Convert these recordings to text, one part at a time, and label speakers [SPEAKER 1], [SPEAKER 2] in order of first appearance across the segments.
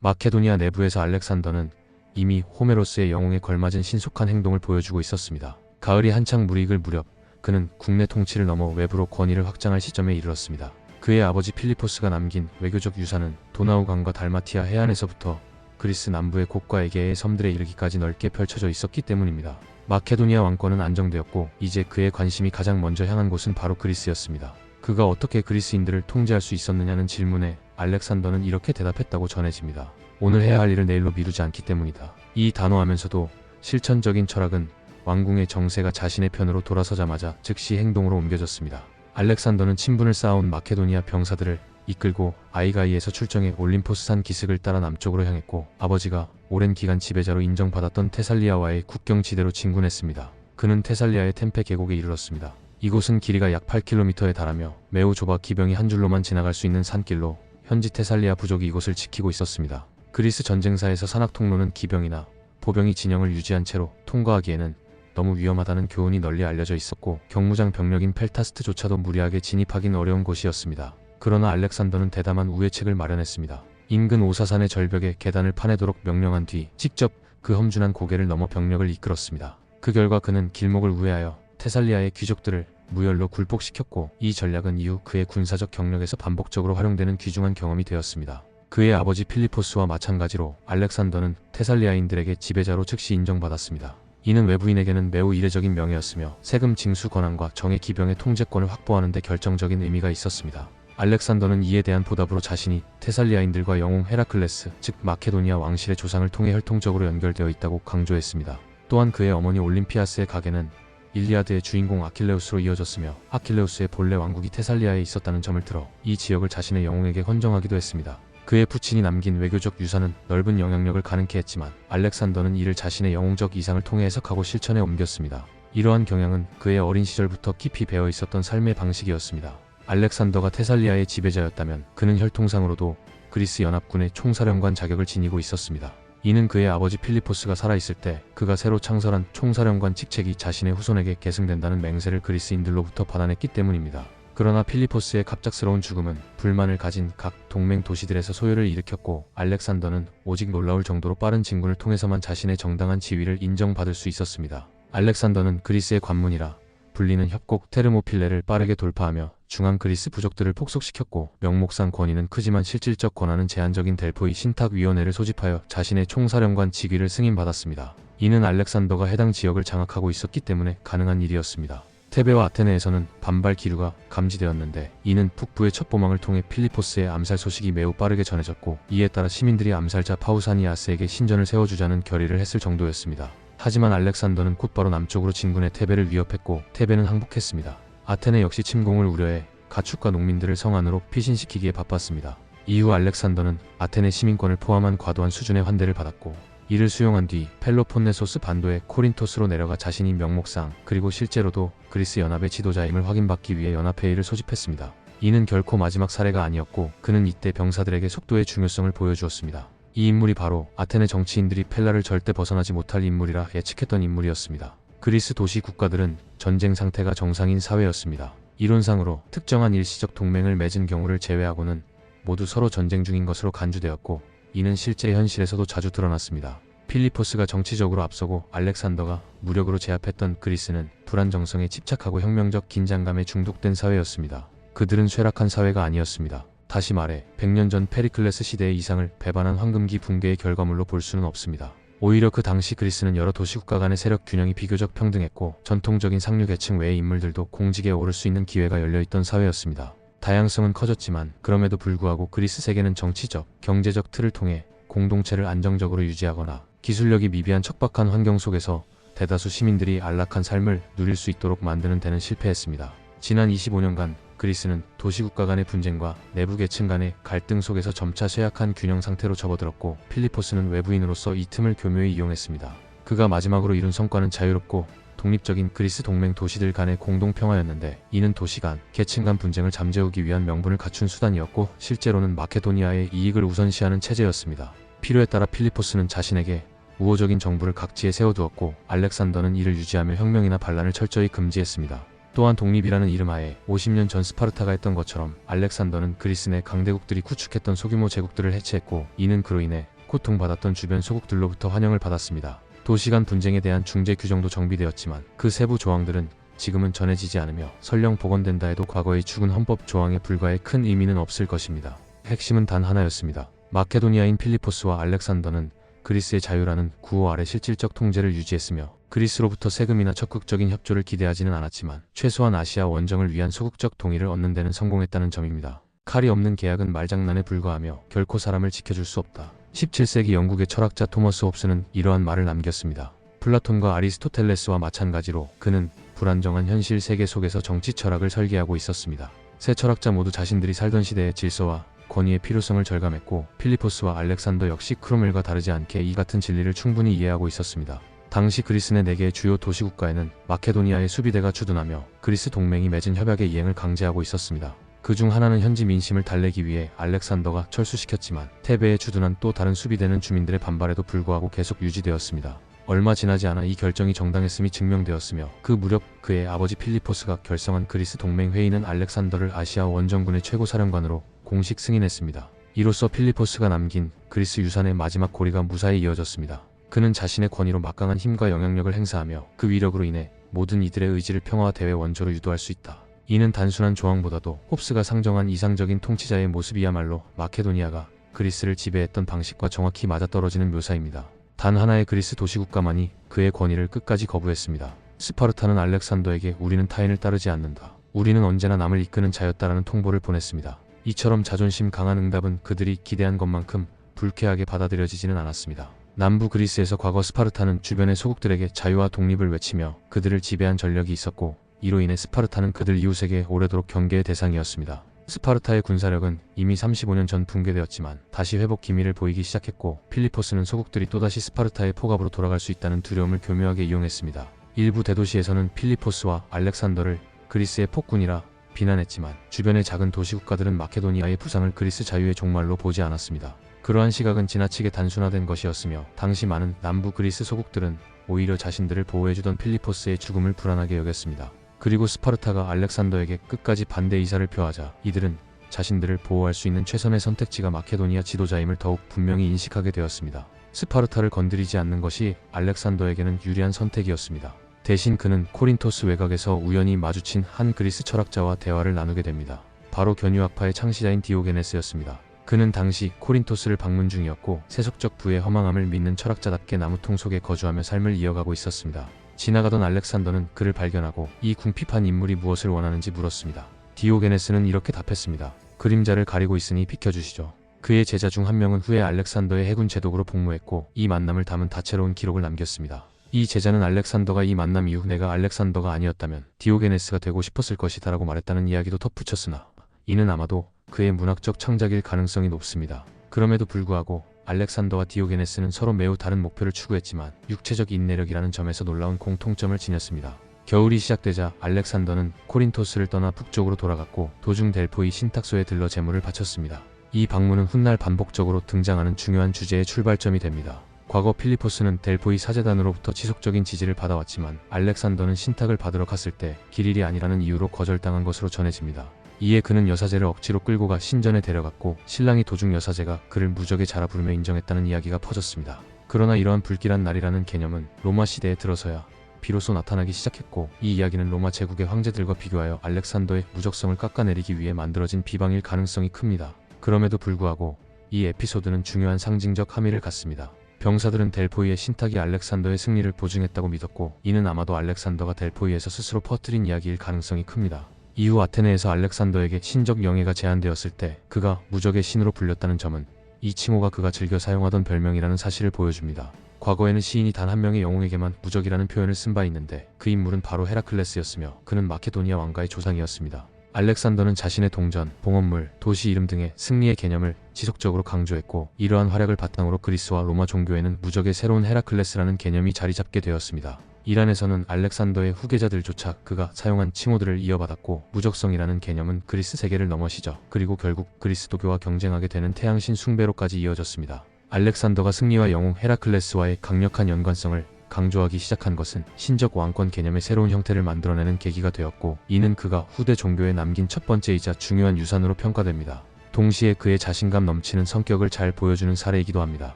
[SPEAKER 1] 마케도니아 내부에서 알렉산더는 이미 호메로스의 영웅에 걸맞은 신속한 행동을 보여주고 있었습니다. 가을이 한창 무르익을 무렵 그는 국내 통치를 넘어 외부로 권위를 확장할 시점에 이르렀습니다. 그의 아버지 필리포스가 남긴 외교적 유산은 도나우강과 달마티아 해안에서부터 그리스 남부의 곳과 에게의 섬들에 이르기까지 넓게 펼쳐져 있었기 때문입니다. 마케도니아 왕권은 안정되었고 이제 그의 관심이 가장 먼저 향한 곳은 바로 그리스였습니다. 그가 어떻게 그리스인들을 통제할 수 있었느냐는 질문에 알렉산더는 이렇게 대답했다고 전해집니다. 오늘 해야 할 일을 내일로 미루지 않기 때문이다. 이 단호하면서도 실천적인 철학은 왕궁의 정세가 자신의 편으로 돌아서자마자 즉시 행동으로 옮겨졌습니다. 알렉산더는 친분을 쌓아온 마케도니아 병사들을 이끌고 아이가이에서 출정해 올림포스산 기슭을 따라 남쪽으로 향했고 아버지가 오랜 기간 지배자로 인정받았던 테살리아와의 국경지대로 진군했습니다. 그는 테살리아의 템페 계곡에 이르렀습니다. 이곳은 길이가 약 8km에 달하며 매우 좁아 기병이 한 줄로만 지나갈 수 있는 산길로 현지 테살리아 부족이 이곳을 지키고 있었습니다. 그리스 전쟁사에서 산악통로는 기병이나 보병이 진영을 유지한 채로 통과하기에는 너무 위험하다는 교훈이 널리 알려져 있었고 경무장 병력인 펠타스트조차도 무리하게 진입하긴 어려운 곳이었습니다. 그러나 알렉산더는 대담한 우회책을 마련했습니다. 인근 오사산의 절벽에 계단을 파내도록 명령한 뒤 직접 그 험준한 고개를 넘어 병력을 이끌었습니다. 그 결과 그는 길목을 우회하여 테살리아의 귀족들을 무혈로 굴복시켰고 이 전략은 이후 그의 군사적 경력에서 반복적으로 활용되는 귀중한 경험이 되었습니다. 그의 아버지 필리포스와 마찬가지로 알렉산더는 테살리아인들에게 지배자로 즉시 인정받았습니다. 이는 외부인에게는 매우 이례적인 명예였으며 세금 징수 권한과 정예 기병의 통제권을 확보하는 데 결정적인 의미가 있었습니다. 알렉산더는 이에 대한 보답으로 자신이 테살리아인들과 영웅 헤라클레스, 즉 마케도니아 왕실의 조상을 통해 혈통적으로 연결되어 있다고 강조했습니다. 또한 그의 어머니 올림피아스의 가계는 일리아드의 주인공 아킬레우스로 이어졌으며 아킬레우스의 본래 왕국이 테살리아에 있었다는 점을 들어 이 지역을 자신의 영웅에게 헌정하기도 했습니다. 그의 부친이 남긴 외교적 유산은 넓은 영향력을 가능케 했지만 알렉산더는 이를 자신의 영웅적 이상을 통해 해석하고 실천에 옮겼습니다. 이러한 경향은 그의 어린 시절부터 깊이 배어 있었던 삶의 방식이었습니다. 알렉산더가 테살리아의 지배자였다면 그는 혈통상으로도 그리스 연합군의 총사령관 자격을 지니고 있었습니다. 이는 그의 아버지 필리포스가 살아있을 때 그가 새로 창설한 총사령관 직책이 자신의 후손에게 계승된다는 맹세를 그리스인들로부터 받아냈기 때문입니다. 그러나 필리포스의 갑작스러운 죽음은 불만을 가진 각 동맹 도시들에서 소요를 일으켰고 알렉산더는 오직 놀라울 정도로 빠른 진군을 통해서만 자신의 정당한 지위를 인정받을 수 있었습니다. 알렉산더는 그리스의 관문이라 불리는 협곡 테르모필레를 빠르게 돌파하며 중앙 그리스 부족들을 폭속시켰고 명목상 권위는 크지만 실질적 권한은 제한적인 델포이 신탁위원회를 소집하여 자신의 총사령관 직위를 승인받았습니다. 이는 알렉산더가 해당 지역을 장악하고 있었기 때문에 가능한 일이었습니다. 테베와 아테네에서는 반발 기류가 감지되었는데 이는 북부의 첩보망을 통해 필리포스의 암살 소식이 매우 빠르게 전해졌고 이에 따라 시민들이 암살자 파우사니아스에게 신전을 세워주자는 결의를 했을 정도였습니다. 하지만 알렉산더는 곧바로 남쪽으로 진군해 테베를 위협했고 테베는 항복했습니다. 아테네 역시 침공을 우려해 가축과 농민들을 성 안으로 피신시키기에 바빴습니다. 이후 알렉산더는 아테네 시민권을 포함한 과도한 수준의 환대를 받았고 이를 수용한 뒤 펠로폰네소스 반도의 코린토스로 내려가 자신이 명목상 그리고 실제로도 그리스 연합의 지도자임을 확인받기 위해 연합회의를 소집했습니다. 이는 결코 마지막 사례가 아니었고 그는 이때 병사들에게 속도의 중요성을 보여주었습니다. 이 인물이 바로 아테네 정치인들이 펠라를 절대 벗어나지 못할 인물이라 예측했던 인물이었습니다. 그리스 도시 국가들은 전쟁 상태가 정상인 사회였습니다. 이론상으로 특정한 일시적 동맹을 맺은 경우를 제외하고는 모두 서로 전쟁 중인 것으로 간주되었고 이는 실제 현실에서도 자주 드러났습니다. 필리포스가 정치적으로 앞서고 알렉산더가 무력으로 제압했던 그리스는 불안정성에 집착하고 혁명적 긴장감에 중독된 사회였습니다. 그들은 쇠락한 사회가 아니었습니다. 다시 말해 100년 전 페리클레스 시대의 이상을 배반한 황금기 붕괴의 결과물로 볼 수는 없습니다. 오히려 그 당시 그리스는 여러 도시국가 간의 세력 균형이 비교적 평등했고 전통적인 상류 계층 외의 인물들도 공직에 오를 수 있는 기회가 열려있던 사회였습니다. 다양성은 커졌지만 그럼에도 불구하고 그리스 세계는 정치적, 경제적 틀을 통해 공동체를 안정적으로 유지하거나 기술력이 미비한 척박한 환경 속에서 대다수 시민들이 안락한 삶을 누릴 수 있도록 만드는 데는 실패했습니다. 지난 25년간 그리스는 도시국가 간의 분쟁과 내부 계층 간의 갈등 속에서 점차 쇠약한 균형 상태로 접어들었고 필리포스는 외부인으로서 이 틈을 교묘히 이용했습니다. 그가 마지막으로 이룬 성과는 자유롭고 독립적인 그리스 동맹 도시들 간의 공동평화였는데 이는 도시 간, 계층 간 분쟁을 잠재우기 위한 명분을 갖춘 수단이었고 실제로는 마케도니아의 이익을 우선시하는 체제였습니다. 필요에 따라 필리포스는 자신에게 우호적인 정부를 각지에 세워두었고 알렉산더는 이를 유지하며 혁명이나 반란을 철저히 금지했습니다. 또한 독립이라는 이름하에 50년 전 스파르타가 했던 것처럼 알렉산더는 그리스 내 강대국들이 구축했던 소규모 제국들을 해체했고 이는 그로 인해 고통받았던 주변 소국들로부터 환영을 받았습니다. 도시 간 분쟁에 대한 중재 규정도 정비되었지만 그 세부 조항들은 지금은 전해지지 않으며 설령 복원된다 해도 과거의 죽은 헌법 조항에 불과해 큰 의미는 없을 것입니다. 핵심은 단 하나였습니다. 마케도니아인 필리포스와 알렉산더는 그리스의 자유라는 구호 아래 실질적 통제를 유지했으며 그리스로부터 세금이나 적극적인 협조를 기대하지는 않았지만 최소한 아시아 원정을 위한 소극적 동의를 얻는 데는 성공했다는 점입니다. 칼이 없는 계약은 말장난에 불과하며 결코 사람을 지켜줄 수 없다. 17세기 영국의 철학자 토머스 홉스는 이러한 말을 남겼습니다. 플라톤과 아리스토텔레스와 마찬가지로 그는 불안정한 현실 세계 속에서 정치 철학을 설계하고 있었습니다. 세 철학자 모두 자신들이 살던 시대의 질서와 권위의 필요성을 절감했고 필리포스와 알렉산더 역시 크롬웰과 다르지 않게 이 같은 진리를 충분히 이해하고 있었습니다. 당시 그리스 내 4개의 주요 도시국가에는 마케도니아의 수비대가 주둔하며 그리스 동맹이 맺은 협약의 이행을 강제하고 있었습니다. 그중 하나는 현지 민심을 달래기 위해 알렉산더가 철수시켰지만 테베에 주둔한 또 다른 수비대는 주민들의 반발에도 불구하고 계속 유지되었습니다. 얼마 지나지 않아 이 결정이 정당했음이 증명되었으며 그 무렵 그의 아버지 필리포스가 결성한 그리스 동맹 회의는 알렉산더를 아시아 원정군의 최고 사령관으로 공식 승인했습니다. 이로써 필리포스가 남긴 그리스 유산의 마지막 고리가 무사히 이어졌습니다. 그는 자신의 권위로 막강한 힘과 영향력을 행사하며 그 위력으로 인해 모든 이들의 의지를 평화와 대외 원조로 유도할 수 있다. 이는 단순한 조항보다도 홉스가 상정한 이상적인 통치자의 모습이야말로 마케도니아가 그리스를 지배했던 방식과 정확히 맞아떨어지는 묘사입니다. 단 하나의 그리스 도시국가만이 그의 권위를 끝까지 거부했습니다. 스파르타는 알렉산더에게 우리는 타인을 따르지 않는다. 우리는 언제나 남을 이끄는 자였다라는 통보를 보냈습니다. 이처럼 자존심 강한 응답은 그들이 기대한 것만큼 불쾌하게 받아들여지지는 않았습니다. 남부 그리스에서 과거 스파르타는 주변의 소국들에게 자유와 독립을 외치며 그들을 지배한 전력이 있었고 이로 인해 스파르타는 그들 이웃에게 오래도록 경계의 대상이었습니다. 스파르타의 군사력은 이미 35년 전 붕괴되었지만 다시 회복 기미를 보이기 시작했고 필리포스는 소국들이 또다시 스파르타의 포갑으로 돌아갈 수 있다는 두려움을 교묘하게 이용했습니다. 일부 대도시에서는 필리포스와 알렉산더를 그리스의 폭군이라 비난했지만 주변의 작은 도시국가들은 마케도니아의 부상을 그리스 자유의 종말로 보지 않았습니다. 그러한 시각은 지나치게 단순화된 것이었으며 당시 많은 남부 그리스 소국들은 오히려 자신들을 보호해주던 필리포스의 죽음을 불안하게 여겼습니다. 그리고 스파르타가 알렉산더에게 끝까지 반대 의사를 표하자 이들은 자신들을 보호할 수 있는 최선의 선택지가 마케도니아 지도자임을 더욱 분명히 인식하게 되었습니다. 스파르타를 건드리지 않는 것이 알렉산더에게는 유리한 선택이었습니다. 대신 그는 코린토스 외곽에서 우연히 마주친 한 그리스 철학자와 대화를 나누게 됩니다. 바로 견유학파의 창시자인 디오게네스였습니다. 그는 당시 코린토스를 방문 중이었고 세속적 부의 허망함을 믿는 철학자답게 나무통 속에 거주하며 삶을 이어가고 있었습니다. 지나가던 알렉산더는 그를 발견하고 이 궁핍한 인물이 무엇을 원하는지 물었습니다. 디오게네스는 이렇게 답했습니다. 그림자를 가리고 있으니 비켜주시죠. 그의 제자 중 한 명은 후에 알렉산더의 해군 제독으로 복무했고 이 만남을 담은 다채로운 기록을 남겼습니다. 이 제자는 알렉산더가 이 만남 이후 내가 알렉산더가 아니었다면 디오게네스가 되고 싶었을 것이다 라고 말했다는 이야기도 덧붙였으나 이는 아마도 그의 문학적 창작일 가능성이 높습니다. 그럼에도 불구하고 알렉산더와 디오게네스는 서로 매우 다른 목표를 추구했지만 육체적 인내력이라는 점에서 놀라운 공통점을 지녔습니다. 겨울이 시작되자 알렉산더는 코린토스를 떠나 북쪽으로 돌아갔고 도중 델포이 신탁소에 들러 제물을 바쳤습니다. 이 방문은 훗날 반복적으로 등장하는 중요한 주제의 출발점이 됩니다. 과거 필리포스는 델포이 사제단으로부터 지속적인 지지를 받아왔지만 알렉산더는 신탁을 받으러 갔을 때 길일이 아니라는 이유로 거절당한 것으로 전해집니다. 이에 그는 여사제를 억지로 끌고 가 신전에 데려갔고 신랑이 도중 여사제가 그를 무적의 자라 부르며 인정했다는 이야기가 퍼졌습니다. 그러나 이러한 불길한 날이라는 개념은 로마 시대에 들어서야 비로소 나타나기 시작했고 이 이야기는 로마 제국의 황제들과 비교하여 알렉산더의 무적성을 깎아내리기 위해 만들어진 비방일 가능성이 큽니다. 그럼에도 불구하고 이 에피소드는 중요한 상징적 함의를 갖습니다. 병사들은 델포이의 신탁이 알렉산더의 승리를 보증했다고 믿었고 이는 아마도 알렉산더가 델포이에서 스스로 퍼뜨린 이야기일 가능성이 큽니다. 이후 아테네에서 알렉산더에게 신적 영예가 제한되었을 때 그가 무적의 신으로 불렸다는 점은 이 칭호가 그가 즐겨 사용하던 별명이라는 사실을 보여줍니다. 과거에는 시인이 단 한 명의 영웅에게만 무적이라는 표현을 쓴 바 있는데 그 인물은 바로 헤라클레스였으며 그는 마케도니아 왕가의 조상이었습니다. 알렉산더는 자신의 동전, 봉헌물, 도시 이름 등의 승리의 개념을 지속적으로 강조했고 이러한 활약을 바탕으로 그리스와 로마 종교에는 무적의 새로운 헤라클레스라는 개념이 자리 잡게 되었습니다. 이란에서는 알렉산더의 후계자들조차 그가 사용한 칭호들을 이어받았고 무적성이라는 개념은 그리스 세계를 넘어시죠. 그리고 결국 그리스도교와 경쟁하게 되는 태양신 숭배로까지 이어졌습니다. 알렉산더가 승리와 영웅 헤라클레스와의 강력한 연관성을 강조하기 시작한 것은 신적 왕권 개념의 새로운 형태를 만들어내는 계기가 되었고 이는 그가 후대 종교에 남긴 첫 번째이자 중요한 유산으로 평가됩니다. 동시에 그의 자신감 넘치는 성격을 잘 보여주는 사례이기도 합니다.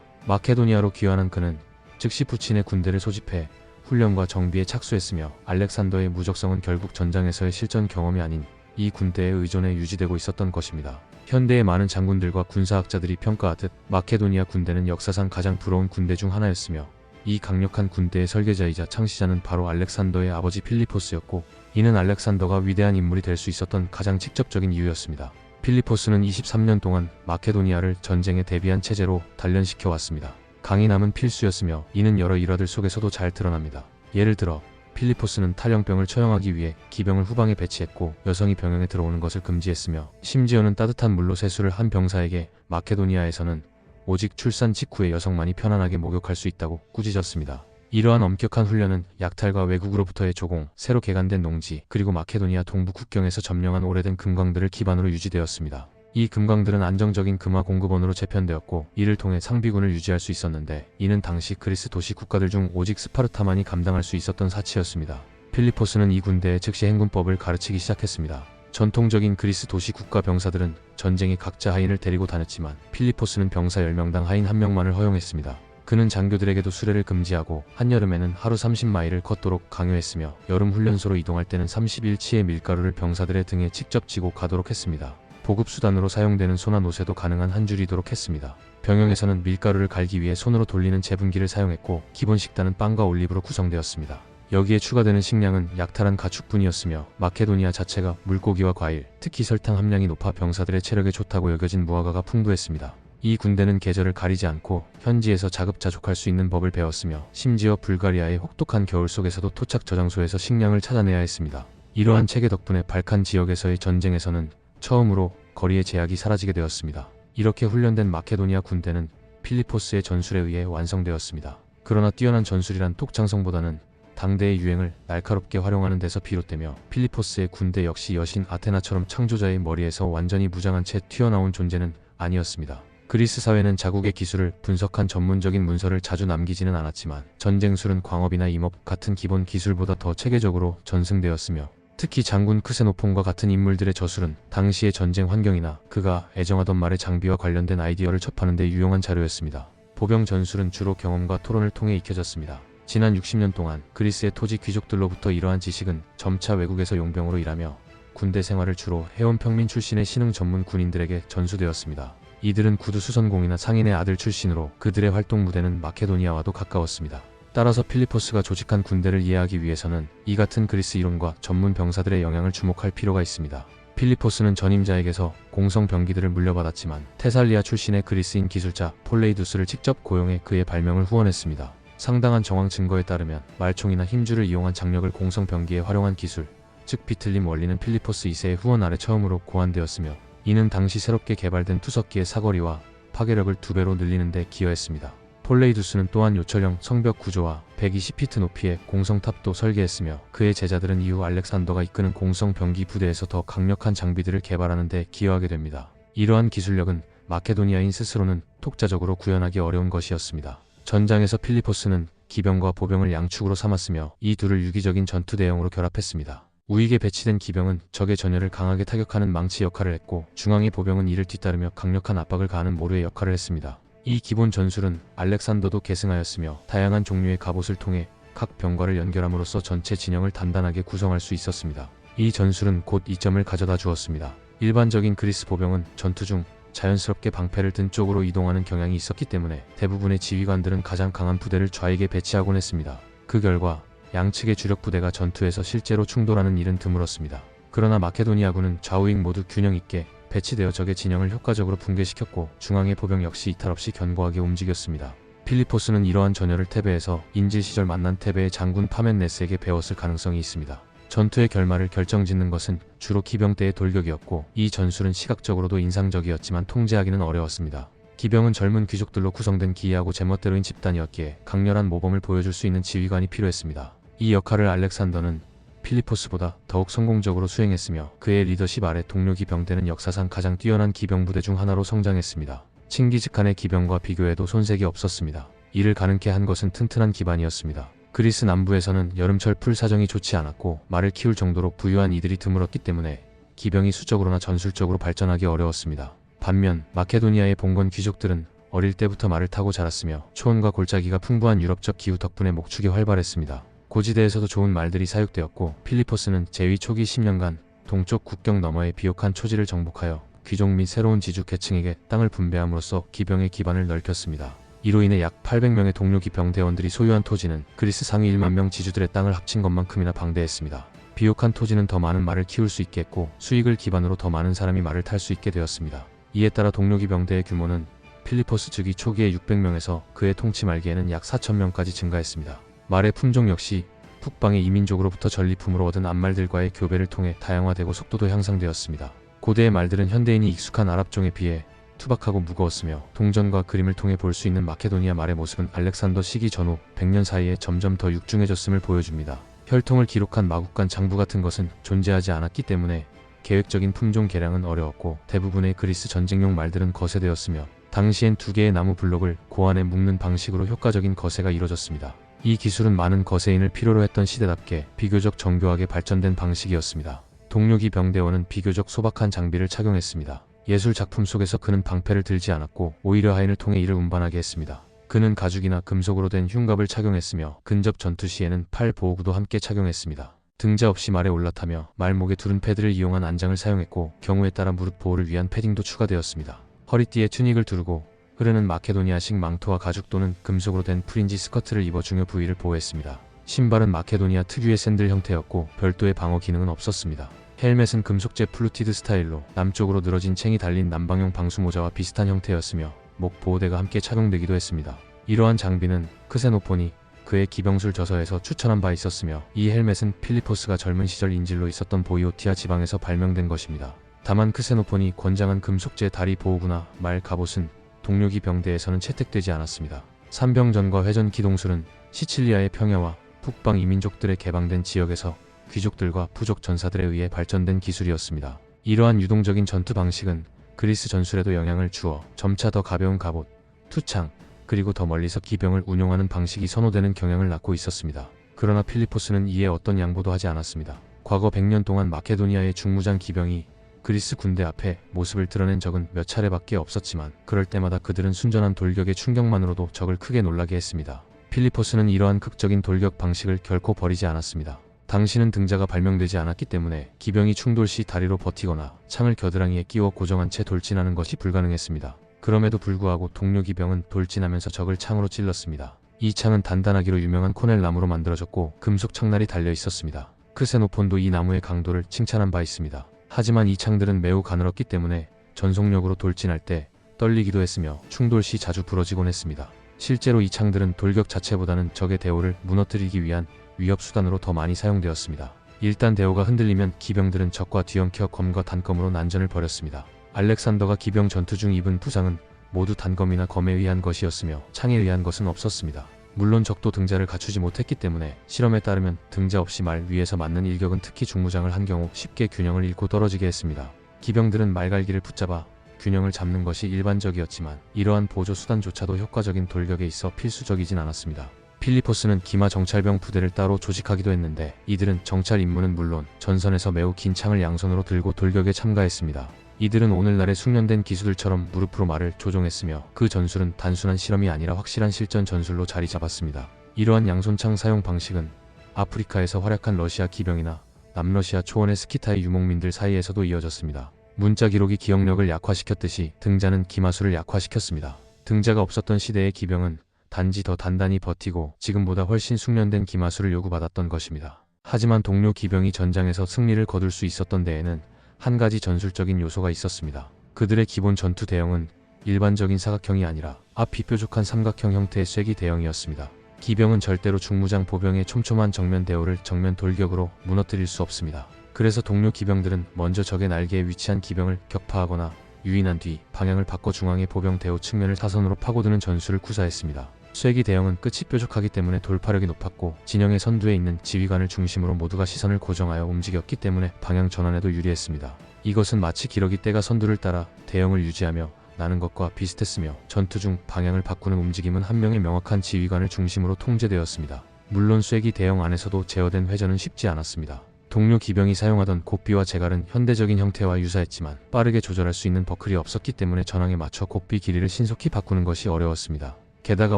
[SPEAKER 1] 마케도니아로 귀환한 그는 즉시 부친의 군대를 소집해 훈련과 정비에 착수했으며 알렉산더의 무적성은 결국 전장에서의 실전 경험이 아닌 이 군대에 의존해 유지되고 있었던 것입니다. 현대의 많은 장군들과 군사학자들이 평가하듯 마케도니아 군대는 역사상 가장 부러운 군대 중 하나였으며 이 강력한 군대의 설계자이자 창시자는 바로 알렉산더의 아버지 필리포스였고, 이는 알렉산더가 위대한 인물이 될 수 있었던 가장 직접적인 이유였습니다. 필리포스는 23년 동안 마케도니아를 전쟁에 대비한 체제로 단련시켜 왔습니다. 강인함은 필수였으며 이는 여러 일화들 속에서도 잘 드러납니다. 예를 들어 필리포스는 탈영병을 처형하기 위해 기병을 후방에 배치했고, 여성이 병영에 들어오는 것을 금지했으며, 심지어는 따뜻한 물로 세수를 한 병사에게 마케도니아에서는 오직 출산 직후에 여성만이 편안하게 목욕할 수 있다고 꾸짖었습니다. 이러한 엄격한 훈련은 약탈과 외국으로부터의 조공, 새로 개간된 농지, 그리고 마케도니아 동부 국경에서 점령한 오래된 금광들을 기반으로 유지되었습니다. 이 금광들은 안정적인 금화 공급원으로 재편되었고, 이를 통해 상비군을 유지할 수 있었는데, 이는 당시 그리스 도시 국가들 중 오직 스파르타만이 감당할 수 있었던 사치였습니다. 필리포스는 이 군대에 즉시 행군법을 가르치기 시작했습니다. 전통적인 그리스 도시 국가 병사들은 전쟁에 각자 하인을 데리고 다녔지만 필리포스는 병사 10명당 하인 1명만을 허용했습니다. 그는 장교들에게도 수레를 금지하고 한여름에는 하루 30마일을 걷도록 강요했으며, 여름 훈련소로 이동할 때는 30일치의 밀가루를 병사들의 등에 직접 지고 가도록 했습니다. 보급수단으로 사용되는 소나 노새도 가능한 한 줄이도록 했습니다. 병영에서는 밀가루를 갈기 위해 손으로 돌리는 제분기를 사용했고, 기본 식단은 빵과 올리브로 구성되었습니다. 여기에 추가되는 식량은 약탈한 가축분이었으며, 마케도니아 자체가 물고기와 과일, 특히 설탕 함량이 높아 병사들의 체력에 좋다고 여겨진 무화과가 풍부했습니다. 이 군대는 계절을 가리지 않고 현지에서 자급자족할 수 있는 법을 배웠으며, 심지어 불가리아의 혹독한 겨울 속에서도 토착 저장소에서 식량을 찾아내야 했습니다. 이러한 체계 덕분에 발칸 지역에서의 전쟁에서는 처음으로 거리의 제약이 사라지게 되었습니다. 이렇게 훈련된 마케도니아 군대는 필리포스의 전술에 의해 완성되었습니다. 그러나 뛰어난 전술이란 톡장성보다는 당대의 유행을 날카롭게 활용하는 데서 비롯되며, 필리포스의 군대 역시 여신 아테나처럼 창조자의 머리에서 완전히 무장한 채 튀어나온 존재는 아니었습니다. 그리스 사회는 자국의 기술을 분석한 전문적인 문서를 자주 남기지는 않았지만, 전쟁술은 광업이나 임업 같은 기본 기술보다 더 체계적으로 전승되었으며, 특히 장군 크세노폰과 같은 인물들의 저술은 당시의 전쟁 환경이나 그가 애정하던 말의 장비와 관련된 아이디어를 접하는 데 유용한 자료였습니다. 보병 전술은 주로 경험과 토론을 통해 익혀졌습니다. 지난 60년 동안 그리스의 토지 귀족들로부터 이러한 지식은 점차 외국에서 용병으로 일하며 군대 생활을 주로 해온 평민 출신의 신흥 전문 군인들에게 전수되었습니다. 이들은 구두 수선공이나 상인의 아들 출신으로 그들의 활동 무대는 마케도니아와도 가까웠습니다. 따라서 필리포스가 조직한 군대를 이해하기 위해서는 이 같은 그리스 이론과 전문 병사들의 영향을 주목할 필요가 있습니다. 필리포스는 전임자에게서 공성 병기들을 물려받았지만, 테살리아 출신의 그리스인 기술자 폴레이두스를 직접 고용해 그의 발명을 후원했습니다. 상당한 정황 증거에 따르면 말총이나 힘줄을 이용한 장력을 공성 병기에 활용한 기술, 즉 비틀림 원리는 필리포스 2세의 후원 아래 처음으로 고안되었으며, 이는 당시 새롭게 개발된 투석기의 사거리와 파괴력을 2배로 늘리는 데 기여했습니다. 폴레이두스는 또한 요철형 성벽 구조와 120피트 높이의 공성탑도 설계했으며, 그의 제자들은 이후 알렉산더가 이끄는 공성 병기 부대에서 더 강력한 장비들을 개발하는 데 기여하게 됩니다. 이러한 기술력은 마케도니아인 스스로는 독자적으로 구현하기 어려운 것이었습니다. 전장에서 필리포스는 기병과 보병을 양축으로 삼았으며, 이 둘을 유기적인 전투 대형으로 결합했습니다. 우익에 배치된 기병은 적의 전열을 강하게 타격하는 망치 역할을 했고, 중앙의 보병은 이를 뒤따르며 강력한 압박을 가하는 모루의 역할을 했습니다. 이 기본 전술은 알렉산더도 계승하였으며, 다양한 종류의 갑옷을 통해 각 병과를 연결함으로써 전체 진영을 단단하게 구성할 수 있었습니다. 이 전술은 곧 이점을 가져다 주었습니다. 일반적인 그리스 보병은 전투 중 자연스럽게 방패를 든 쪽으로 이동하는 경향이 있었기 때문에 대부분의 지휘관들은 가장 강한 부대를 좌익에 배치하곤 했습니다. 그 결과 양측의 주력 부대가 전투에서 실제로 충돌하는 일은 드물었습니다. 그러나 마케도니아군은 좌우익 모두 균형 있게 배치되어 적의 진영을 효과적으로 붕괴시켰고, 중앙의 보병 역시 이탈 없이 견고하게 움직였습니다. 필리포스는 이러한 전열을 테베에서 인질 시절 만난 테베의 장군 파멘네스에게 배웠을 가능성이 있습니다. 전투의 결말을 결정짓는 것은 주로 기병대의 돌격이었고, 이 전술은 시각적으로도 인상적이었지만 통제하기는 어려웠습니다. 기병은 젊은 귀족들로 구성된 기이하고 제멋대로인 집단이었기에 강렬한 모범을 보여줄 수 있는 지휘관이 필요했습니다. 이 역할을 알렉산더는 필리포스보다 더욱 성공적으로 수행했으며, 그의 리더십 아래 동료 기병대는 역사상 가장 뛰어난 기병부대 중 하나로 성장했습니다. 칭기즈칸의 기병과 비교해도 손색이 없었습니다. 이를 가능케 한 것은 튼튼한 기반이었습니다. 그리스 남부에서는 여름철 풀 사정이 좋지 않았고, 말을 키울 정도로 부유한 이들이 드물었기 때문에 기병이 수적으로나 전술적으로 발전하기 어려웠습니다. 반면 마케도니아의 봉건 귀족들은 어릴 때부터 말을 타고 자랐으며 초원과 골짜기가 풍부한 유럽적 기후 덕분에 목축이 활발했습니다. 고지대에서도 좋은 말들이 사육되었고 필리포스는 재위 초기 10년간 동쪽 국경 너머의 비옥한 초지를 정복하여 귀족 및 새로운 지주 계층에게 땅을 분배함으로써 기병의 기반을 넓혔습니다. 이로 인해 약 800명의 동료 기병대원들이 소유한 토지는 그리스 상위 1만 명 지주들의 땅을 합친 것만큼이나 방대했습니다. 비옥한 토지는 더 많은 말을 키울 수 있게 했고 수익을 기반으로 더 많은 사람이 말을 탈 수 있게 되었습니다. 이에 따라 동료 기병대의 규모는 필리포스 즉위 초기에 600명에서 그의 통치 말기에는 약 4,000명까지 증가했습니다. 말의 품종 역시 북방의 이민족으로부터 전리품으로 얻은 암말들과의 교배를 통해 다양화되고 속도도 향상되었습니다. 고대의 말들은 현대인이 익숙한 아랍종에 비해 투박하고 무거웠으며 동전과 그림을 통해 볼 수 있는 마케도니아 말의 모습은 알렉산더 시기 전후 100년 사이에 점점 더 육중해졌음을 보여줍니다. 혈통을 기록한 마국간 장부 같은 것은 존재하지 않았기 때문에 계획적인 품종 개량은 어려웠고 대부분의 그리스 전쟁용 말들은 거세되었으며 당시엔 2개의 나무 블록을 고안에 묶는 방식으로 효과적인 거세가 이루어졌습니다. 이 기술은 많은 거세인을 필요로 했던 시대답게 비교적 정교하게 발전된 방식이었습니다. 동료기 병대원은 비교적 소박한 장비를 착용했습니다. 예술 작품 속에서 그는 방패를 들지 않았고 오히려 하인을 통해 이를 운반하게 했습니다. 그는 가죽이나 금속으로 된 흉갑을 착용했으며 근접 전투 시에는 팔 보호구도 함께 착용했습니다. 등자 없이 말에 올라타며 말목에 두른 패드를 이용한 안장을 사용했고 경우에 따라 무릎 보호를 위한 패딩도 추가되었습니다. 허리띠에 튜닉을 두르고 흐르는 마케도니아식 망토와 가죽 또는 금속으로 된 프린지 스커트를 입어 중요 부위를 보호했습니다. 신발은 마케도니아 특유의 샌들 형태였고 별도의 방어 기능은 없었습니다. 헬멧은 금속재 플루티드 스타일로 남쪽으로 늘어진 챙이 달린 남방용 방수모자와 비슷한 형태였으며 목 보호대가 함께 착용되기도 했습니다. 이러한 장비는 크세노폰이 그의 기병술 저서에서 추천한 바 있었으며 이 헬멧은 필리포스가 젊은 시절 인질로 있었던 보이오티아 지방에서 발명된 것입니다. 다만 크세노폰이 권장한 금속재 다리 보호구나 말 갑옷은 동료기 병대에서는 채택되지 않았습니다. 산병전과 회전 기동술은 시칠리아의 평야와 북방 이민족들의 개방된 지역에서 귀족들과 부족 전사들에 의해 발전된 기술이었습니다. 이러한 유동적인 전투 방식은 그리스 전술에도 영향을 주어 점차 더 가벼운 갑옷, 투창, 그리고 더 멀리서 기병을 운용하는 방식이 선호되는 경향을 낳고 있었습니다. 그러나 필리포스는 이에 어떤 양보도 하지 않았습니다. 과거 100년 동안 마케도니아의 중무장 기병이 그리스 군대 앞에 모습을 드러낸 적은 몇 차례밖에 없었지만 그럴 때마다 그들은 순전한 돌격의 충격만으로도 적을 크게 놀라게 했습니다. 필리포스는 이러한 극적인 돌격 방식을 결코 버리지 않았습니다. 당시는 등자가 발명되지 않았기 때문에 기병이 충돌 시 다리로 버티거나 창을 겨드랑이에 끼워 고정한 채 돌진하는 것이 불가능했습니다. 그럼에도 불구하고 동료 기병은 돌진하면서 적을 창으로 찔렀습니다. 이 창은 단단하기로 유명한 코넬 나무로 만들어졌고 금속 창날이 달려 있었습니다. 크세노폰도 이 나무의 강도를 칭찬한 바 있습니다. 하지만 이 창들은 매우 가늘었기 때문에 전속력으로 돌진할 때 떨리기도 했으며 충돌 시 자주 부러지곤 했습니다. 실제로 이 창들은 돌격 자체보다는 적의 대오를 무너뜨리기 위한 위협 수단으로 더 많이 사용되었습니다. 일단 대오가 흔들리면 기병들은 적과 뒤엉켜 검과 단검으로 난전을 벌였습니다. 알렉산더가 기병 전투 중 입은 부상은 모두 단검이나 검에 의한 것이었으며 창에 의한 것은 없었습니다. 물론 적도 등자를 갖추지 못했기 때문에 실험에 따르면 등자 없이 말 위에서 맞는 일격은 특히 중무장을 한 경우 쉽게 균형을 잃고 떨어지게 했습니다. 기병들은 말갈기를 붙잡아 균형을 잡는 것이 일반적이었지만 이러한 보조 수단조차도 효과적인 돌격에 있어 필수적이진 않았습니다. 필리포스는 기마 정찰병 부대를 따로 조직하기도 했는데 이들은 정찰 임무는 물론 전선에서 매우 긴 창을 양손으로 들고 돌격에 참가했습니다. 이들은 오늘날의 숙련된 기수들처럼 무릎으로 말을 조종했으며 그 전술은 단순한 실험이 아니라 확실한 실전 전술로 자리 잡았습니다. 이러한 양손창 사용 방식은 아프리카에서 활약한 러시아 기병이나 남러시아 초원의 스키타의 유목민들 사이에서도 이어졌습니다. 문자 기록이 기억력을 약화시켰듯이 등자는 기마술을 약화시켰습니다. 등자가 없었던 시대의 기병은 단지 더 단단히 버티고 지금보다 훨씬 숙련된 기마술을 요구받았던 것입니다. 하지만 동료 기병이 전장에서 승리를 거둘 수 있었던 데에는 한 가지 전술적인 요소가 있었습니다. 그들의 기본 전투 대형은 일반적인 사각형이 아니라 앞이 뾰족한 삼각형 형태의 쐐기 대형이었습니다. 기병은 절대로 중무장 보병의 촘촘한 정면 대오를 정면 돌격으로 무너뜨릴 수 없습니다. 그래서 동료 기병들은 먼저 적의 날개에 위치한 기병을 격파하거나 유인한 뒤 방향을 바꿔 중앙의 보병 대오 측면을 사선으로 파고드는 전술을 구사했습니다. 쐐기 대형은 끝이 뾰족하기 때문에 돌파력이 높았고 진영의 선두에 있는 지휘관을 중심으로 모두가 시선을 고정하여 움직였기 때문에 방향 전환에도 유리했습니다. 이것은 마치 기러기 떼가 선두를 따라 대형을 유지하며 나는 것과 비슷했으며 전투 중 방향을 바꾸는 움직임은 한 명의 명확한 지휘관을 중심으로 통제되었습니다. 물론 쐐기 대형 안에서도 제어된 회전은 쉽지 않았습니다. 동료 기병이 사용하던 곱비와 제갈은 현대적인 형태와 유사했지만 빠르게 조절할 수 있는 버클이 없었기 때문에 전황에 맞춰 곱비 길이를 신속히 바꾸는 것이 어려웠습니다. 게다가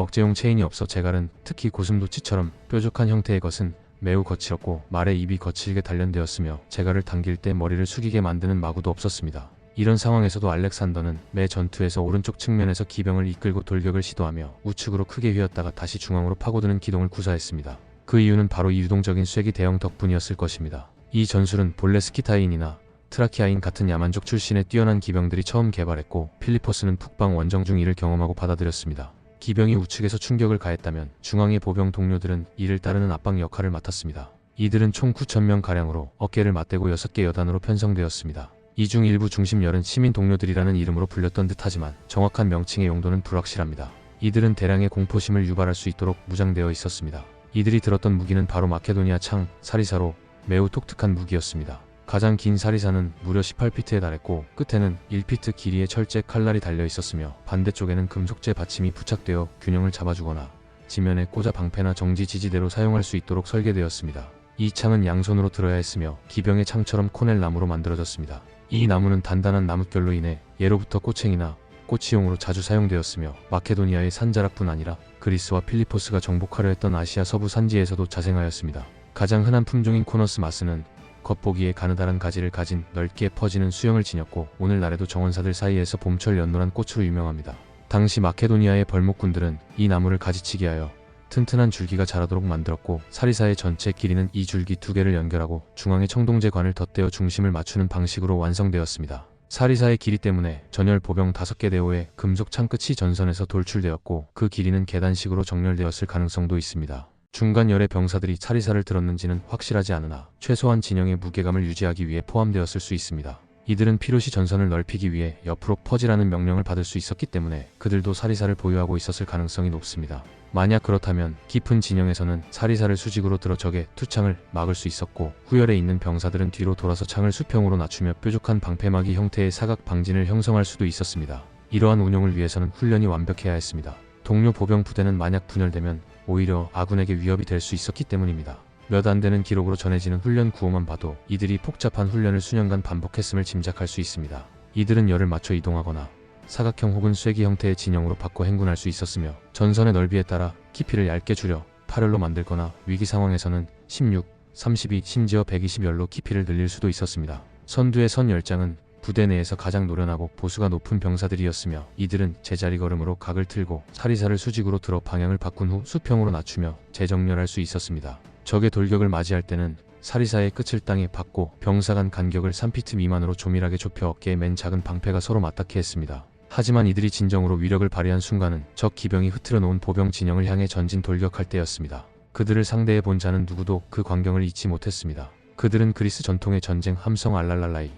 [SPEAKER 1] 억제용 체인이 없어 제갈은, 특히 고슴도치처럼 뾰족한 형태의 것은 매우 거칠었고 말의 입이 거칠게 단련되었으며 제갈을 당길 때 머리를 숙이게 만드는 마구도 없었습니다. 이런 상황에서도 알렉산더는 매 전투에서 오른쪽 측면에서 기병을 이끌고 돌격을 시도하며 우측으로 크게 휘었다가 다시 중앙으로 파고드는 기동을 구사했습니다. 그 이유는 바로 이 유동적인 쐐기 대형 덕분이었을 것입니다. 이 전술은 본래 스키타인이나 트라키아인 같은 야만족 출신의 뛰어난 기병들이 처음 개발했고 필리포스는 북방 원정 중 이를 경험하고 받아들였습니다. 기병이 우측에서 충격을 가했다면 중앙의 보병 동료들은 이를 따르는 압박 역할을 맡았습니다. 이들은 총 9,000명가량으로 어깨를 맞대고 6개 여단으로 편성되었습니다. 이 중 일부 중심열은 시민 동료들이라는 이름으로 불렸던 듯하지만 정확한 명칭의 용도는 불확실합니다. 이들은 대량의 공포심을 유발할 수 있도록 무장되어 있었습니다. 이들이 들었던 무기는 바로 마케도니아 창, 사리사로 매우 독특한 무기였습니다. 가장 긴 사리사는 무려 18피트에 달했고 끝에는 1피트 길이의 철제 칼날이 달려 있었으며 반대쪽에는 금속재 받침이 부착되어 균형을 잡아주거나 지면에 꽂아 방패나 정지 지지대로 사용할 수 있도록 설계되었습니다. 이 창은 양손으로 들어야 했으며 기병의 창처럼 코넬 나무로 만들어졌습니다. 이 나무는 단단한 나뭇결로 인해 예로부터 꼬챙이나 꼬치용으로 자주 사용되었으며 마케도니아의 산자락뿐 아니라 그리스와 필리포스가 정복하려 했던 아시아 서부 산지에서도 자생하였습니다. 가장 흔한 품종인 코너스 마스는 겉보기에 가느다란 가지를 가진 넓게 퍼지는 수영을 지녔고 오늘날에도 정원사들 사이에서 봄철 연노란 꽃으로 유명합니다. 당시 마케도니아의 벌목군들은 이 나무를 가지치기 하여 튼튼한 줄기가 자라도록 만들었고 사리사의 전체 길이는 이 줄기 2개를 연결하고 중앙에 청동제 관을 덧대어 중심을 맞추는 방식으로 완성되었습니다. 사리사의 길이 때문에 전열 보병 5개 대오의 금속 창끝이 전선에서 돌출되었고 그 길이는 계단식으로 정렬되었을 가능성도 있습니다. 중간 열의 병사들이 사리사를 들었는지는 확실하지 않으나 최소한 진영의 무게감을 유지하기 위해 포함되었을 수 있습니다. 이들은 필요시 전선을 넓히기 위해 옆으로 퍼지라는 명령을 받을 수 있었기 때문에 그들도 사리사를 보유하고 있었을 가능성이 높습니다. 만약 그렇다면 깊은 진영에서는 사리사를 수직으로 들어 적의 투창을 막을 수 있었고 후열에 있는 병사들은 뒤로 돌아서 창을 수평으로 낮추며 뾰족한 방패막이 형태의 사각 방진을 형성할 수도 있었습니다. 이러한 운용을 위해서는 훈련이 완벽해야 했습니다. 동료 보병 부대는 만약 분열되면 오히려 아군에게 위협이 될 수 있었기 때문입니다. 몇 안 되는 기록으로 전해지는 훈련 구호만 봐도 이들이 복잡한 훈련을 수년간 반복했음을 짐작할 수 있습니다. 이들은 열을 맞춰 이동하거나 사각형 혹은 쐐기 형태의 진영으로 바꿔 행군할 수 있었으며 전선의 넓이에 따라 깊이를 얇게 줄여 8열로 만들거나 위기 상황에서는 16, 32, 심지어 120열로 깊이를 늘릴 수도 있었습니다. 선두의 선 10장은 부대 내에서 가장 노련하고 보수가 높은 병사들이었으며 이들은 제자리 걸음으로 각을 틀고 사리사를 수직으로 들어 방향을 바꾼 후 수평으로 낮추며 재정렬할 수 있었습니다. 적의 돌격을 맞이할 때는 사리사의 끝을 땅에 박고 병사 간 간격을 3피트 미만으로 조밀하게 좁혀 어깨에 맨 작은 방패가 서로 맞닿게 했습니다. 하지만 이들이 진정으로 위력을 발휘한 순간은 적 기병이 흐트러 놓은 보병 진영을 향해 전진 돌격할 때였습니다. 그들을 상대해 본 자는 누구도 그 광경을 잊지 못했습니다. 그들은 그리스 전통의 전쟁 함성 알랄랄라이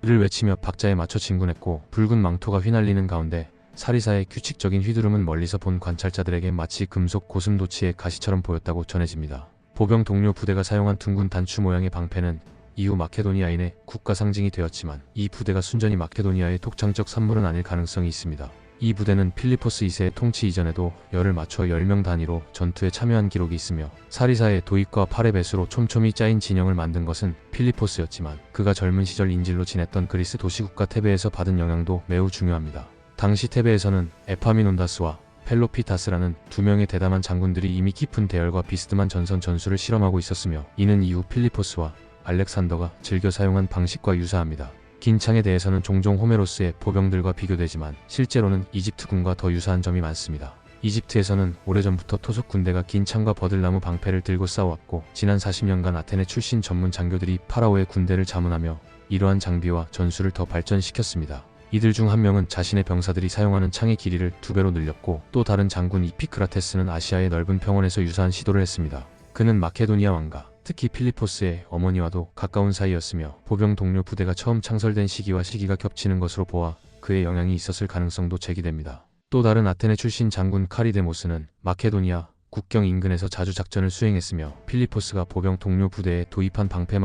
[SPEAKER 1] 를 외치며 박자에 맞춰 진군했고 붉은 망토가 휘날리는 가운데 사리사의 규칙적인 휘두름은 멀리서 본 관찰자들에게 마치 금속 고슴도치의 가시처럼 보였다고 전해집니다. 보병 동료 부대가 사용한 둥근 단추 모양의 방패는 이후 마케도니아인의 국가 상징이 되었지만 이 부대가 순전히 마케도니아의 독창적 산물은 아닐 가능성이 있습니다. 이 부대는 필리포스 2세의 통치 이전에도 열을 맞춰 10명 단위로 전투에 참여한 기록이 있으며 사리사의 도입과 팔의 배수로 촘촘히 짜인 진영을 만든 것은 필리포스였지만 그가 젊은 시절 인질로 지냈던 그리스 도시국가 테베에서 받은 영향도 매우 중요합니다. 당시 테베에서는 에파미논다스와 펠로피타스라는 2명의 대담한 장군들이 이미 깊은 대열과 비스듬한 전선 전술을 실험하고 있었으며 이는 이후 필리포스와 알렉산더가 즐겨 사용한 방식과 유사합니다. 긴 창에 대해서는 종종 호메로스의 보병들과 비교되지만 실제로는 이집트군과 더 유사한 점이 많습니다. 이집트에서는 오래전부터 토속 군대가 긴 창과 버들나무 방패를 들고 싸워왔고 지난 40년간 아테네 출신 전문 장교들이 파라오의 군대를 자문하며 이러한 장비와 전술을 더 발전시켰습니다. 이들 중 한 명은 자신의 병사들이 사용하는 창의 길이를 2배로 늘렸고 또 다른 장군 이피크라테스는 아시아의 넓은 평원에서 유사한 시도를 했습니다. 그는 마케도니아 왕가, 특히 필리포스의 어머니와도 가까운 사이였으며 보병 동료 부대가 처음 창설된 시기와 시기가 겹치는 것으로 보아 그의 영향이 있었을 가능성도 제기됩니다. 또 다른 아테네 출신 장군 카리데모스는 마케도니아 국경 인근에서 자주 작전을 수행했으며 필리포스가 보병 동료 부대에 도입한 방패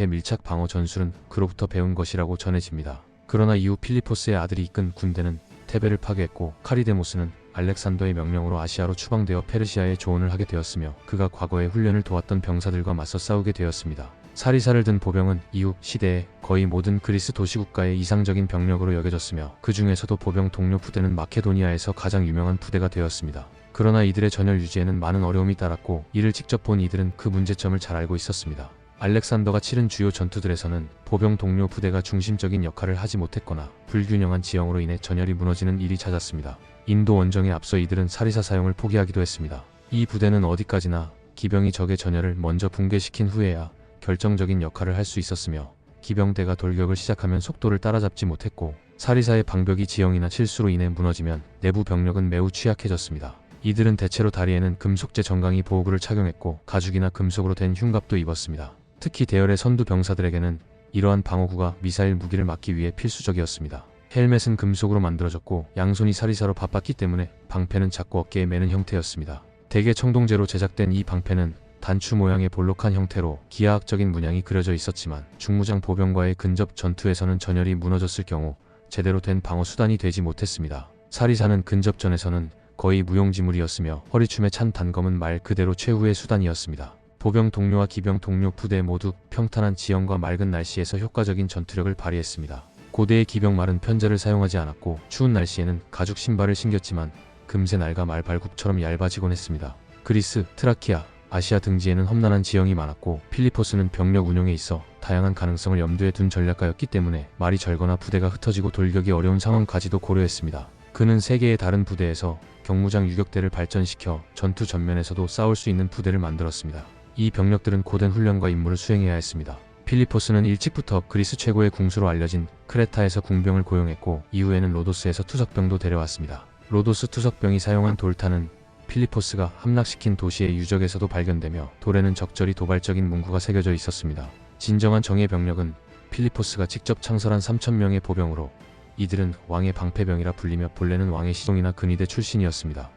[SPEAKER 1] 밀착 방어 전술은 그로부터 배운 것이라고 전해집니다. 그러나 이후 필리포스의 아들이 이끈 군대는 테베를 파괴했고 카리데모스는 알렉산더의 명령으로 아시아로 추방되어 페르시아에 조언을 하게 되었으며 그가 과거에 훈련을 도왔던 병사들과 맞서 싸우게 되었습니다. 사리사를 든 보병은 이후 시대에 거의 모든 그리스 도시국가의 이상적인 병력으로 여겨졌으며 그 중에서도 보병 동료 부대는 마케도니아에서 가장 유명한 부대가 되었습니다. 그러나 이들의 전열 유지에는 많은 어려움이 따랐고 이를 직접 본 이들은 그 문제점을 잘 알고 있었습니다. 알렉산더가 치른 주요 전투들에서는 보병 동료 부대가 중심적인 역할을 하지 못했거나 불균형한 지형으로 인해 전열이 무너지는 일이 잦았습니다. 인도 원정에 앞서 이들은 사리사 사용을 포기하기도 했습니다. 이 부대는 어디까지나 기병이 적의 전열을 먼저 붕괴시킨 후에야 결정적인 역할을 할 수 있었으며 기병대가 돌격을 시작하면 속도를 따라잡지 못했고 사리사의 방벽이 지형이나 실수로 인해 무너지면 내부 병력은 매우 취약해졌습니다. 이들은 대체로 다리에는 금속재 정강이 보호구를 착용했고 가죽이나 금속으로 된 흉갑도 입었습니다. 특히 대열의 선두 병사들에게는 이러한 방어구가 미사일 무기를 막기 위해 필수적이었습니다. 헬멧은 금속으로 만들어졌고 양손이 사리사로 바빴기 때문에 방패는 작고 어깨에 매는 형태였습니다. 대개 청동재로 제작된 이 방패는 단추 모양의 볼록한 형태로 기하학적인 문양이 그려져 있었지만 중무장 보병과의 근접 전투에서는 전열이 무너졌을 경우 제대로 된 방어 수단이 되지 못했습니다. 사리사는 근접전에서는 거의 무용지물이었으며 허리춤에 찬 단검은 말 그대로 최후의 수단이었습니다. 보병 동료와 기병 동료 부대 모두 평탄한 지형과 맑은 날씨에서 효과적인 전투력을 발휘했습니다. 고대의 기병말은 편제를 사용하지 않았고 추운 날씨에는 가죽 신발을 신겼지만 금세 낡아 말 발굽처럼 얇아지곤 했습니다. 그리스, 트라키아, 아시아 등지에는 험난한 지형이 많았고 필리포스는 병력 운용에 있어 다양한 가능성을 염두에 둔 전략가였기 때문에 말이 절거나 부대가 흩어지고 돌격이 어려운 상황까지도 고려했습니다. 그는 3개의 다른 부대에서 경무장 유격대를 발전시켜 전투 전면에서도 싸울 수 있는 부대를 만들었습니다. 이 병력들은 고된 훈련과 임무를 수행해야 했습니다. 필리포스는 일찍부터 그리스 최고의 궁수로 알려진 크레타에서 궁병을 고용했고 이후에는 로도스에서 투석병도 데려왔습니다. 로도스 투석병이 사용한 돌탄은 필리포스가 함락시킨 도시의 유적에서도 발견되며 돌에는 적절히 도발적인 문구가 새겨져 있었습니다. 진정한 정예 병력은 필리포스가 직접 창설한 3,000명의 보병으로 이들은 왕의 방패병이라 불리며 본래는 왕의 시종이나 근위대 출신이었습니다.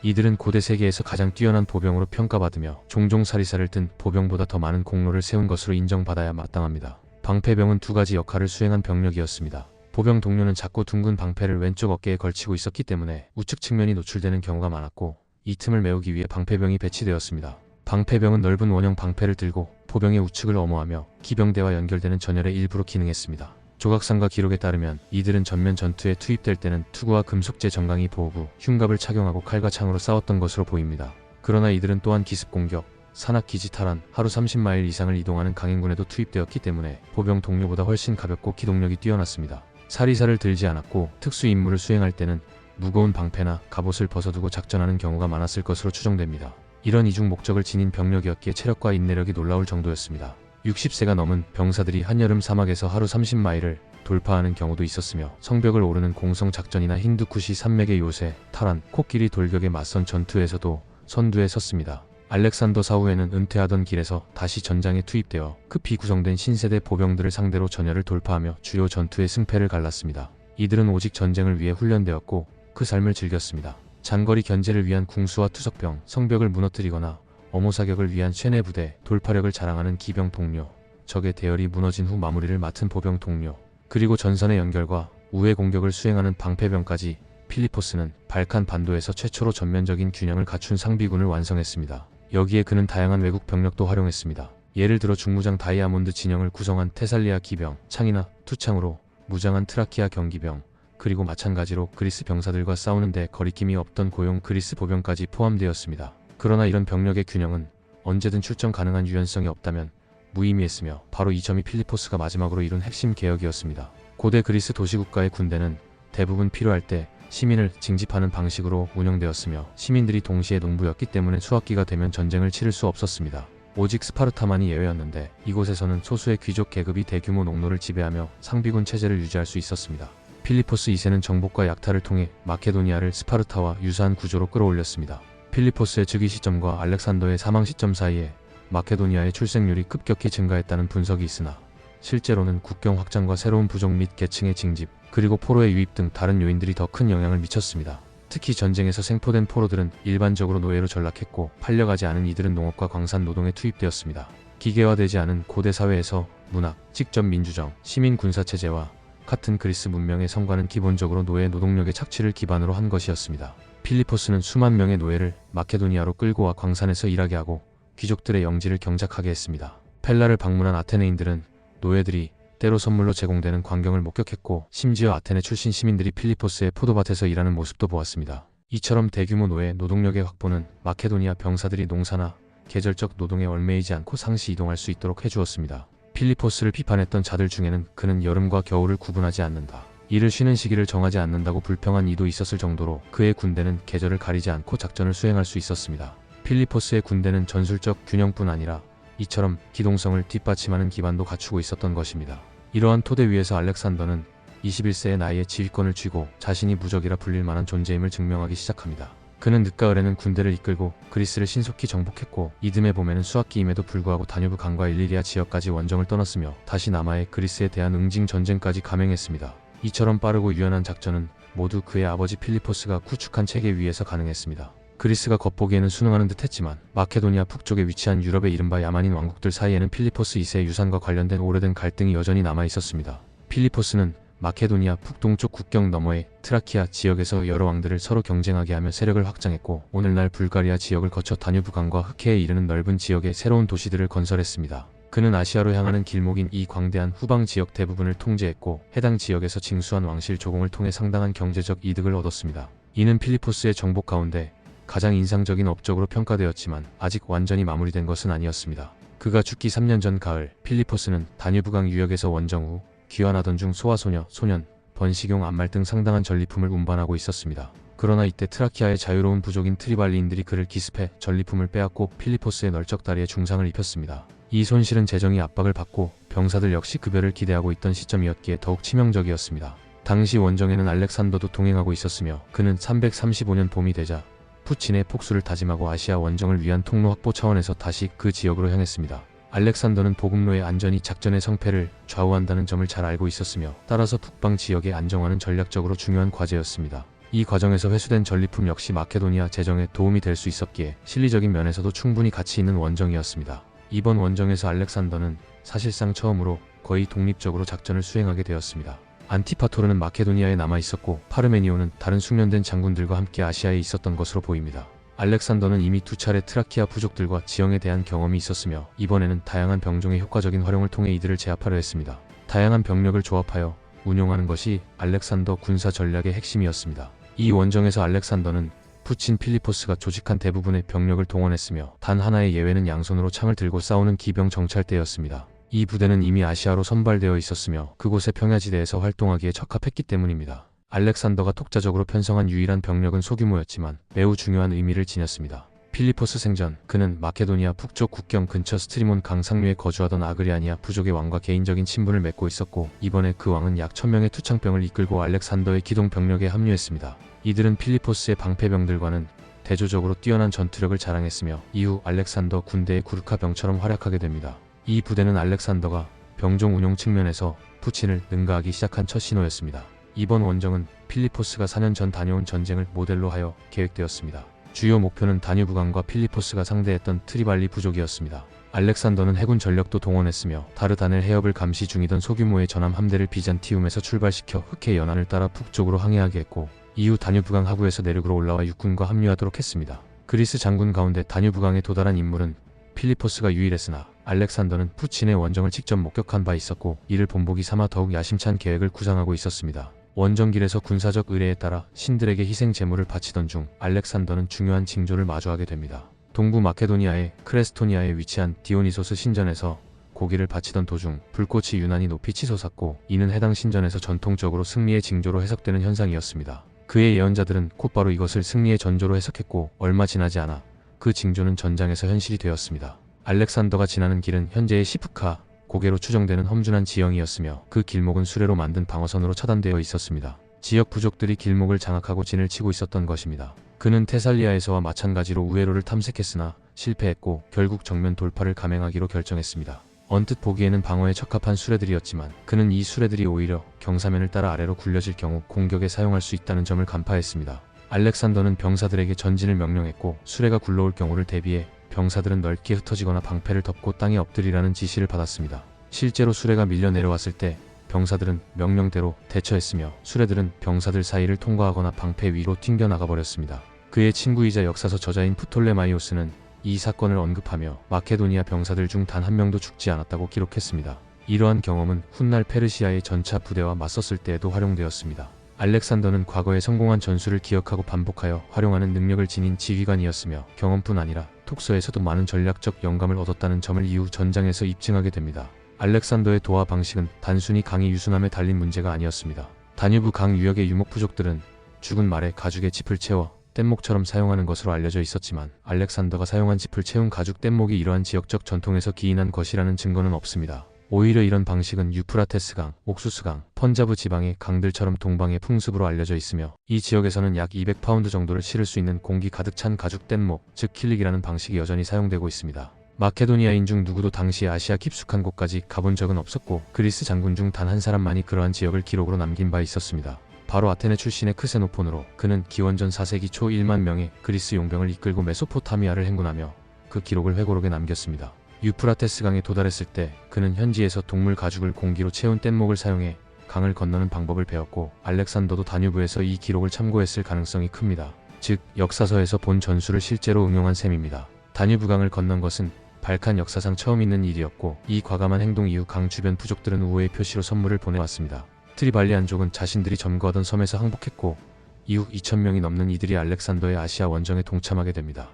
[SPEAKER 1] 이들은 고대 세계에서 가장 뛰어난 보병으로 평가받으며 종종 사리사를 든 보병보다 더 많은 공로를 세운 것으로 인정받아야 마땅합니다. 방패병은 2가지 역할을 수행한 병력이었습니다. 보병 동료는 작고 둥근 방패를 왼쪽 어깨에 걸치고 있었기 때문에 우측 측면이 노출되는 경우가 많았고 이 틈을 메우기 위해 방패병이 배치되었습니다. 방패병은 넓은 원형 방패를 들고 보병의 우측을 엄호하며 기병대와 연결되는 전열의 일부로 기능했습니다. 조각상과 기록에 따르면 이들은 전면 전투에 투입될 때는 투구와 금속재 정강이 보호구, 흉갑을 착용하고 칼과 창으로 싸웠던 것으로 보입니다. 그러나 이들은 또한 기습공격, 산악기지 탈환, 하루 30마일 이상을 이동하는 강행군에도 투입되었기 때문에 보병 동료보다 훨씬 가볍고 기동력이 뛰어났습니다. 사리사를 들지 않았고 특수 임무를 수행할 때는 무거운 방패나 갑옷을 벗어두고 작전하는 경우가 많았을 것으로 추정됩니다. 이런 이중 목적을 지닌 병력이었기에 체력과 인내력이 놀라울 정도였습니다. 60세가 넘은 병사들이 한여름 사막에서 하루 30마일을 돌파하는 경우도 있었으며 성벽을 오르는 공성 작전이나 힌두쿠시 산맥의 요새, 탈환, 코끼리 돌격에 맞선 전투에서도 선두에 섰습니다. 알렉산더 사후에는 은퇴하던 길에서 다시 전장에 투입되어 급히 구성된 신세대 보병들을 상대로 전열을 돌파하며 주요 전투의 승패를 갈랐습니다. 이들은 오직 전쟁을 위해 훈련되었고 그 삶을 즐겼습니다. 장거리 견제를 위한 궁수와 투석병, 성벽을 무너뜨리거나 엄호 사격을 위한 쇠뇌 부대, 돌파력을 자랑하는 기병 동료, 적의 대열이 무너진 후 마무리를 맡은 보병 동료, 그리고 전선의 연결과 우회 공격을 수행하는 방패병까지 필리포스는 발칸 반도에서 최초로 전면적인 균형을 갖춘 상비군을 완성했습니다. 여기에 그는 다양한 외국 병력도 활용했습니다. 예를 들어 중무장 다이아몬드 진영을 구성한 테살리아 기병, 창이나 투창으로 무장한 트라키아 경기병, 그리고 마찬가지로 그리스 병사들과 싸우는데 거리낌이 없던 고용 그리스 보병까지 포함되었습니다. 그러나 이런 병력의 균형은 언제든 출정 가능한 유연성이 없다면 무의미했으며 바로 이 점이 필리포스가 마지막으로 이룬 핵심 개혁이었습니다. 고대 그리스 도시국가의 군대는 대부분 필요할 때 시민을 징집하는 방식으로 운영되었으며 시민들이 동시에 농부였기 때문에 수학기가 되면 전쟁을 치를 수 없었습니다. 오직 스파르타만이 예외였는데 이곳에서는 소수의 귀족 계급이 대규모 농노를 지배하며 상비군 체제를 유지할 수 있었습니다. 필리포스 2세는 정복과 약탈을 통해 마케도니아를 스파르타와 유사한 구조로 끌어올렸습니다. 필리포스의 즉위 시점과 알렉산더의 사망 시점 사이에 마케도니아의 출생률이 급격히 증가했다는 분석이 있으나 실제로는 국경 확장과 새로운 부족 및 계층의 징집, 그리고 포로의 유입 등 다른 요인들이 더 큰 영향을 미쳤습니다. 특히 전쟁에서 생포된 포로들은 일반적으로 노예로 전락했고 팔려가지 않은 이들은 농업과 광산 노동에 투입되었습니다. 기계화되지 않은 고대 사회에서 문학, 직접 민주정, 시민 군사체제와 같은 그리스 문명의 성과는 기본적으로 노예 노동력의 착취를 기반으로 한 것이었습니다. 필리포스는 수만 명의 노예를 마케도니아로 끌고 와 광산에서 일하게 하고 귀족들의 영지를 경작하게 했습니다. 펠라를 방문한 아테네인들은 노예들이 때로 선물로 제공되는 광경을 목격했고, 심지어 아테네 출신 시민들이 필리포스의 포도밭에서 일하는 모습도 보았습니다. 이처럼 대규모 노예 노동력의 확보는 마케도니아 병사들이 농사나 계절적 노동에 얽매이지 않고 상시 이동할 수 있도록 해주었습니다. 필리포스를 비판했던 자들 중에는 그는 여름과 겨울을 구분하지 않는다, 이를 쉬는 시기를 정하지 않는다고 불평한 이도 있었을 정도로 그의 군대는 계절을 가리지 않고 작전을 수행할 수 있었습니다. 필리포스의 군대는 전술적 균형뿐 아니라 이처럼 기동성을 뒷받침하는 기반도 갖추고 있었던 것입니다. 이러한 토대 위에서 알렉산더는 21세의 나이에 지휘권을 쥐고 자신이 무적이라 불릴 만한 존재임을 증명하기 시작합니다. 그는 늦가을에는 군대를 이끌고 그리스를 신속히 정복했고, 이듬해 봄에는 수학기임에도 불구하고 다뉴브 강과 일리리아 지역까지 원정을 떠났으며 다시 남아의 그리스에 대한 응징 전쟁까지 감행했습니다. 이처럼 빠르고 유연한 작전은 모두 그의 아버지 필리포스가 구축한 체계 위에서 가능했습니다. 그리스가 겉보기에는 순응하는 듯 했지만 마케도니아 북쪽에 위치한 유럽의 이른바 야만인 왕국들 사이에는 필리포스 2세의 유산과 관련된 오래된 갈등이 여전히 남아 있었습니다. 필리포스는 마케도니아 북동쪽 국경 너머의 트라키아 지역에서 여러 왕들을 서로 경쟁하게 하며 세력을 확장했고, 오늘날 불가리아 지역을 거쳐 다뉴브 강과 흑해에 이르는 넓은 지역에 새로운 도시들을 건설했습니다. 그는 아시아로 향하는 길목인 이 광대한 후방 지역 대부분을 통제했고, 해당 지역에서 징수한 왕실 조공을 통해 상당한 경제적 이득을 얻었습니다. 이는 필리포스의 정복 가운데 가장 인상적인 업적으로 평가되었지만 아직 완전히 마무리된 것은 아니었습니다. 그가 죽기 3년 전 가을, 필리포스는 다뉴브강 유역에서 원정 후 귀환하던 중 소아소녀, 소년, 번식용 암말 등 상당한 전리품을 운반하고 있었습니다. 그러나 이때 트라키아의 자유로운 부족인 트리발리인들이 그를 기습해 전리품을 빼앗고 필리포스의 널쩍다리에 중상을 입혔습니다. 이 손실은 재정이 압박을 받고 병사들 역시 급여를 기대하고 있던 시점이었기에 더욱 치명적이었습니다. 당시 원정에는 알렉산더도 동행하고 있었으며 그는 335년 봄이 되자 푸친의 폭수를 다짐하고 아시아 원정을 위한 통로 확보 차원에서 다시 그 지역으로 향했습니다. 알렉산더는 보급로의 안전이 작전의 성패를 좌우한다는 점을 잘 알고 있었으며, 따라서 북방 지역의 안정화는 전략적으로 중요한 과제였습니다. 이 과정에서 회수된 전리품 역시 마케도니아 재정에 도움이 될 수 있었기에 실리적인 면에서도 충분히 가치 있는 원정이었습니다. 이번 원정에서 알렉산더는 사실상 처음으로 거의 독립적으로 작전을 수행하게 되었습니다. 안티파토르는 마케도니아에 남아 있었고, 파르메니오는 다른 숙련된 장군들과 함께 아시아에 있었던 것으로 보입니다. 알렉산더는 이미 2차례 트라키아 부족들과 지형에 대한 경험이 있었으며, 이번에는 다양한 병종의 효과적인 활용을 통해 이들을 제압하려 했습니다. 다양한 병력을 조합하여 운용하는 것이 알렉산더 군사 전략의 핵심이었습니다. 이 원정에서 알렉산더는 푸친 필리포스가 조직한 대부분의 병력을 동원했으며, 단 하나의 예외는 양손으로 창을 들고 싸우는 기병 정찰대였습니다. 이 부대는 이미 아시아로 선발되어 있었으며 그곳의 평야지대에서 활동하기에 적합했기 때문입니다. 알렉산더가 독자적으로 편성한 유일한 병력은 소규모였지만 매우 중요한 의미를 지녔습니다. 필리포스 생전 그는 마케도니아 북쪽 국경 근처 스트리몬 강 상류에 거주하던 아그리아니아 부족의 왕과 개인적인 친분을 맺고 있었고, 이번에 그 왕은 약 1000명의 투창병을 이끌고 알렉산더의 기동 병력에 합류했습니다. 이들은 필리포스의 방패병들과는 대조적으로 뛰어난 전투력을 자랑했으며 이후 알렉산더 군대의 구르카 병처럼 활약하게 됩니다. 이 부대는 알렉산더가 병종 운용 측면에서 푸친을 능가하기 시작한 첫 신호였습니다. 이번 원정은 필리포스가 4년 전 다녀온 전쟁을 모델로 하여 계획되었습니다. 주요 목표는 다뉴브강과 필리포스가 상대했던 트리발리 부족이었습니다. 알렉산더는 해군 전력도 동원했으며 다르다넬 해협을 감시 중이던 소규모의 전함 함대를 비잔티움에서 출발시켜 흑해 연안을 따라 북쪽으로 항해하게 했고, 이후 다뉴브강 하구에서 내륙으로 올라와 육군과 합류하도록 했습니다. 그리스 장군 가운데 다뉴브강에 도달한 인물은 필리포스가 유일했으나 알렉산더는 푸친의 원정을 직접 목격한 바 있었고, 이를 본보기 삼아 더욱 야심찬 계획을 구상하고 있었습니다. 원정길에서 군사적 의례에 따라 신들에게 희생 제물을 바치던 중 알렉산더는 중요한 징조를 마주하게 됩니다. 동부 마케도니아의 크레스토니아에 위치한 디오니소스 신전에서 고기를 바치던 도중 불꽃이 유난히 높이 치솟았고, 이는 해당 신전에서 전통적으로 승리의 징조로 해석되는 현상이었습니다. 그의 예언자들은 곧바로 이것을 승리의 전조로 해석했고, 얼마 지나지 않아 그 징조는 전장에서 현실이 되었습니다. 알렉산더가 지나는 길은 현재의 시프카 고개로 추정되는 험준한 지형이었으며 그 길목은 수레로 만든 방어선으로 차단되어 있었습니다. 지역 부족들이 길목을 장악하고 진을 치고 있었던 것입니다. 그는 테살리아에서와 마찬가지로 우회로를 탐색했으나 실패했고 결국 정면 돌파를 감행하기로 결정했습니다. 언뜻 보기에는 방어에 적합한 수레들이었지만 그는 이 수레들이 오히려 경사면을 따라 아래로 굴려질 경우 공격에 사용할 수 있다는 점을 간파했습니다. 알렉산더는 병사들에게 전진을 명령했고, 수레가 굴러올 경우를 대비해 병사들은 넓게 흩어지거나 방패를 덮고 땅에 엎드리라는 지시를 받았습니다. 실제로 수레가 밀려 내려왔을 때 병사들은 명령대로 대처했으며 수레들은 병사들 사이를 통과하거나 방패 위로 튕겨 나가버렸습니다. 그의 친구이자 역사서 저자인 프톨레마이오스는 이 사건을 언급하며 마케도니아 병사들 중 단 한 명도 죽지 않았다고 기록했습니다. 이러한 경험은 훗날 페르시아의 전차 부대와 맞섰을 때에도 활용되었습니다. 알렉산더는 과거의 성공한 전술을 기억하고 반복하여 활용하는 능력을 지닌 지휘관이었으며 경험뿐 아니라 톡서에서도 많은 전략적 영감을 얻었다는 점을 이후 전장에서 입증하게 됩니다. 알렉산더의 도하 방식은 단순히 강의 유순함에 달린 문제가 아니었습니다. 다뉴브 강 유역의 유목부족들은 죽은 말에 가죽에 짚을 채워 뗏목처럼 사용하는 것으로 알려져 있었지만 알렉산더가 사용한 짚을 채운 가죽 뗏목이 이러한 지역적 전통에서 기인한 것이라는 증거는 없습니다. 오히려 이런 방식은 유프라테스강, 옥수수강, 펀자브 지방의 강들처럼 동방의 풍습으로 알려져 있으며 이 지역에서는 약 200파운드 정도를 실을 수 있는 공기 가득 찬 가죽 뗏목, 즉 킬릭이라는 방식이 여전히 사용되고 있습니다. 마케도니아인 중 누구도 당시 아시아 깊숙한 곳까지 가본 적은 없었고 그리스 장군 중 단 한 사람만이 그러한 지역을 기록으로 남긴 바 있었습니다. 바로 아테네 출신의 크세노폰으로 그는 기원전 4세기 초 1만 명의 그리스 용병을 이끌고 메소포타미아를 행군하며 그 기록을 회고록에 남겼습니다. 유프라테스강에 도달했을 때 그는 현지에서 동물 가죽을 공기로 채운 뗏목을 사용해 강을 건너는 방법을 배웠고 알렉산더도 다뉴브에서 이 기록을 참고했을 가능성이 큽니다. 즉 역사서에서 본 전술을 실제로 응용한 셈입니다. 다뉴브강을 건넌 것은 발칸 역사상 처음 있는 일이었고 이 과감한 행동 이후 강 주변 부족들은 우호의 표시로 선물을 보내왔습니다. 트리발리안족은 자신들이 점거하던 섬에서 항복했고 이후 2000명이 넘는 이들이 알렉산더의 아시아 원정에 동참하게 됩니다.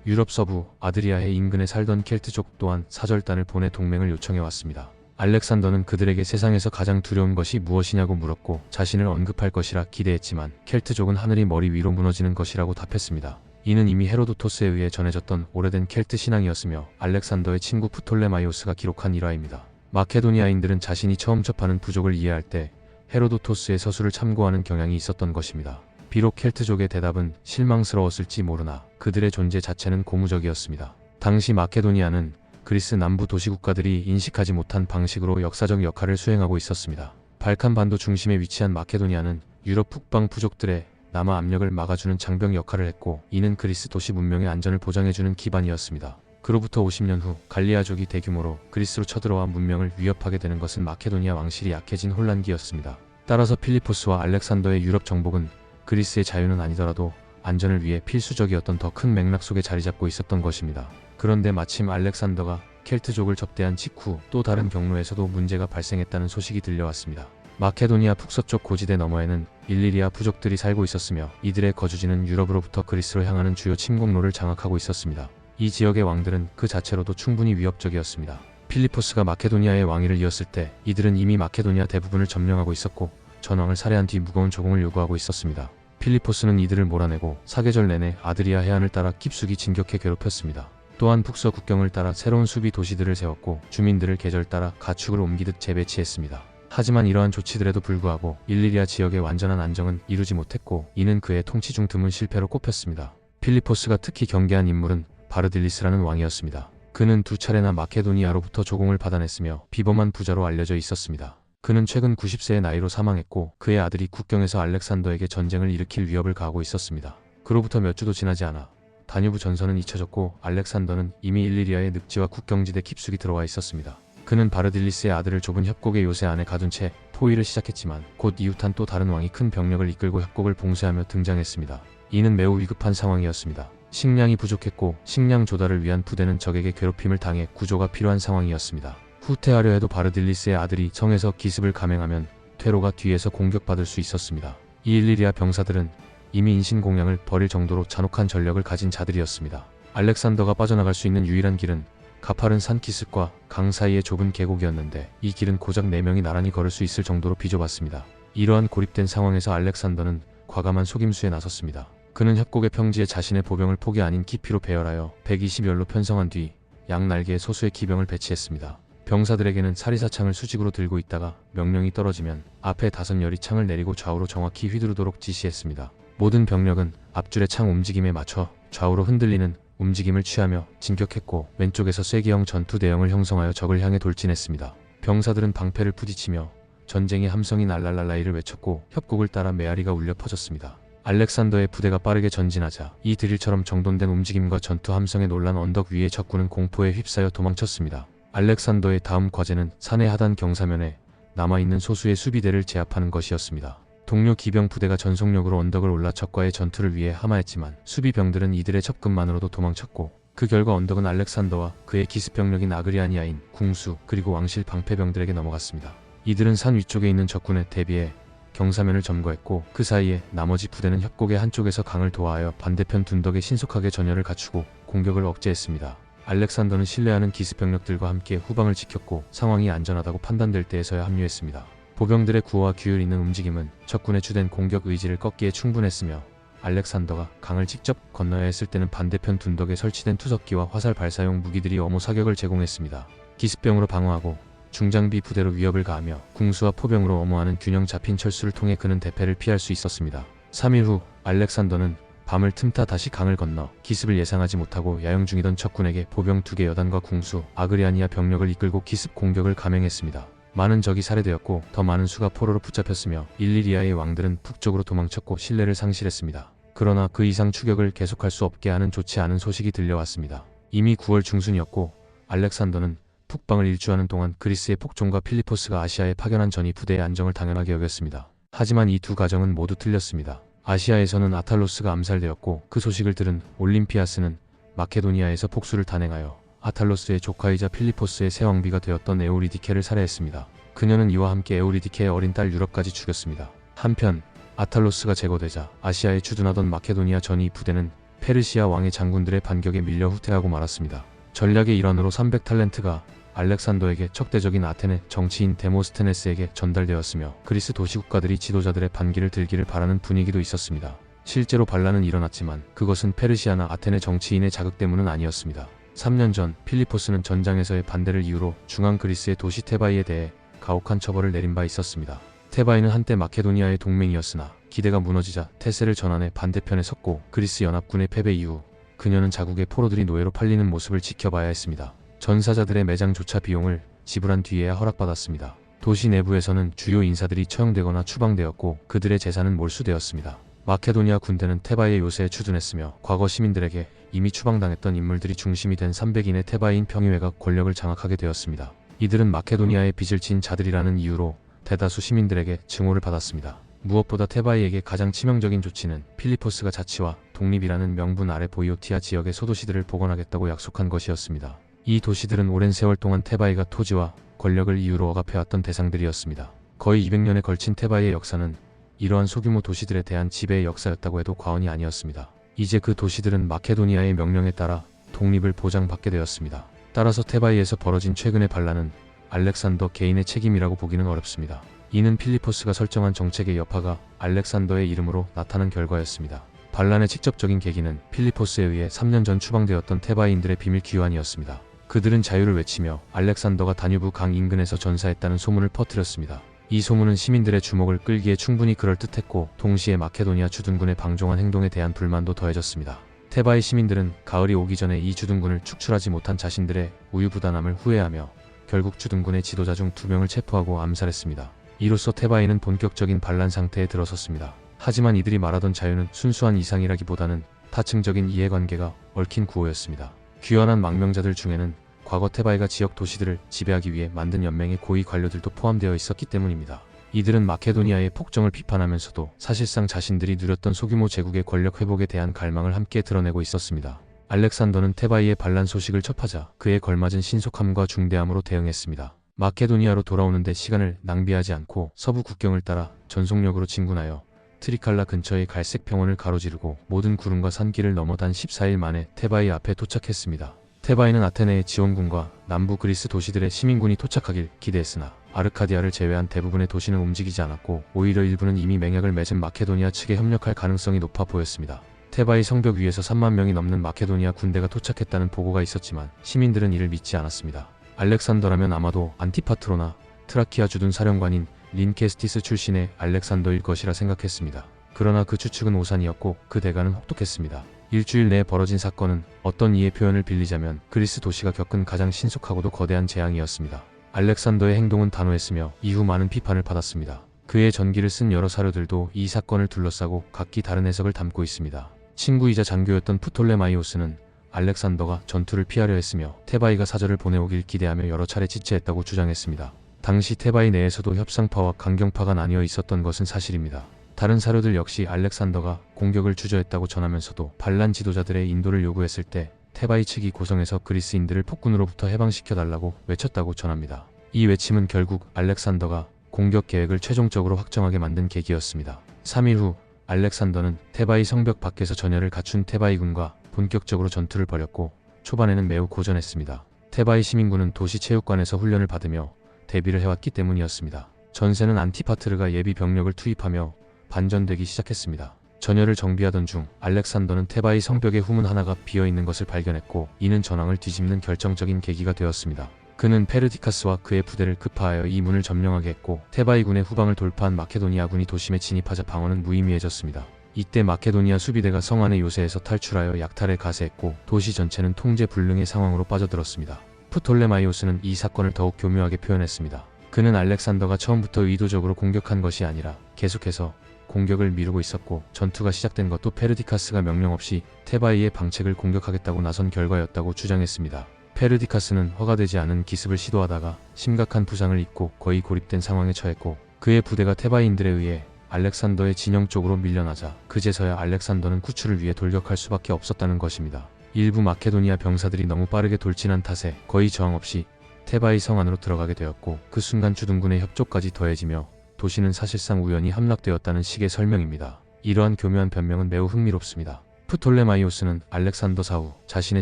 [SPEAKER 1] 유럽 서부 아드리아해 인근에 살던 켈트족 또한 사절단을 보내 동맹을 요청해왔습니다. 알렉산더는 그들에게 세상에서 가장 두려운 것이 무엇이냐고 물었고 자신을 언급할 것이라 기대했지만 켈트족은 하늘이 머리 위로 무너지는 것이라고 답했습니다. 이는 이미 헤로도토스에 의해 전해졌던 오래된 켈트 신앙이었으며 알렉산더의 친구 프톨레마이오스가 기록한 일화입니다. 마케도니아인들은 자신이 처음 접하는 부족을 이해할 때 헤로도토스의 서술을 참고하는 경향이 있었던 것입니다. 비록 켈트족의 대답은 실망스러웠을지 모르나 그들의 존재 자체는 고무적이었습니다. 당시 마케도니아는 그리스 남부 도시국가들이 인식하지 못한 방식으로 역사적 역할을 수행하고 있었습니다. 발칸 반도 중심에 위치한 마케도니아는 유럽 북방 부족들의 남하 압력을 막아주는 장벽 역할을 했고 이는 그리스 도시 문명의 안전을 보장해주는 기반이었습니다. 그로부터 50년 후 갈리아족이 대규모로 그리스로 쳐들어와 문명을 위협하게 되는 것은 마케도니아 왕실이 약해진 혼란기였습니다. 따라서 필리포스와 알렉산더의 유럽 정복은 그리스의 자유는 아니더라도 안전을 위해 필수적이었던 더 큰 맥락 속에 자리잡고 있었던 것입니다. 그런데 마침 알렉산더가 켈트족을 접대한 직후 또 다른 경로에서도 문제가 발생했다는 소식이 들려왔습니다. 마케도니아 북서쪽 고지대 너머에는 일리리아 부족들이 살고 있었으며 이들의 거주지는 유럽으로부터 그리스로 향하는 주요 침공로를 장악하고 있었습니다. 이 지역의 왕들은 그 자체로도 충분히 위협적이었습니다. 필리포스가 마케도니아의 왕위를 이었을 때 이들은 이미 마케도니아 대부분을 점령하고 있었고 전왕을 살해한 뒤 무거운 조공을 요구하고 있었습니다. 필리포스는 이들을 몰아내고 사계절 내내 아드리아 해안을 따라 깊숙이 진격해 괴롭혔습니다. 또한 북서 국경을 따라 새로운 수비 도시들을 세웠고 주민들을 계절 따라 가축을 옮기듯 재배치했습니다. 하지만 이러한 조치들에도 불구하고 일리리아 지역의 완전한 안정은 이루지 못했고 이는 그의 통치 중 드문 실패로 꼽혔습니다. 필리포스가 특히 경계한 인물은 바르딜리스라는 왕이었습니다. 그는 두 차례나 마케도니아로부터 조공을 받아냈으며 비범한 부자로 알려져 있었습니다. 그는 최근 90세의 나이로 사망했고 그의 아들이 국경에서 알렉산더에게 전쟁을 일으킬 위협을 가하고 있었습니다. 그로부터 몇 주도 지나지 않아 다뉴브 전선은 잊혀졌고 알렉산더는 이미 일리리아의 늪지와 국경지대 깊숙이 들어와 있었습니다. 그는 바르딜리스의 아들을 좁은 협곡의 요새 안에 가둔 채 포위를 시작했지만 곧 이웃한 또 다른 왕이 큰 병력을 이끌고 협곡을 봉쇄하며 등장했습니다. 이는 매우 위급한 상황이었습니다. 식량이 부족했고 식량 조달을 위한 부대는 적에게 괴롭힘을 당해 구조가 필요한 상황이었습니다. 후퇴하려 해도 바르딜리스의 아들이 성에서 기습을 감행하면 퇴로가 뒤에서 공격받을 수 있었습니다. 이 일리리아 병사들은 이미 인신공양을 벌일 정도로 잔혹한 전력을 가진 자들이었습니다. 알렉산더가 빠져나갈 수 있는 유일한 길은 가파른 산 기슭과 강 사이의 좁은 계곡이었는데 이 길은 고작 4명이 나란히 걸을 수 있을 정도로 비좁았습니다. 이러한 고립된 상황에서 알렉산더는 과감한 속임수에 나섰습니다. 그는 협곡의 평지에 자신의 보병을 폭이 아닌 깊이로 배열하여 120열로 편성한 뒤 양 날개에 소수의 기병을 배치했습니다. 병사들에게는 사리사창을 수직으로 들고 있다가 명령이 떨어지면 앞에 5열이 창을 내리고 좌우로 정확히 휘두르도록 지시했습니다. 모든 병력은 앞줄의 창 움직임에 맞춰 좌우로 흔들리는 움직임을 취하며 진격했고 왼쪽에서 쐐기형 전투 대형을 형성하여 적을 향해 돌진했습니다. 병사들은 방패를 부딪히며 전쟁의 함성인 알랄랄라이를 외쳤고 협곡을 따라 메아리가 울려 퍼졌습니다. 알렉산더의 부대가 빠르게 전진하자 이 드릴처럼 정돈된 움직임과 전투 함성에 놀란 언덕 위의 적군은 공포에 휩싸여 도망쳤습니다. 알렉산더의 다음 과제는 산의 하단 경사면에 남아있는 소수의 수비대를 제압하는 것이었습니다. 동료 기병 부대가 전속력으로 언덕을 올라 적과의 전투를 위해 함하했지만 수비병들은 이들의 접근만으로도 도망쳤고 그 결과 언덕은 알렉산더와 그의 기습병력인 아그리아니아인 궁수 그리고 왕실 방패병들에게 넘어갔습니다. 이들은 산 위쪽에 있는 적군에 대비해 경사면을 점거했고 그 사이에 나머지 부대는 협곡의 한쪽에서 강을 도하하여 반대편 둔덕에 신속하게 전열을 갖추고 공격을 억제했습니다. 알렉산더는 신뢰하는 기습병력들과 함께 후방을 지켰고 상황이 안전하다고 판단될 때에서야 합류했습니다. 보병들의 구호와 규율 있는 움직임은 적군의 주된 공격 의지를 꺾기에 충분했으며 알렉산더가 강을 직접 건너야 했을 때는 반대편 둔덕에 설치된 투석기와 화살 발사용 무기들이 엄호 사격을 제공했습니다. 기습병으로 방어하고 중장비 부대로 위협을 가하며 궁수와 포병으로 엄호하는 균형 잡힌 철수를 통해 그는 대패를 피할 수 있었습니다. 3일 후 알렉산더는 밤을 틈타 다시 강을 건너 기습을 예상하지 못하고 야영 중이던 적군에게 보병 2개 여단과 궁수, 아그리아니아 병력을 이끌고 기습 공격을 감행했습니다. 많은 적이 살해되었고 더 많은 수가 포로로 붙잡혔으며 일리리아의 왕들은 북쪽으로 도망쳤고 신뢰를 상실했습니다. 그러나 그 이상 추격을 계속할 수 없게 하는 좋지 않은 소식이 들려왔습니다. 이미 9월 중순이었고 알렉산더는 북방을 일주하는 동안 그리스의 폭종과 필리포스가 아시아에 파견한 전이 부대의 안정을 당연하게 여겼습니다. 하지만 이 두 가정은 모두 틀렸습니다. 아시아에서는 아탈로스가 암살되었고 그 소식을 들은 올림피아스는 마케도니아에서 복수를 단행하여 아탈로스의 조카이자 필리포스의 새 왕비가 되었던 에오리디케를 살해했습니다. 그녀는 이와 함께 에오리디케의 어린 딸 유럽까지 죽였습니다. 한편 아탈로스가 제거되자 아시아에 주둔하던 마케도니아 전이 부대는 페르시아 왕의 장군들의 반격에 밀려 후퇴하고 말았습니다. 전략의 일환으로 300탈렌트가 알렉산더에게 적대적인 아테네 정치인 데모스테네스에게 전달되었으며 그리스 도시국가들이 지도자들의 반기를 들기를 바라는 분위기도 있었습니다. 실제로 반란은 일어났지만 그것은 페르시아나 아테네 정치인의 자극 때문은 아니었습니다. 3년 전 필리포스는 전장에서의 반대를 이유로 중앙 그리스의 도시 테바이에 대해 가혹한 처벌을 내린 바 있었습니다. 테바이는 한때 마케도니아의 동맹이었으나 기대가 무너지자 테세를 전환해 반대편에 섰고 그리스 연합군의 패배 이후 그녀는 자국의 포로들이 노예로 팔리는 모습을 지켜봐야 했습니다. 전사자들의 매장조차 비용을 지불한 뒤에야 허락받았습니다. 도시 내부에서는 주요 인사들이 처형되거나 추방되었고 그들의 재산은 몰수되었습니다. 마케도니아 군대는 테바이의 요새에 추둔했으며 과거 시민들에게 이미 추방당했던 인물들이 중심이 된 300인의 테바이인 평의회가 권력을 장악하게 되었습니다. 이들은 마케도니아에 빚을 진 자들이라는 이유로 대다수 시민들에게 증오를 받았습니다. 무엇보다 테바이에게 가장 치명적인 조치는 필리포스가 자치와 독립이라는 명분 아래 보이오티아 지역의 소도시들을 복원하겠다고 약속한 것이었습니다. 이 도시들은 오랜 세월 동안 테바이가 토지와 권력을 이유로 억압해왔던 대상들이었습니다. 거의 200년에 걸친 테바이의 역사는 이러한 소규모 도시들에 대한 지배의 역사였다고 해도 과언이 아니었습니다. 이제 그 도시들은 마케도니아의 명령에 따라 독립을 보장받게 되었습니다. 따라서 테바이에서 벌어진 최근의 반란은 알렉산더 개인의 책임이라고 보기는 어렵습니다. 이는 필리포스가 설정한 정책의 여파가 알렉산더의 이름으로 나타난 결과였습니다. 반란의 직접적인 계기는 필리포스에 의해 3년 전 추방되었던 테바이인들의 비밀 귀환이었습니다. 그들은 자유를 외치며 알렉산더가 다뉴브 강 인근에서 전사했다는 소문을 퍼뜨렸습니다. 이 소문은 시민들의 주목을 끌기에 충분히 그럴듯했고 동시에 마케도니아 주둔군의 방종한 행동에 대한 불만도 더해졌습니다. 테바이 시민들은 가을이 오기 전에 이 주둔군을 축출하지 못한 자신들의 우유부단함을 후회하며 결국 주둔군의 지도자 중 2명을 체포하고 암살했습니다. 이로써 테바이는 본격적인 반란 상태에 들어섰습니다. 하지만 이들이 말하던 자유는 순수한 이상이라기보다는 타층적인 이해관계가 얽힌 구호였습니다. 귀환한 망명자들 중에는 과거 테바이가 지역 도시들을 지배하기 위해 만든 연맹의 고위 관료들도 포함되어 있었기 때문입니다. 이들은 마케도니아의 폭정을 비판하면서도 사실상 자신들이 누렸던 소규모 제국의 권력 회복에 대한 갈망을 함께 드러내고 있었습니다. 알렉산더는 테바이의 반란 소식을 접하자 그에 걸맞은 신속함과 중대함으로 대응했습니다. 마케도니아로 돌아오는데 시간을 낭비하지 않고 서부 국경을 따라 전속력으로 진군하여 트리칼라 근처의 갈색 평원을 가로지르고 모든 구름과 산길을 넘어 단 14일 만에 테바이 앞에 도착했습니다. 테바이는 아테네의 지원군과 남부 그리스 도시들의 시민군이 도착하길 기대했으나 아르카디아를 제외한 대부분의 도시는 움직이지 않았고 오히려 일부는 이미 맹약을 맺은 마케도니아 측에 협력할 가능성이 높아 보였습니다. 테바이 성벽 위에서 3만 명이 넘는 마케도니아 군대가 도착했다는 보고가 있었지만 시민들은 이를 믿지 않았습니다. 알렉산더라면 아마도 안티파트로나 트라키아 주둔 사령관인 린케스티스 출신의 알렉산더일 것이라 생각했습니다. 그러나 그 추측은 오산이었고 그 대가는 혹독했습니다. 일주일 내에 벌어진 사건은 어떤 이의 표현을 빌리자면 그리스 도시가 겪은 가장 신속하고도 거대한 재앙이었습니다. 알렉산더의 행동은 단호했으며 이후 많은 비판을 받았습니다. 그의 전기를 쓴 여러 사료들도 이 사건을 둘러싸고 각기 다른 해석을 담고 있습니다. 친구이자 장교였던 프톨레마이오스는 알렉산더가 전투를 피하려 했으며 테바이가 사절을 보내오길 기대하며 여러 차례 지체했다고 주장했습니다. 당시 테바이 내에서도 협상파와 강경파가 나뉘어 있었던 것은 사실입니다. 다른 사료들 역시 알렉산더가 공격을 주저했다고 전하면서도 반란 지도자들의 인도를 요구했을 때 테바이 측이 고성에서 그리스인들을 폭군으로부터 해방시켜달라고 외쳤다고 전합니다. 이 외침은 결국 알렉산더가 공격 계획을 최종적으로 확정하게 만든 계기였습니다. 3일 후 알렉산더는 테바이 성벽 밖에서 전열을 갖춘 테바이군과 본격적으로 전투를 벌였고 초반에는 매우 고전했습니다. 테바이 시민군은 도시 체육관에서 훈련을 받으며 대비를 해왔기 때문이었습니다. 전세는 안티파트르가 예비 병력을 투입하며 반전되기 시작했습니다. 전열을 정비하던 중 알렉산더는 테바이 성벽의 후문 하나가 비어있는 것을 발견했고 이는 전황을 뒤집는 결정적인 계기가 되었습니다. 그는 페르디카스와 그의 부대를 급파하여 이 문을 점령하게 했고 테바이군의 후방을 돌파한 마케도니아군이 도심에 진입하자 방어는 무의미해졌습니다. 이때 마케도니아 수비대가 성 안의 요새에서 탈출하여 약탈에 가세했고 도시 전체는 통제 불능의 상황으로 빠져들었습니다. 프톨레마이오스는 이 사건을 더욱 교묘하게 표현했습니다. 그는 알렉산더가 처음부터 의도적으로 공격한 것이 아니라 계속해서 공격을 미루고 있었고 전투가 시작된 것도 페르디카스가 명령 없이 테바이의 방책을 공격하겠다고 나선 결과였다고 주장했습니다. 페르디카스는 허가되지 않은 기습을 시도하다가 심각한 부상을 입고 거의 고립된 상황에 처했고 그의 부대가 테바이인들에 의해 알렉산더의 진영 쪽으로 밀려나자 그제서야 알렉산더는 구출을 위해 돌격할 수밖에 없었다는 것입니다. 일부 마케도니아 병사들이 너무 빠르게 돌진한 탓에 거의 저항 없이 테바이 성 안으로 들어가게 되었고 그 순간 주둔군의 협조까지 더해지며 도시는 사실상 우연히 함락되었다는 식의 설명입니다. 이러한 교묘한 변명은 매우 흥미롭습니다. 프톨레마이오스는 알렉산더 사후 자신의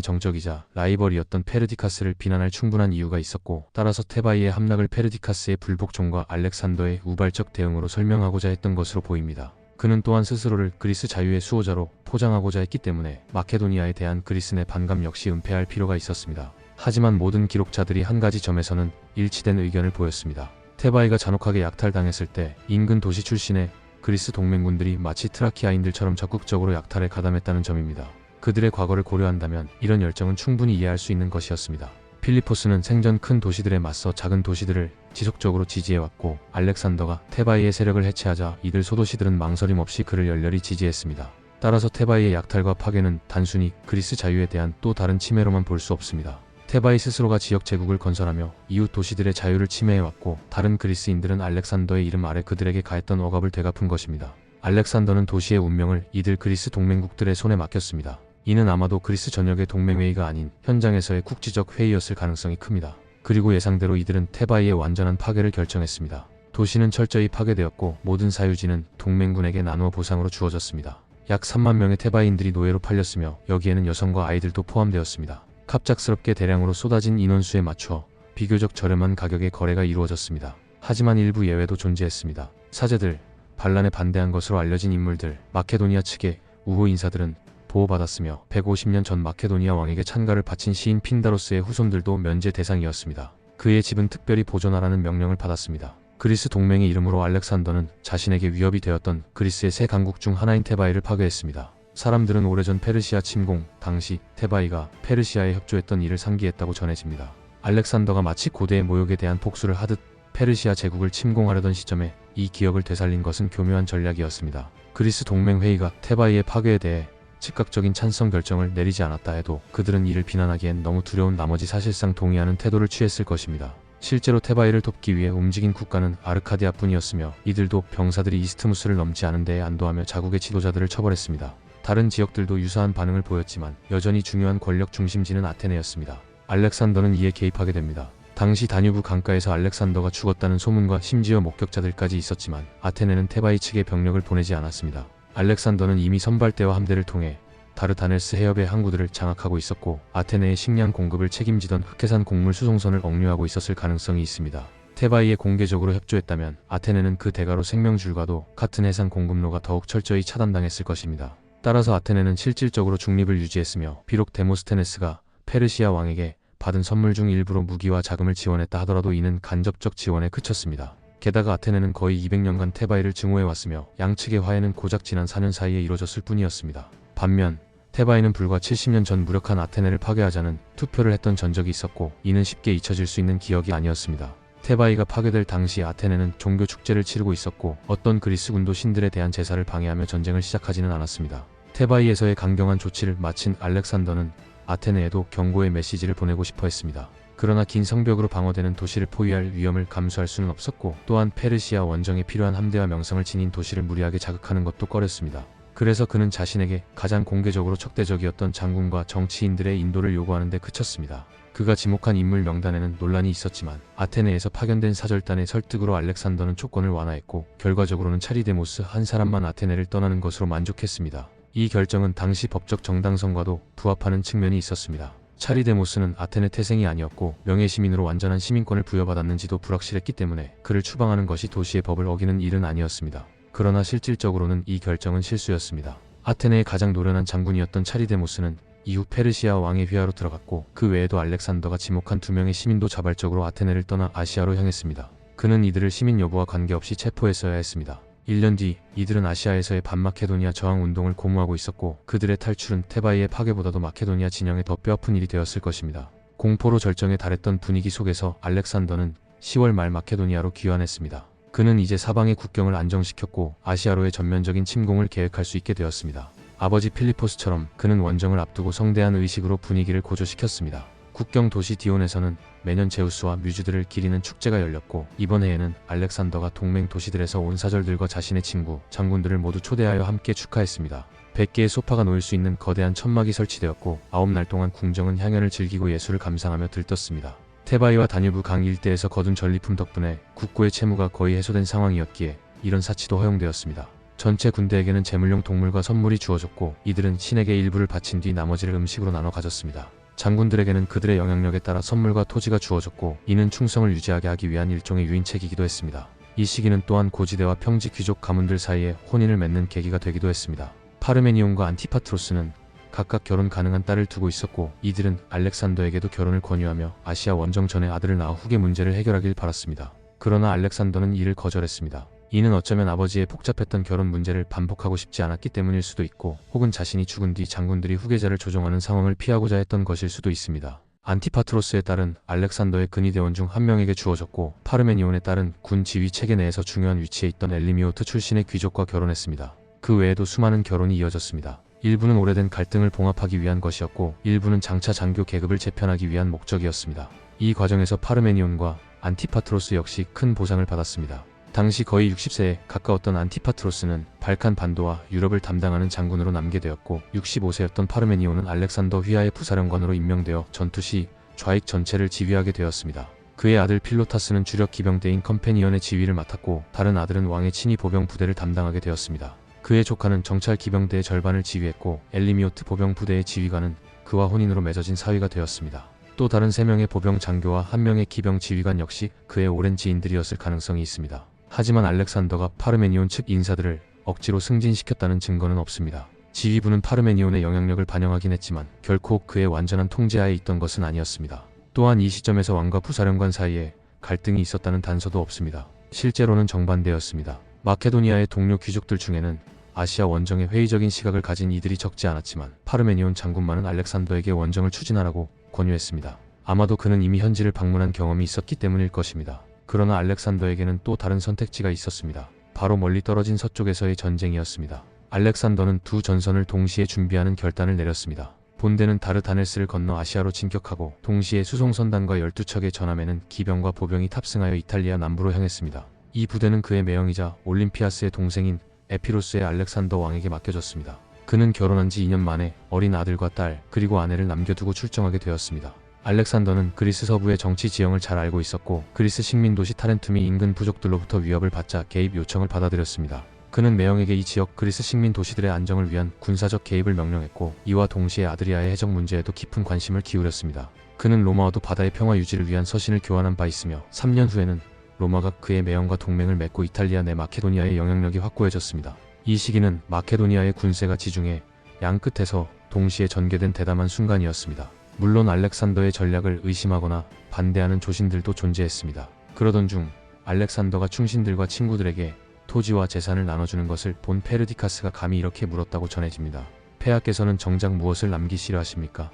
[SPEAKER 1] 정적이자 라이벌이었던 페르디카스를 비난할 충분한 이유가 있었고 따라서 테바이의 함락을 페르디카스의 불복종과 알렉산더의 우발적 대응으로 설명하고자 했던 것으로 보입니다. 그는 또한 스스로를 그리스 자유의 수호자로 포장하고자 했기 때문에 마케도니아에 대한 그리스 내 반감 역시 은폐할 필요가 있었습니다. 하지만 모든 기록자들이 한 가지 점에서는 일치된 의견을 보였습니다. 테바이가 잔혹하게 약탈당했을 때 인근 도시 출신의 그리스 동맹군들이 마치 트라키아인들처럼 적극적으로 약탈에 가담했다는 점입니다. 그들의 과거를 고려한다면 이런 열정은 충분히 이해할 수 있는 것이었습니다. 필리포스는 생전 큰 도시들에 맞서 작은 도시들을 지속적으로 지지해왔고 알렉산더가 테바이의 세력을 해체하자 이들 소도시들은 망설임 없이 그를 열렬히 지지했습니다. 따라서 테바이의 약탈과 파괴는 단순히 그리스 자유에 대한 또 다른 침해로만 볼 수 없습니다. 테바이 스스로가 지역 제국을 건설하며 이웃 도시들의 자유를 침해해왔고 다른 그리스인들은 알렉산더의 이름 아래 그들에게 가했던 억압을 되갚은 것입니다. 알렉산더는 도시의 운명을 이들 그리스 동맹국들의 손에 맡겼습니다. 이는 아마도 그리스 전역의 동맹회의가 아닌 현장에서의 국지적 회의였을 가능성이 큽니다. 그리고 예상대로 이들은 테바이의 완전한 파괴를 결정했습니다. 도시는 철저히 파괴되었고 모든 사유지는 동맹군에게 나누어 보상으로 주어졌습니다. 약 3만 명의 테바이인들이 노예로 팔렸으며 여기에는 여성과 아이들도 포함되었습니다. 갑작스럽게 대량으로 쏟아진 인원수에 맞춰 비교적 저렴한 가격에 거래가 이루어졌습니다. 하지만 일부 예외도 존재했습니다. 사제들, 반란에 반대한 것으로 알려진 인물들, 마케도니아 측의 우호 인사들은 보호받았으며 150년 전 마케도니아 왕에게 찬가를 바친 시인 핀다로스의 후손들도 면제 대상이었습니다. 그의 집은 특별히 보존하라는 명령을 받았습니다. 그리스 동맹의 이름으로 알렉산더는 자신에게 위협이 되었던 그리스의 세 강국 중 하나인 테바이를 파괴했습니다. 사람들은 오래전 페르시아 침공 당시 테바이가 페르시아에 협조했던 일을 상기했다고 전해집니다. 알렉산더가 마치 고대의 모욕에 대한 복수를 하듯 페르시아 제국을 침공하려던 시점에 이 기억을 되살린 것은 교묘한 전략이었습니다. 그리스 동맹회의가 테바이의 파괴에 대해 즉각적인 찬성 결정을 내리지 않았다 해도 그들은 이를 비난하기엔 너무 두려운 나머지 사실상 동의하는 태도를 취했을 것입니다. 실제로 테바이를 돕기 위해 움직인 국가는 아르카디아뿐이었으며 이들도 병사들이 이스트무스를 넘지 않은 데에 안도하며 자국의 지도자들을 처벌했습니다. 다른 지역들도 유사한 반응을 보였지만 여전히 중요한 권력 중심지는 아테네였습니다. 알렉산더는 이에 개입하게 됩니다. 당시 다뉴브 강가에서 알렉산더가 죽었다는 소문과 심지어 목격자들까지 있었지만 아테네는 테바이 측에 병력을 보내지 않았습니다. 알렉산더는 이미 선발대와 함대를 통해 다르다넬스 해협의 항구들을 장악하고 있었고 아테네의 식량 공급을 책임지던 흑해산 곡물 수송선을 억류하고 있었을 가능성이 있습니다. 테바이에 공개적으로 협조했다면 아테네는 그 대가로 생명줄과도 같은 해상 공급로가 더욱 철저히 차단당했을 것입니다. 따라서 아테네는 실질적으로 중립을 유지했으며 비록 데모스테네스가 페르시아 왕에게 받은 선물 중 일부로 무기와 자금을 지원했다 하더라도 이는 간접적 지원에 그쳤습니다. 게다가 아테네는 거의 200년간 테바이를 증오해왔으며 양측의 화해는 고작 지난 4년 사이에 이루어졌을 뿐이었습니다. 반면 테바이는 불과 70년 전 무력한 아테네를 파괴하자는 투표를 했던 전적이 있었고 이는 쉽게 잊혀질 수 있는 기억이 아니었습니다. 테바이가 파괴될 당시 아테네는 종교 축제를 치르고 있었고 어떤 그리스군도 신들에 대한 제사를 방해하며 전쟁을 시작하지는 않았습니다. 테바이에서의 강경한 조치를 마친 알렉산더는 아테네에도 경고의 메시지를 보내고 싶어 했습니다. 그러나 긴 성벽으로 방어되는 도시를 포위할 위험을 감수할 수는 없었고 또한 페르시아 원정에 필요한 함대와 명성을 지닌 도시를 무리하게 자극하는 것도 꺼렸습니다. 그래서 그는 자신에게 가장 공개적으로 적대적이었던 장군과 정치인들의 인도를 요구하는 데 그쳤습니다. 그가 지목한 인물 명단에는 논란이 있었지만 아테네에서 파견된 사절단의 설득으로 알렉산더는 조건을 완화했고 결과적으로는 차리데모스 한 사람만 아테네를 떠나는 것으로 만족했습니다. 이 결정은 당시 법적 정당성과도 부합하는 측면이 있었습니다. 차리데모스는 아테네 태생이 아니었고 명예시민으로 완전한 시민권을 부여받았는지도 불확실했기 때문에 그를 추방하는 것이 도시의 법을 어기는 일은 아니었습니다. 그러나 실질적으로는 이 결정은 실수였습니다. 아테네의 가장 노련한 장군이었던 차리데모스는 이후 페르시아 왕의 휘하로 들어갔고 그 외에도 알렉산더가 지목한 2명의 시민도 자발적으로 아테네를 떠나 아시아로 향했습니다. 그는 이들을 시민 여부와 관계없이 체포했어야 했습니다. 1년 뒤 이들은 아시아에서의 반마케도니아 저항 운동을 고무하고 있었고 그들의 탈출은 테바이의 파괴보다도 마케도니아 진영에 더 뼈아픈 일이 되었을 것입니다. 공포로 절정에 달했던 분위기 속에서 알렉산더는 10월 말 마케도니아로 귀환했습니다. 그는 이제 사방의 국경을 안정시켰고 아시아로의 전면적인 침공을 계획할 수 있게 되었습니다. 아버지 필리포스처럼 그는 원정을 앞두고 성대한 의식으로 분위기를 고조시켰습니다. 국경 도시 디온에서는 매년 제우스와 뮤즈들을 기리는 축제가 열렸고 이번 해에는 알렉산더가 동맹 도시들에서 온 사절들과 자신의 친구, 장군들을 모두 초대하여 함께 축하했습니다. 100개의 소파가 놓일 수 있는 거대한 천막이 설치되었고 9날 동안 궁정은 향연을 즐기고 예술을 감상하며 들떴습니다. 테바이와 다뉴브 강 일대에서 거둔 전리품 덕분에 국고의 채무가 거의 해소된 상황이었기에 이런 사치도 허용되었습니다. 전체 군대에게는 제물용 동물과 선물이 주어졌고 이들은 신에게 일부를 바친 뒤 나머지를 음식으로 나눠 가졌습니다. 장군들에게는 그들의 영향력에 따라 선물과 토지가 주어졌고 이는 충성을 유지하게 하기 위한 일종의 유인책이기도 했습니다. 이 시기는 또한 고지대와 평지 귀족 가문들 사이에 혼인을 맺는 계기가 되기도 했습니다. 파르메니온과 안티파트로스는 각각 결혼 가능한 딸을 두고 있었고 이들은 알렉산더에게도 결혼을 권유하며 아시아 원정 전에 아들을 낳아 후계 문제를 해결하길 바랐습니다. 그러나 알렉산더는 이를 거절했습니다. 이는 어쩌면 아버지의 복잡했던 결혼 문제를 반복하고 싶지 않았기 때문일 수도 있고 혹은 자신이 죽은 뒤 장군들이 후계자를 조종하는 상황을 피하고자 했던 것일 수도 있습니다. 안티파트로스의 딸은 알렉산더의 근위대원 중 한 명에게 주어졌고 파르메니온의 딸은 군 지휘 체계 내에서 중요한 위치에 있던 엘리미오트 출신의 귀족과 결혼했습니다. 그 외에도 수많은 결혼이 이어졌습니다. 일부는 오래된 갈등을 봉합하기 위한 것이었고 일부는 장차 장교 계급을 재편하기 위한 목적이었습니다. 이 과정에서 파르메니온과 안티파트로스 역시 큰 보상을 받았습니다. 당시 거의 60세에 가까웠던 안티파트로스는 발칸 반도와 유럽을 담당하는 장군으로 남게 되었고 65세였던 파르메니온은 알렉산더 휘하의 부사령관으로 임명되어 전투 시 좌익 전체를 지휘하게 되었습니다. 그의 아들 필로타스는 주력 기병대인 컴패니언의 지휘를 맡았고 다른 아들은 왕의 친위 보병 부대를 담당하게 되었습니다. 그의 조카는 정찰 기병대의 절반을 지휘했고 엘리미오트 보병 부대의 지휘관은 그와 혼인으로 맺어진 사위가 되었습니다. 또 다른 3명의 보병 장교와 1명의 기병 지휘관 역시 그의 오랜 지인들이었을 가능성이 있습니다. 하지만 알렉산더가 파르메니온 측 인사들을 억지로 승진시켰다는 증거는 없습니다. 지휘부는 파르메니온의 영향력을 반영하긴 했지만 결코 그의 완전한 통제하에 있던 것은 아니었습니다. 또한 이 시점에서 왕과 부사령관 사이에 갈등이 있었다는 단서도 없습니다. 실제로는 정반대였습니다. 마케도니아의 동료 귀족들 중에는 아시아 원정에 회의적인 시각을 가진 이들이 적지 않았지만 파르메니온 장군만은 알렉산더에게 원정을 추진하라고 권유했습니다. 아마도 그는 이미 현지를 방문한 경험이 있었기 때문일 것입니다. 그러나 알렉산더에게는 또 다른 선택지가 있었습니다. 바로 멀리 떨어진 서쪽에서의 전쟁이었습니다. 알렉산더는 두 전선을 동시에 준비하는 결단을 내렸습니다. 본대는 다르다넬스를 건너 아시아로 진격하고 동시에 수송선단과 12척의 전함에는 기병과 보병이 탑승하여 이탈리아 남부로 향했습니다. 이 부대는 그의 매형이자 올림피아스의 동생인 에피로스의 알렉산더 왕에게 맡겨졌습니다. 그는 결혼한 지 2년 만에 어린 아들과 딸 그리고 아내를 남겨두고 출정하게 되었습니다. 알렉산더는 그리스 서부의 정치 지형을 잘 알고 있었고 그리스 식민 도시 타렌툼이 인근 부족들로부터 위협을 받자 개입 요청을 받아들였습니다. 그는 매형에게 이 지역 그리스 식민 도시들의 안정을 위한 군사적 개입을 명령했고 이와 동시에 아드리아의 해적 문제에도 깊은 관심을 기울였습니다. 그는 로마와도 바다의 평화 유지를 위한 서신을 교환한 바 있으며 3년 후에는 로마가 그의 매형과 동맹을 맺고 이탈리아 내 마케도니아의 영향력이 확고해졌습니다. 이 시기는 마케도니아의 군세가 지중해 양 끝에서 동시에 전개된 대담한 순간이었습니다. 물론 알렉산더의 전략을 의심하거나 반대하는 조신들도 존재했습니다. 그러던 중 알렉산더가 충신들과 친구들에게 토지와 재산을 나눠주는 것을 본 페르디카스가 감히 이렇게 물었다고 전해집니다. 폐하께서는 정작 무엇을 남기시려 하십니까?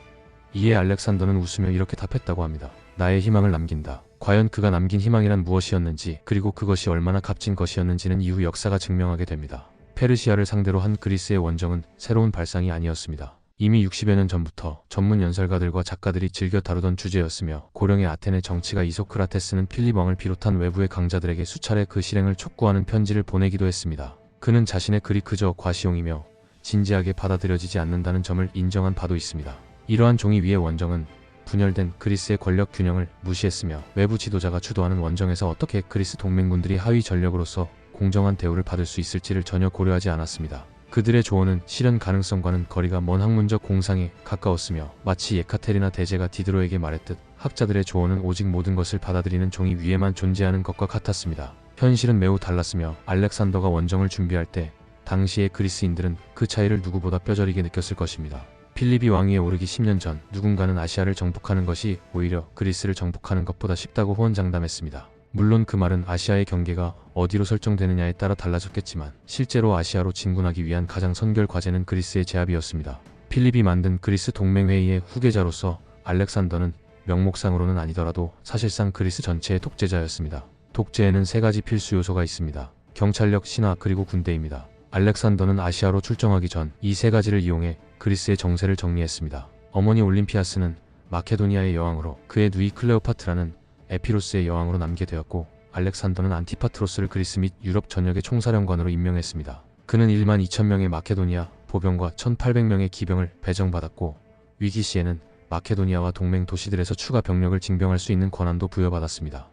[SPEAKER 1] 이에 알렉산더는 웃으며 이렇게 답했다고 합니다. 나의 희망을 남긴다. 과연 그가 남긴 희망이란 무엇이었는지 그리고 그것이 얼마나 값진 것이었는지는 이후 역사가 증명하게 됩니다. 페르시아를 상대로 한 그리스의 원정은 새로운 발상이 아니었습니다. 이미 60여 년 전부터 전문 연설가들과 작가들이 즐겨 다루던 주제였으며 고령의 아테네 정치가 이소크라테스는 필립 왕을 비롯한 외부의 강자들에게 수차례 그 실행을 촉구하는 편지를 보내기도 했습니다. 그는 자신의 글이 그저 과시용이며 진지하게 받아들여지지 않는다는 점을 인정한 바도 있습니다. 이러한 종이 위의 원정은 분열된 그리스의 권력 균형을 무시했으며 외부 지도자가 주도하는 원정에서 어떻게 그리스 동맹군들이 하위 전력으로서 공정한 대우를 받을 수 있을지를 전혀 고려하지 않았습니다. 그들의 조언은 실현 가능성과는 거리가 먼 학문적 공상에 가까웠으며 마치 예카테리나 대제가 디드로에게 말했듯 학자들의 조언은 오직 모든 것을 받아들이는 종이 위에만 존재하는 것과 같았습니다. 현실은 매우 달랐으며 알렉산더가 원정을 준비할 때 당시의 그리스인들은 그 차이를 누구보다 뼈저리게 느꼈을 것입니다. 필립이 왕위에 오르기 10년 전 누군가는 아시아를 정복하는 것이 오히려 그리스를 정복하는 것보다 쉽다고 호언장담했습니다. 물론 그 말은 아시아의 경계가 어디로 설정되느냐에 따라 달라졌겠지만 실제로 아시아로 진군하기 위한 가장 선결 과제는 그리스의 제압이었습니다. 필립이 만든 그리스 동맹회의의 후계자로서 알렉산더는 명목상으로는 아니더라도 사실상 그리스 전체의 독재자였습니다. 독재에는 세 가지 필수 요소가 있습니다. 경찰력, 신하, 그리고 군대입니다. 알렉산더는 아시아로 출정하기 전 이 세 가지를 이용해 그리스의 정세를 정리했습니다. 어머니 올림피아스는 마케도니아의 여왕으로, 그의 누이 클레오파트라는 에피로스의 여왕으로 남게 되었고, 알렉산더는 안티파트로스를 그리스 및 유럽 전역의 총사령관으로 임명했습니다. 그는 1만 2천 명의 마케도니아 보병과 1,800명의 기병을 배정받았고, 위기 시에는 마케도니아와 동맹 도시들에서 추가 병력을 징병할 수 있는 권한도 부여받았습니다.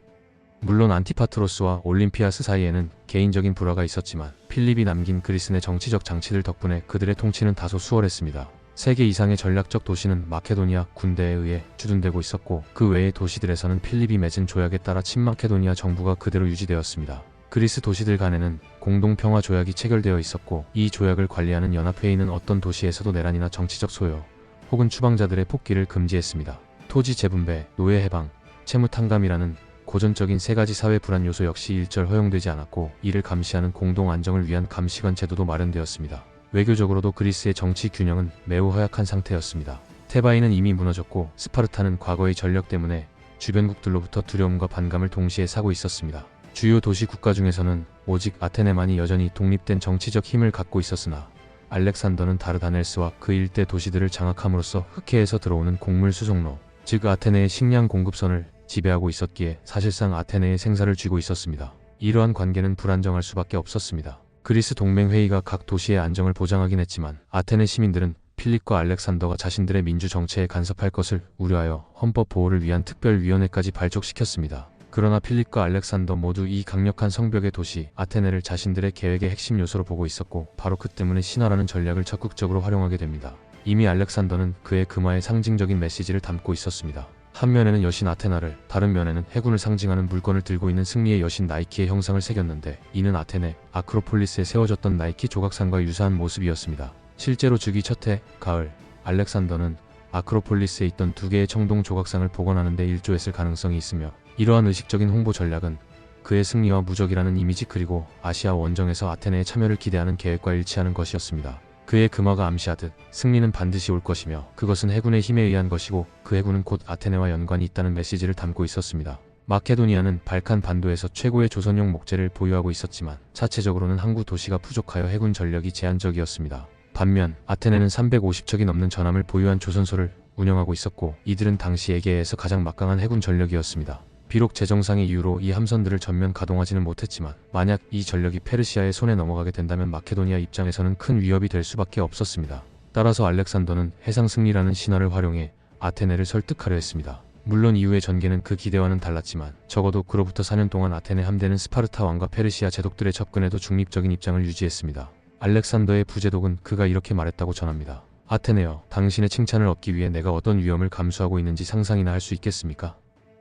[SPEAKER 1] 물론 안티파트로스와 올림피아스 사이에는 개인적인 불화가 있었지만 필립이 남긴 그리스 내 정치적 장치들 덕분에 그들의 통치는 다소 수월했습니다. 3개 이상의 전략적 도시는 마케도니아 군대에 의해 주둔되고 있었고, 그 외의 도시들에서는 필립이 맺은 조약에 따라 친마케도니아 정부가 그대로 유지되었습니다. 그리스 도시들 간에는 공동평화 조약이 체결되어 있었고, 이 조약을 관리하는 연합회의는 어떤 도시에서도 내란이나 정치적 소요 혹은 추방자들의 폭기를 금지했습니다. 토지 재분배, 노예 해방, 채무 탕감이라는 고전적인 세 가지 사회 불안 요소 역시 일절 허용되지 않았고, 이를 감시하는 공동 안정을 위한 감시관 제도도 마련되었습니다. 외교적으로도 그리스의 정치 균형은 매우 허약한 상태였습니다. 테바이는 이미 무너졌고, 스파르타는 과거의 전력 때문에 주변국들로부터 두려움과 반감을 동시에 사고 있었습니다. 주요 도시 국가 중에서는 오직 아테네만이 여전히 독립된 정치적 힘을 갖고 있었으나, 알렉산더는 다르다넬스와 그 일대 도시들을 장악함으로써 흑해에서 들어오는 곡물 수송로, 즉 아테네의 식량 공급선을 지배하고 있었기에 사실상 아테네의 생사를 쥐고 있었습니다. 이러한 관계는 불안정할 수밖에 없었습니다. 그리스 동맹회의가 각 도시의 안정을 보장하긴 했지만 아테네 시민들은 필립과 알렉산더가 자신들의 민주 정체에 간섭할 것을 우려하여 헌법 보호를 위한 특별위원회까지 발족시켰습니다. 그러나 필립과 알렉산더 모두 이 강력한 성벽의 도시 아테네를 자신들의 계획의 핵심 요소로 보고 있었고, 바로 그 때문에 신화라는 전략을 적극적으로 활용하게 됩니다. 이미 알렉산더는 그의 금화에 상징적인 메시지를 담고 있었습니다. 한 면에는 여신 아테나를, 다른 면에는 해군을 상징하는 물건을 들고 있는 승리의 여신 나이키의 형상을 새겼는데, 이는 아테네 아크로폴리스에 세워졌던 나이키 조각상과 유사한 모습이었습니다. 실제로 주기 첫 해 가을, 알렉산더는 아크로폴리스에 있던 2개의 청동 조각상을 복원하는 데 일조했을 가능성이 있으며, 이러한 의식적인 홍보 전략은 그의 승리와 무적이라는 이미지 그리고 아시아 원정에서 아테네의 참여를 기대하는 계획과 일치하는 것이었습니다. 그의 금화가 암시하듯 승리는 반드시 올 것이며 그것은 해군의 힘에 의한 것이고, 그 해군은 곧 아테네와 연관이 있다는 메시지를 담고 있었습니다. 마케도니아는 발칸 반도에서 최고의 조선용 목재를 보유하고 있었지만 자체적으로는 항구 도시가 부족하여 해군 전력이 제한적이었습니다. 반면 아테네는 350척이 넘는 전함을 보유한 조선소를 운영하고 있었고, 이들은 당시 에게에서 가장 막강한 해군 전력이었습니다. 비록 재정상의 이유로 이 함선들을 전면 가동하지는 못했지만, 만약 이 전력이 페르시아의 손에 넘어가게 된다면 마케도니아 입장에서는 큰 위협이 될 수밖에 없었습니다. 따라서 알렉산더는 해상 승리라는 신화를 활용해 아테네를 설득하려 했습니다. 물론 이후의 전개는 그 기대와는 달랐지만 적어도 그로부터 4년 동안 아테네 함대는 스파르타 왕과 페르시아 제독들의 접근에도 중립적인 입장을 유지했습니다. 알렉산더의 부제독은 그가 이렇게 말했다고 전합니다. 아테네여, 당신의 칭찬을 얻기 위해 내가 어떤 위험을 감수하고 있는지 상상이나 할 수 있겠습니까?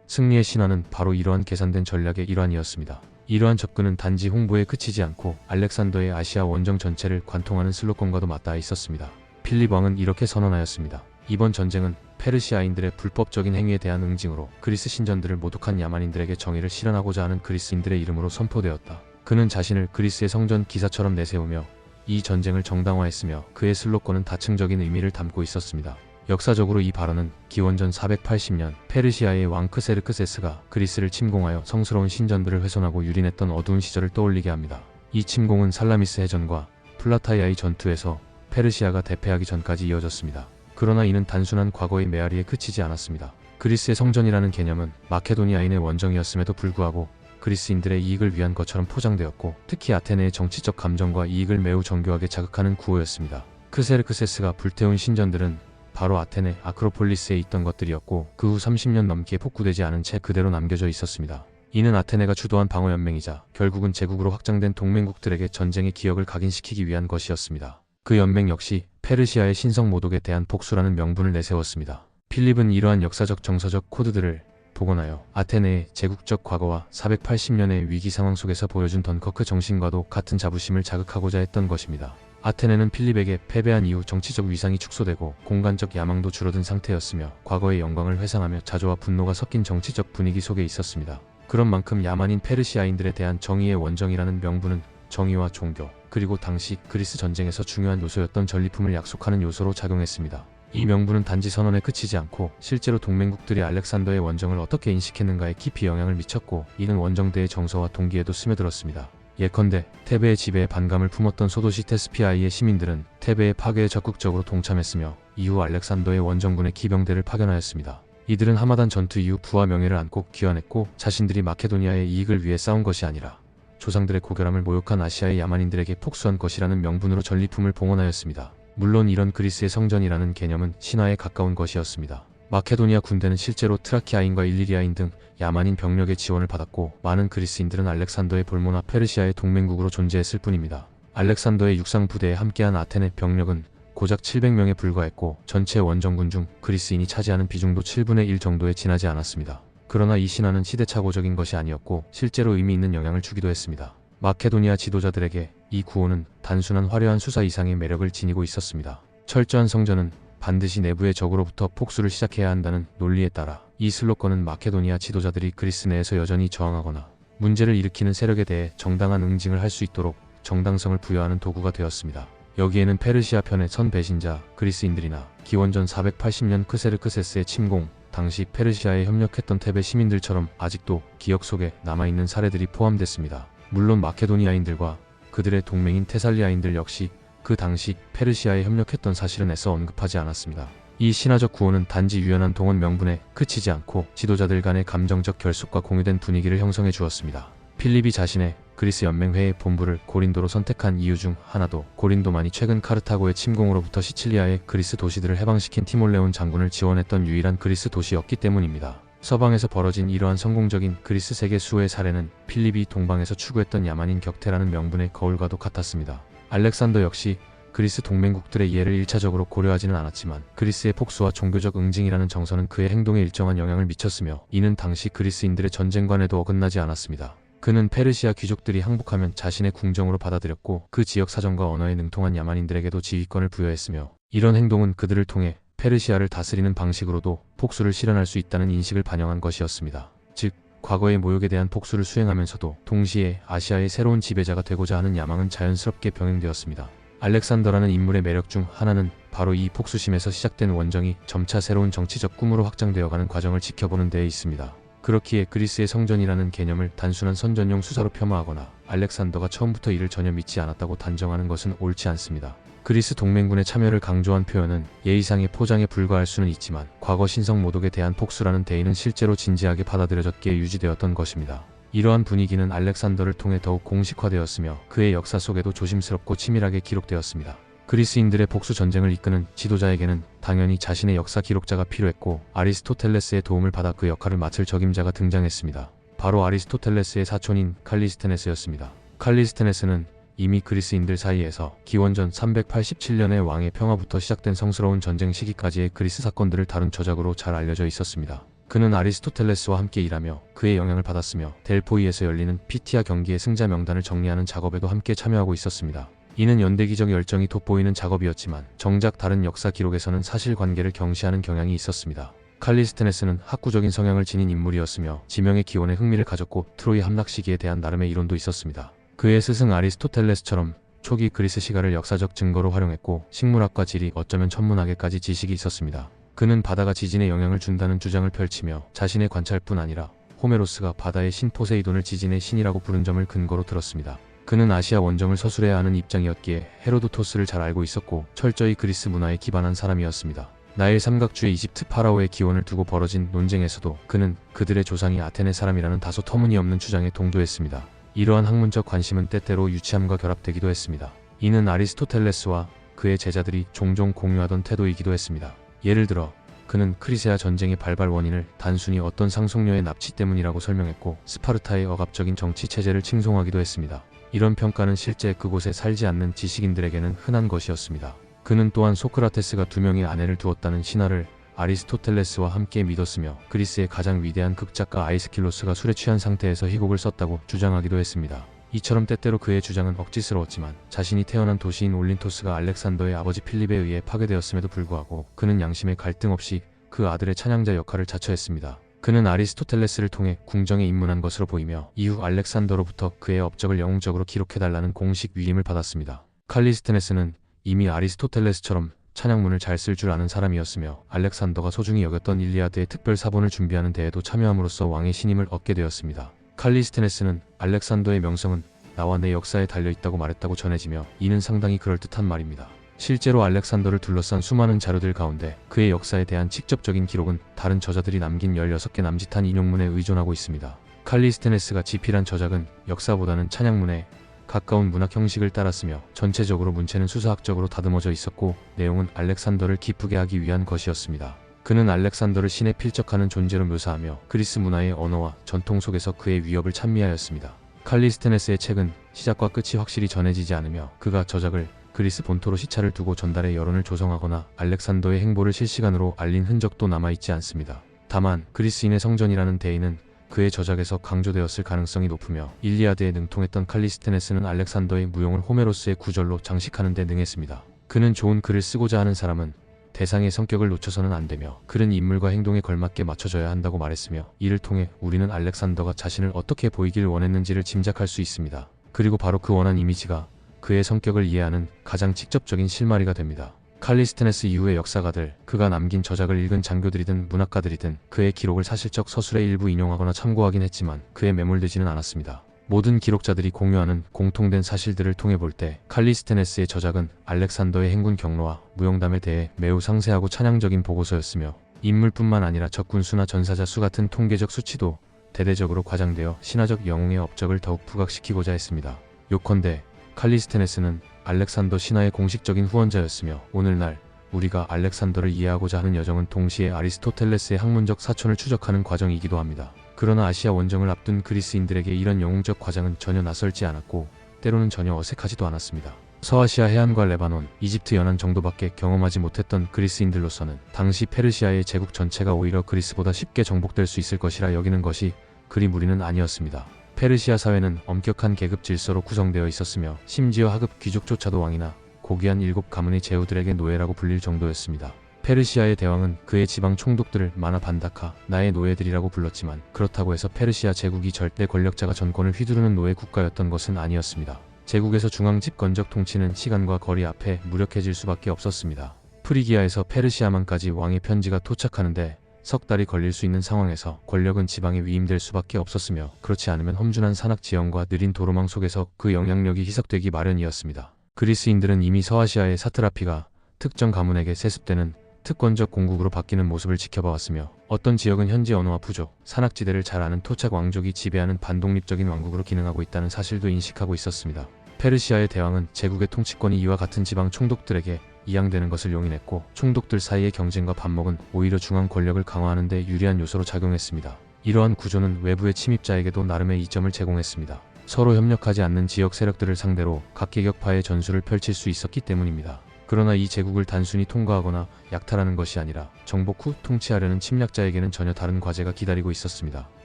[SPEAKER 1] 승리의 신화는 바로 이러한 계산된 전략의 일환이었습니다. 이러한 접근은 단지 홍보에 그치지 않고 알렉산더의 아시아 원정 전체를 관통하는 슬로건과도 맞닿아 있었습니다. 필립 왕은 이렇게 선언하였습니다. 이번 전쟁은 페르시아인들의 불법적인 행위에 대한 응징으로 그리스 신전들을 모독한 야만인들에게 정의를 실현하고자 하는 그리스인들의 이름으로 선포되었다. 그는 자신을 그리스의 성전 기사처럼 내세우며 이 전쟁을 정당화했으며 그의 슬로건은 다층적인 의미를 담고 있었습니다. 역사적으로 이 발언은 기원전 480년 페르시아의 왕 크세르크세스가 그리스를 침공하여 성스러운 신전들을 훼손하고 유린했던 어두운 시절을 떠올리게 합니다. 이 침공은 살라미스 해전과 플라타이아의 전투에서 페르시아가 대패하기 전까지 이어졌습니다. 그러나 이는 단순한 과거의 메아리에 그치지 않았습니다. 그리스의 성전이라는 개념은 마케도니아인의 원정이었음에도 불구하고 그리스인들의 이익을 위한 것처럼 포장되었고, 특히 아테네의 정치적 감정과 이익을 매우 정교하게 자극하는 구호였습니다. 크세르크세스가 불태운 신전들은 바로 아테네 아크로폴리스에 있던 것들이었고 그 후 30년 넘게 복구되지 않은 채 그대로 남겨져 있었습니다. 이는 아테네가 주도한 방어연맹이자 결국은 제국으로 확장된 동맹국들에게 전쟁의 기억을 각인시키기 위한 것이었습니다. 그 연맹 역시 페르시아의 신성 모독에 대한 복수라는 명분을 내세웠습니다. 필립은 이러한 역사적 정서적 코드들을 복원하여 아테네의 제국적 과거와 480년의 위기 상황 속에서 보여준 던커크 정신과도 같은 자부심을 자극하고자 했던 것입니다. 아테네는 필립에게 패배한 이후 정치적 위상이 축소되고 공간적 야망도 줄어든 상태였으며 과거의 영광을 회상하며 자조와 분노가 섞인 정치적 분위기 속에 있었습니다. 그런 만큼 야만인 페르시아인들에 대한 정의의 원정이라는 명분은 정의와 종교, 그리고 당시 그리스 전쟁에서 중요한 요소였던 전리품을 약속하는 요소로 작용했습니다. 이 명분은 단지 선언에 그치지 않고 실제로 동맹국들이 알렉산더의 원정을 어떻게 인식했는가에 깊이 영향을 미쳤고 이는 원정대의 정서와 동기에도 스며들었습니다. 예컨대 테베의 지배에 반감을 품었던 소도시 테스피아이의 시민들은 테베의 파괴에 적극적으로 동참했으며 이후 알렉산더의 원정군의 기병대를 파견하였습니다. 이들은 하마단 전투 이후 부와 명예를 안고 귀환했고 자신들이 마케도니아의 이익을 위해 싸운 것이 아니라 조상들의 고결함을 모욕한 아시아의 야만인들에게 복수한 것이라는 명분으로 전리품을 봉헌하였습니다. 물론 이런 그리스의 성전이라는 개념은 신화에 가까운 것이었습니다. 마케도니아 군대는 실제로 트라키아인과 일리리아인 등 야만인 병력의 지원을 받았고 많은 그리스인들은 알렉산더의 볼모나 페르시아의 동맹국으로 존재했을 뿐입니다. 알렉산더의 육상 부대에 함께한 아테네 병력은 고작 700명에 불과했고 전체 원정군 중 그리스인이 차지하는 비중도 7분의 1 정도에 지나지 않았습니다. 그러나 이 신화는 시대착오적인 것이 아니었고 실제로 의미 있는 영향을 주기도 했습니다. 마케도니아 지도자들에게 이 구호는 단순한 화려한 수사 이상의 매력을 지니고 있었습니다. 철저한 성전은 반드시 내부의 적으로부터 폭수를 시작해야 한다는 논리에 따라 이 슬로건은 마케도니아 지도자들이 그리스 내에서 여전히 저항하거나 문제를 일으키는 세력에 대해 정당한 응징을 할 수 있도록 정당성을 부여하는 도구가 되었습니다. 여기에는 페르시아 편의 선 배신자 그리스인들이나 기원전 480년 크세르크세스의 침공, 당시 페르시아에 협력했던 테베 시민들처럼 아직도 기억 속에 남아있는 사례들이 포함됐습니다. 물론 마케도니아인들과 그들의 동맹인 테살리아인들 역시 그 당시 페르시아에 협력했던 사실은 애써 언급하지 않았습니다. 이 신화적 구호는 단지 유연한 동원 명분에 그치지 않고 지도자들 간의 감정적 결속과 공유된 분위기를 형성해 주었습니다. 필립이 자신의 그리스 연맹회의 본부를 고린도로 선택한 이유 중 하나도 고린도만이 최근 카르타고의 침공으로부터 시칠리아의 그리스 도시들을 해방시킨 티몰레온 장군을 지원했던 유일한 그리스 도시였기 때문입니다. 서방에서 벌어진 이러한 성공적인 그리스 세계 수호의 사례는 필립이 동방에서 추구했던 야만인 격퇴라는 명분의 거울과도 같았습니다. 알렉산더 역시 그리스 동맹국들의 이해를 1차적으로 고려하지는 않았지만 그리스의 폭수와 종교적 응징이라는 정서는 그의 행동에 일정한 영향을 미쳤으며 이는 당시 그리스인들의 전쟁관에도 어긋나지 않았습니다. 그는 페르시아 귀족들이 항복하면 자신의 궁정으로 받아들였고 그 지역 사정과 언어에 능통한 야만인들에게도 지휘권을 부여했으며 이런 행동은 그들을 통해 페르시아를 다스리는 방식으로도 폭수를 실현할 수 있다는 인식을 반영한 것이었습니다. 즉 과거의 모욕에 대한 복수를 수행하면서도 동시에 아시아의 새로운 지배자가 되고자 하는 야망은 자연스럽게 병행되었습니다. 알렉산더라는 인물의 매력 중 하나는 바로 이 폭수심에서 시작된 원정이 점차 새로운 정치적 꿈으로 확장되어가는 과정을 지켜보는 데에 있습니다. 그렇기에 그리스의 성전이라는 개념을 단순한 선전용 수사로 폄하하거나 알렉산더가 처음부터 이를 전혀 믿지 않았다고 단정하는 것은 옳지 않습니다. 그리스 동맹군의 참여를 강조한 표현은 예의상의 포장에 불과할 수는 있지만 과거 신성 모독에 대한 폭수라는 대의는 실제로 진지하게 받아들여졌기에 유지되었던 것입니다. 이러한 분위기는 알렉산더를 통해 더욱 공식화되었으며 그의 역사 속에도 조심스럽고 치밀하게 기록되었습니다. 그리스인들의 복수 전쟁을 이끄는 지도자에게는 당연히 자신의 역사 기록자가 필요했고 아리스토텔레스의 도움을 받아 그 역할을 맡을 적임자가 등장했습니다. 바로 아리스토텔레스의 사촌인 칼리스테네스였습니다. 칼리스테네스는 이미 그리스인들 사이에서 기원전 387년의 왕의 평화부터 시작된 성스러운 전쟁 시기까지의 그리스 사건들을 다룬 저작으로 잘 알려져 있었습니다. 그는 아리스토텔레스와 함께 일하며 그의 영향을 받았으며 델포이에서 열리는 피티아 경기의 승자 명단을 정리하는 작업에도 함께 참여하고 있었습니다. 이는 연대기적 열정이 돋보이는 작업이었지만 정작 다른 역사 기록에서는 사실관계를 경시하는 경향이 있었습니다. 칼리스테네스는 학구적인 성향을 지닌 인물이었으며 지명의 기원에 흥미를 가졌고 트로이 함락 시기에 대한 나름의 이론도 있었습니다. 그의 스승 아리스토텔레스처럼 초기 그리스 시가를 역사적 증거로 활용했고 식물학과 지리, 어쩌면 천문학에까지 지식이 있었습니다. 그는 바다가 지진에 영향을 준다는 주장을 펼치며 자신의 관찰뿐 아니라 호메로스가 바다의 신 포세이돈을 지진의 신이라고 부른 점을 근거로 들었습니다. 그는 아시아 원정을 서술해야 하는 입장이었기에 헤로도토스를 잘 알고 있었고 철저히 그리스 문화에 기반한 사람이었습니다. 나일 삼각주의 이집트 파라오의 기원을 두고 벌어진 논쟁에서도 그는 그들의 조상이 아테네 사람이라는 다소 터무니없는 주장에 동조했습니다. 이러한 학문적 관심은 때때로 유치함과 결합되기도 했습니다. 이는 아리스토텔레스와 그의 제자들이 종종 공유하던 태도이기도 했습니다. 예를 들어 그는 크리세아 전쟁의 발발 원인을 단순히 어떤 상속녀의 납치 때문이라고 설명했고, 스파르타의 억압적인 정치 체제를 칭송하기도 했습니다. 이런 평가는 실제 그곳에 살지 않는 지식인들에게는 흔한 것이었습니다. 그는 또한 소크라테스가 2명의 아내를 두었다는 신화를 아리스토텔레스와 함께 믿었으며, 그리스의 가장 위대한 극작가 아이스킬로스가 술에 취한 상태에서 희곡을 썼다고 주장하기도 했습니다. 이처럼 때때로 그의 주장은 억지스러웠지만, 자신이 태어난 도시인 올린토스가 알렉산더의 아버지 필립에 의해 파괴되었음에도 불구하고 그는 양심의 갈등 없이 그 아들의 찬양자 역할을 자처했습니다. 그는 아리스토텔레스를 통해 궁정에 입문한 것으로 보이며, 이후 알렉산더로부터 그의 업적을 영웅적으로 기록해달라는 공식 위임을 받았습니다. 칼리스테네스는 이미 아리스토텔레스처럼 찬양문을 잘 쓸 줄 아는 사람이었으며, 알렉산더가 소중히 여겼던 일리아드의 특별 사본을 준비하는 데에도 참여함으로써 왕의 신임을 얻게 되었습니다. 칼리스테네스는 알렉산더의 명성은 나와 내 역사에 달려있다고 말했다고 전해지며, 이는 상당히 그럴듯한 말입니다. 실제로 알렉산더를 둘러싼 수많은 자료들 가운데 그의 역사에 대한 직접적인 기록은 다른 저자들이 남긴 16개 남짓한 인용문에 의존하고 있습니다. 칼리스테네스가 집필한 저작은 역사보다는 찬양문에 가까운 문학 형식을 따랐으며, 전체적으로 문체는 수사학적으로 다듬어져 있었고, 내용은 알렉산더를 기쁘게 하기 위한 것이었습니다. 그는 알렉산더를 신에 필적하는 존재로 묘사하며 그리스 문화의 언어와 전통 속에서 그의 위협을 찬미하였습니다. 칼리스테네스의 책은 시작과 끝이 확실히 전해지지 않으며, 그가 저작을 그리스 본토로 시차를 두고 전달해 여론을 조성하거나 알렉산더의 행보를 실시간으로 알린 흔적도 남아있지 않습니다. 다만 그리스인의 성전이라는 대의는 그의 저작에서 강조되었을 가능성이 높으며, 일리아드에 능통했던 칼리스테네스는 알렉산더의 무용을 호메로스의 구절로 장식하는 데 능했습니다. 그는 좋은 글을 쓰고자 하는 사람은 대상의 성격을 놓쳐서는 안 되며, 글은 인물과 행동에 걸맞게 맞춰져야 한다고 말했으며, 이를 통해 우리는 알렉산더가 자신을 어떻게 보이길 원했는지를 짐작할 수 있습니다. 그리고 바로 그 원한 이미지가 그의 성격을 이해하는 가장 직접적인 실마리가 됩니다. 칼리스테네스 이후의 역사가들, 그가 남긴 저작을 읽은 장교들이든 문학가들이든 그의 기록을 사실적 서술의 일부 인용하거나 참고하긴 했지만 그에 매몰되지는 않았습니다. 모든 기록자들이 공유하는 공통된 사실들을 통해 볼 때 칼리스테네스의 저작은 알렉산더의 행군 경로와 무용담에 대해 매우 상세하고 찬양적인 보고서였으며, 인물뿐만 아니라 적군수나 전사자 수 같은 통계적 수치도 대대적으로 과장되어 신화적 영웅의 업적을 더욱 부각시키고자 했습니다. 요컨대 칼리스테네스는 알렉산더 신화의 공식적인 후원자였으며, 오늘날 우리가 알렉산더를 이해하고자 하는 여정은 동시에 아리스토텔레스의 학문적 사촌을 추적하는 과정이기도 합니다. 그러나 아시아 원정을 앞둔 그리스인들에게 이런 영웅적 과정은 전혀 낯설지 않았고, 때로는 전혀 어색하지도 않았습니다. 서아시아 해안과 레바논, 이집트 연안 정도밖에 경험하지 못했던 그리스인들로서는 당시 페르시아의 제국 전체가 오히려 그리스보다 쉽게 정복될 수 있을 것이라 여기는 것이 그리 무리는 아니었습니다. 페르시아 사회는 엄격한 계급 질서로 구성되어 있었으며, 심지어 하급 귀족조차도 왕이나 고귀한 7가문의 제후들에게 노예라고 불릴 정도였습니다. 페르시아의 대왕은 그의 지방 총독들을 마나 반다카, 나의 노예들이라고 불렀지만, 그렇다고 해서 페르시아 제국이 절대 권력자가 전권을 휘두르는 노예 국가였던 것은 아니었습니다. 제국에서 중앙 집권적 통치는 시간과 거리 앞에 무력해질 수밖에 없었습니다. 프리기아에서 페르시아만까지 왕의 편지가 도착하는데 석 달이 걸릴 수 있는 상황에서 권력은 지방에 위임될 수밖에 없었으며, 그렇지 않으면 험준한 산악 지형과 느린 도로망 속에서 그 영향력이 희석되기 마련이었습니다. 그리스인들은 이미 서아시아의 사트라피가 특정 가문에게 세습되는 특권적 공국으로 바뀌는 모습을 지켜봐왔으며, 어떤 지역은 현지 언어와 부족, 산악지대를 잘 아는 토착 왕족이 지배하는 반독립적인 왕국으로 기능하고 있다는 사실도 인식하고 있었습니다. 페르시아의 대왕은 제국의 통치권이 이와 같은 지방 총독들에게 이양되는 것을 용인했고, 총독들 사이의 경쟁과 반목은 오히려 중앙 권력을 강화하는 데 유리한 요소로 작용했습니다. 이러한 구조는 외부의 침입자에게도 나름의 이점을 제공했습니다. 서로 협력하지 않는 지역 세력들을 상대로 각계격파의 전술을 펼칠 수 있었기 때문입니다. 그러나 이 제국을 단순히 통과하거나 약탈하는 것이 아니라 정복 후 통치하려는 침략자에게는 전혀 다른 과제가 기다리고 있었습니다.